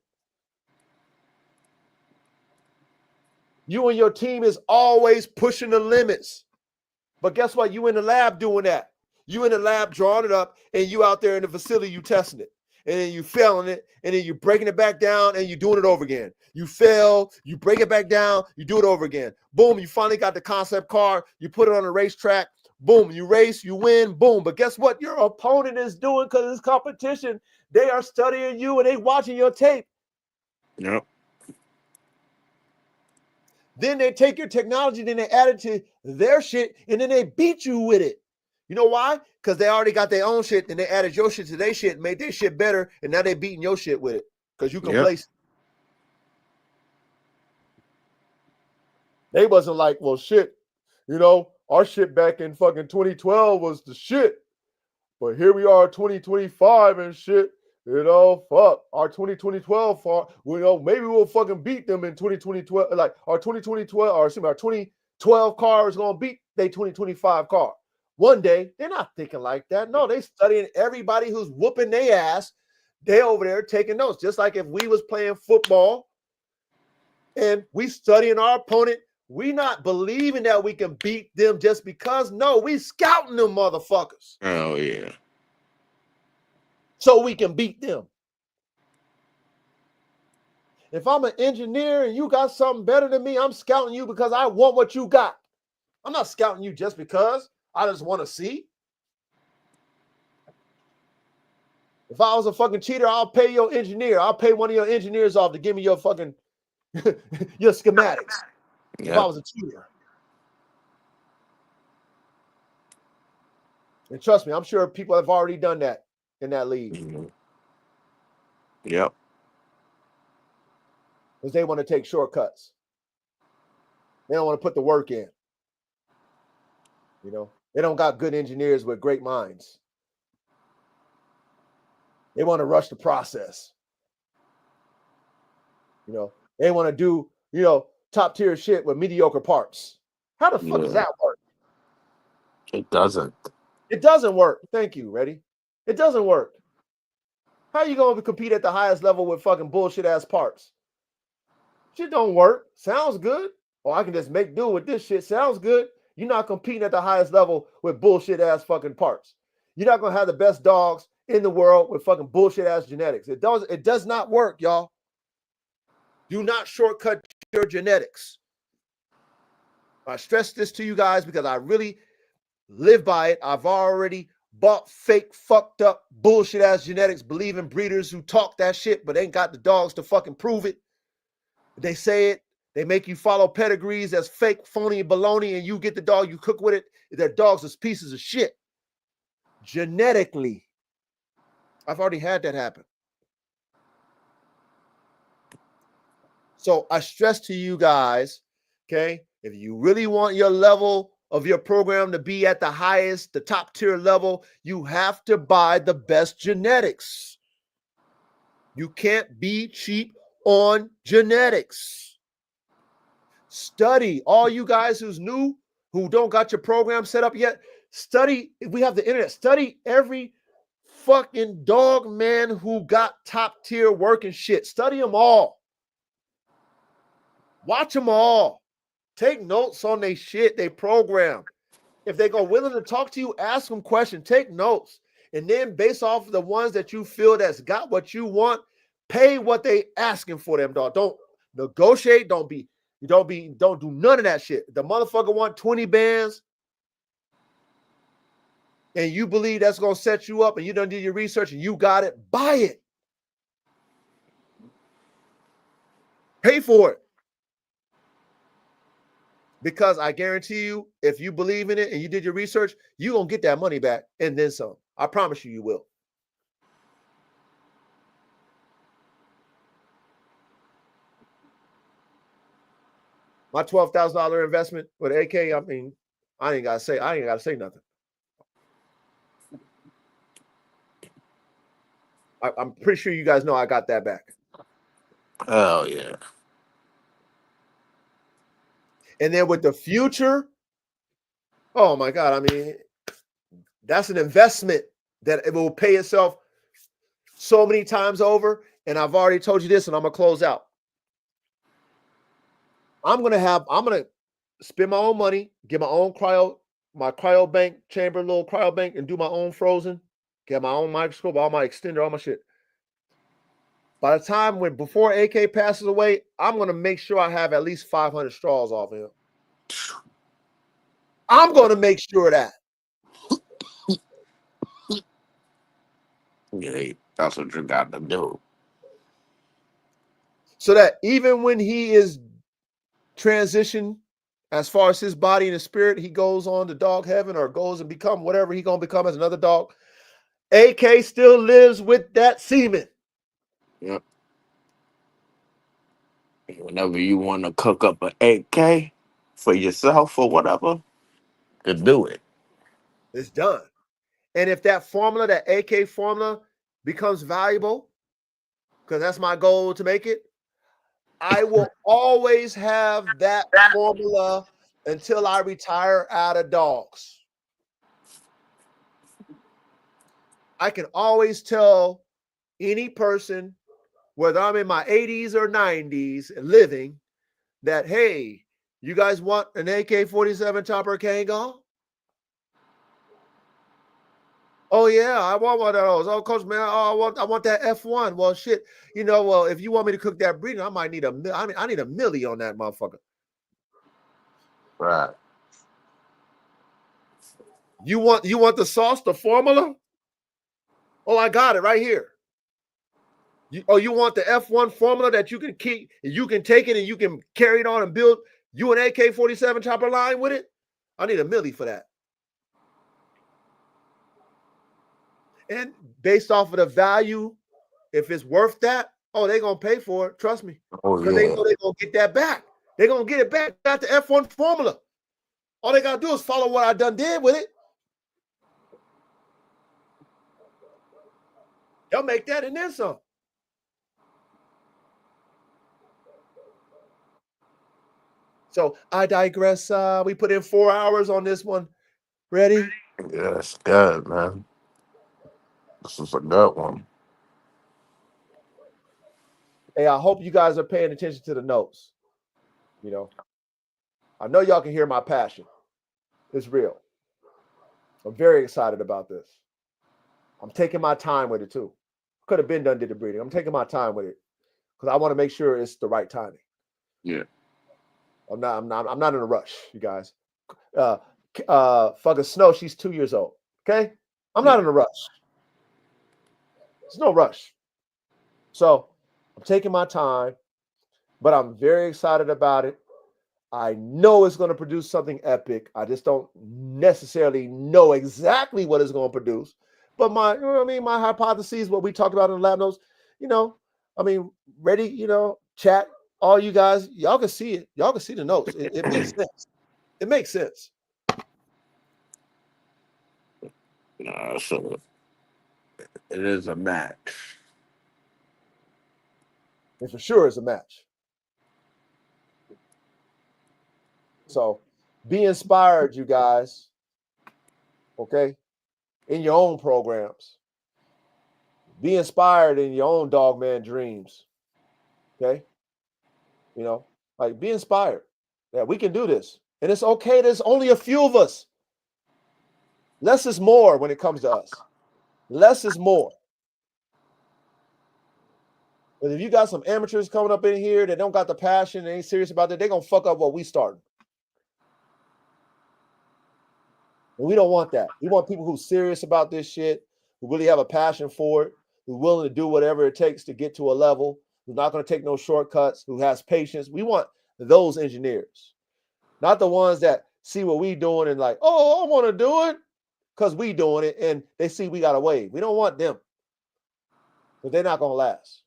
You and your team is always pushing the limits. But guess what? You in the lab doing that. You in the lab drawing it up, and you out there in the facility, you testing it. And then you failing it, and then you breaking it back down, and you doing it over again. You fail, you break it back down, you do it over again. Boom, you finally got the concept car, you put it on the racetrack. Boom, you race, you win, boom. But guess what? Your opponent is doing because it's competition. They are studying you and they watching your tape. Yep. Then they take your technology, then they add it to their shit, and then they beat you with it. You know why? Because they already got their own shit, and they added your shit to their shit and made their shit better, and now they beating your shit with it because you complacent. They wasn't like, well, shit, our shit back in fucking 2012 was the shit. But here we are 2025 and shit, fuck. Our 2012 maybe we'll fucking beat them in 2012. Like our 2012 car is gonna beat their 2025 car. One day, they're not thinking like that. No, they studying everybody who's whooping their ass. They over there taking notes. Just like if we was playing football and we studying our opponent, we not believing that we can beat them just because. No, we scouting them motherfuckers. Oh, yeah. So we can beat them. If I'm an engineer and you got something better than me, I'm scouting you because I want what you got. I'm not scouting you just because I just want to see. If I was a fucking cheater, I'll pay your engineer. I'll pay one of your engineers off to give me your fucking your schematics. Yep. If I was a cheater. And trust me, I'm sure people have already done that in that league. Yep. Because they want to take shortcuts. They don't want to put the work in. You know, they don't got good engineers with great minds. They want to rush the process. You know, they want to do, you know, top tier shit with mediocre parts. How the fuck does that work? It doesn't. It doesn't work. Thank you. Ready? It doesn't work. How you going to compete at the highest level with fucking bullshit ass parts? Shit don't work. Sounds good. Or I can just make do with this shit. Sounds good. You're not competing at the highest level with bullshit ass fucking parts. You're not going to have the best dogs in the world with fucking bullshit ass genetics. It does not work, y'all. Do not shortcut your genetics. I stress this to you guys because I really live by it. I've already bought fake, fucked up, bullshit ass genetics, believing breeders who talk that shit, but ain't got the dogs to fucking prove it. They say it. They make you follow pedigrees that's fake, phony, baloney, and you get the dog, you cook with it. Their dogs are pieces of shit. Genetically. I've already had that happen. So I stress to you guys, okay, if you really want your level of your program to be at the highest, the top tier level, you have to buy the best genetics. You can't be cheap on genetics. Study. All you guys who's new, who don't got your program set up yet, study. We have the internet. Study every fucking dog man who got top tier working shit. Study them all. Watch them all. Take notes on their shit, they program. If they go willing to talk to you, ask them questions, take notes. And then based off of the ones that you feel that's got what you want, pay what they asking for them, dog. Don't negotiate. Don't do none of that shit. The motherfucker want 20 bands and you believe that's going to set you up and you done did your research and you got it, buy it. Pay for it. Because I guarantee you, if you believe in it and you did your research, you're going to get that money back and then some. I promise you, you will. My $12,000 investment with AK, I mean, I ain't got to say nothing. I'm pretty sure you guys know I got that back. Oh, yeah. And then with the future, oh my God, I mean, that's an investment that it will pay itself so many times over. And I've already told you this, and I'm going to close out. I'm going to spend my own money, get my own cryo bank chamber, little cryo bank, and do my own frozen, get my own microscope, all my extender, all my shit. By the time before AK passes away, I'm going to make sure I have at least 500 straws off him. I'm going to make sure of that. Yeah, that's what you got to do. So that even when he is transitioned, as far as his body and his spirit, he goes on to dog heaven or goes and become whatever he's going to become as another dog, AK still lives with that semen. Yep. Whenever you want to cook up an AK for yourself or whatever, to do it. It's done. And if that formula, that AK formula, becomes valuable, because that's my goal to make it, I will always have that formula until I retire out of dogs. I can always tell any person, whether I'm in my 80s or 90s living, that, hey, you guys want an AK47 chopper Kangal? Oh yeah, I want one of those. Oh, coach, man, I want that F1. Well, shit, if you want me to cook that breeding, I might need I need a milli on that motherfucker. Right. You want the sauce, the formula? Oh, I got it right here. You want the F1 formula that you can keep, you can take it and you can carry it on and build you an AK-47 chopper line with it? I need a milli for that. And based off of the value, if it's worth that, oh, they're gonna pay for it. Trust me. Oh Because they yeah. know they're gonna get that back. They're gonna get it back. Got the F1 formula. All they gotta do is follow what I done did with it. They'll make that and then some. So I digress. We put in 4 hours on this one. Ready? Yeah, that's good, man. This is a good one. Hey, I hope you guys are paying attention to the notes. You know, I know y'all can hear my passion. It's real. I'm very excited about this. I'm taking my time with it too. Could have been done did the breeding. I'm taking my time with it because I want to make sure it's the right timing. Yeah. I'm not in a rush, you guys. Fucking Snow, she's 2 years old. Okay? I'm not in a rush. There's no rush. So I'm taking my time, but I'm very excited about it. I know it's going to produce something epic. I just don't necessarily know exactly what it's going to produce. But my, you know what I mean, my hypotheses, what we talked about in the lab notes, you know, I mean, ready, you know, chat, all you guys, y'all can see it. Y'all can see the notes. It makes sense. It makes sense. No, so it is a match. And for sure it's a match. So be inspired, you guys. Okay? In your own programs. Be inspired in your own dogman dreams. Okay? You know, like be inspired that we can do this. And it's okay. There's only a few of us. Less is more when it comes to us. Less is more. But if you got some amateurs coming up in here that don't got the passion, they ain't serious about it, they're going to fuck up what we started. And we don't want that. We want people who's serious about this shit, who really have a passion for it, who's willing to do whatever it takes to get to a level, who's not going to take no shortcuts, who has patience. We want those engineers, not the ones that see what we doing and like, oh, I want to do it because we doing it and they see we got a wave. We don't want them because they're not going to last.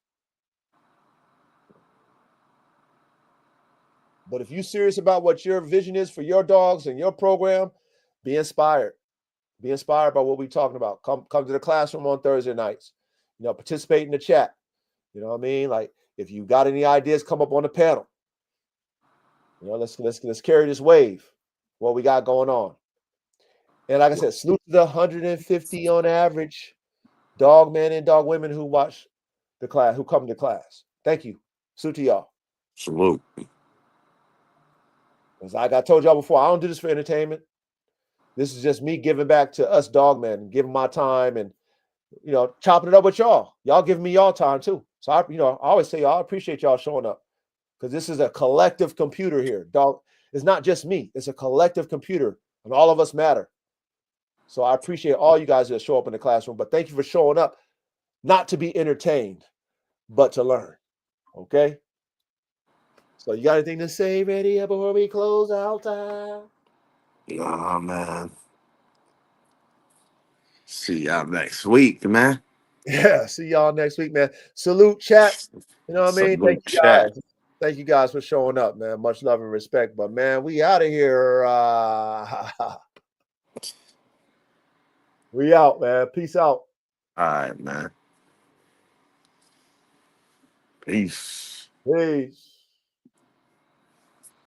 But if you're serious about what your vision is for your dogs and your program, be inspired. Be inspired by what we're talking about. Come to the classroom on Thursday nights. You know, participate in the chat. You know what I mean? Like, if you got any ideas, come up on the panel. You know, let's carry this wave. What we got going on. And like I said, salute to the 150 on average dog men and dog women who watch the class, who come to class. Thank you. Salute to y'all. Salute. As like I told y'all before, I don't do this for entertainment. This is just me giving back to us dog men, giving my time and, you know, chopping it up with y'all. Y'all giving me y'all time too. So I always say I appreciate y'all showing up because this is a collective computer here. Dog, it's not just me. It's a collective computer and all of us matter. So I appreciate all you guys that show up in the classroom, but thank you for showing up, not to be entertained, but to learn. Okay. So you got anything to say, ready before we close out time? Nah, man. See y'all next week, man. Yeah, see y'all next week, man. Salute, chat. You know what I mean? Thank Salute you chat. guys. Thank you guys for showing up, man. Much love and respect. But man, we out of here. We out, man. Peace out. All right, man. Peace. Peace.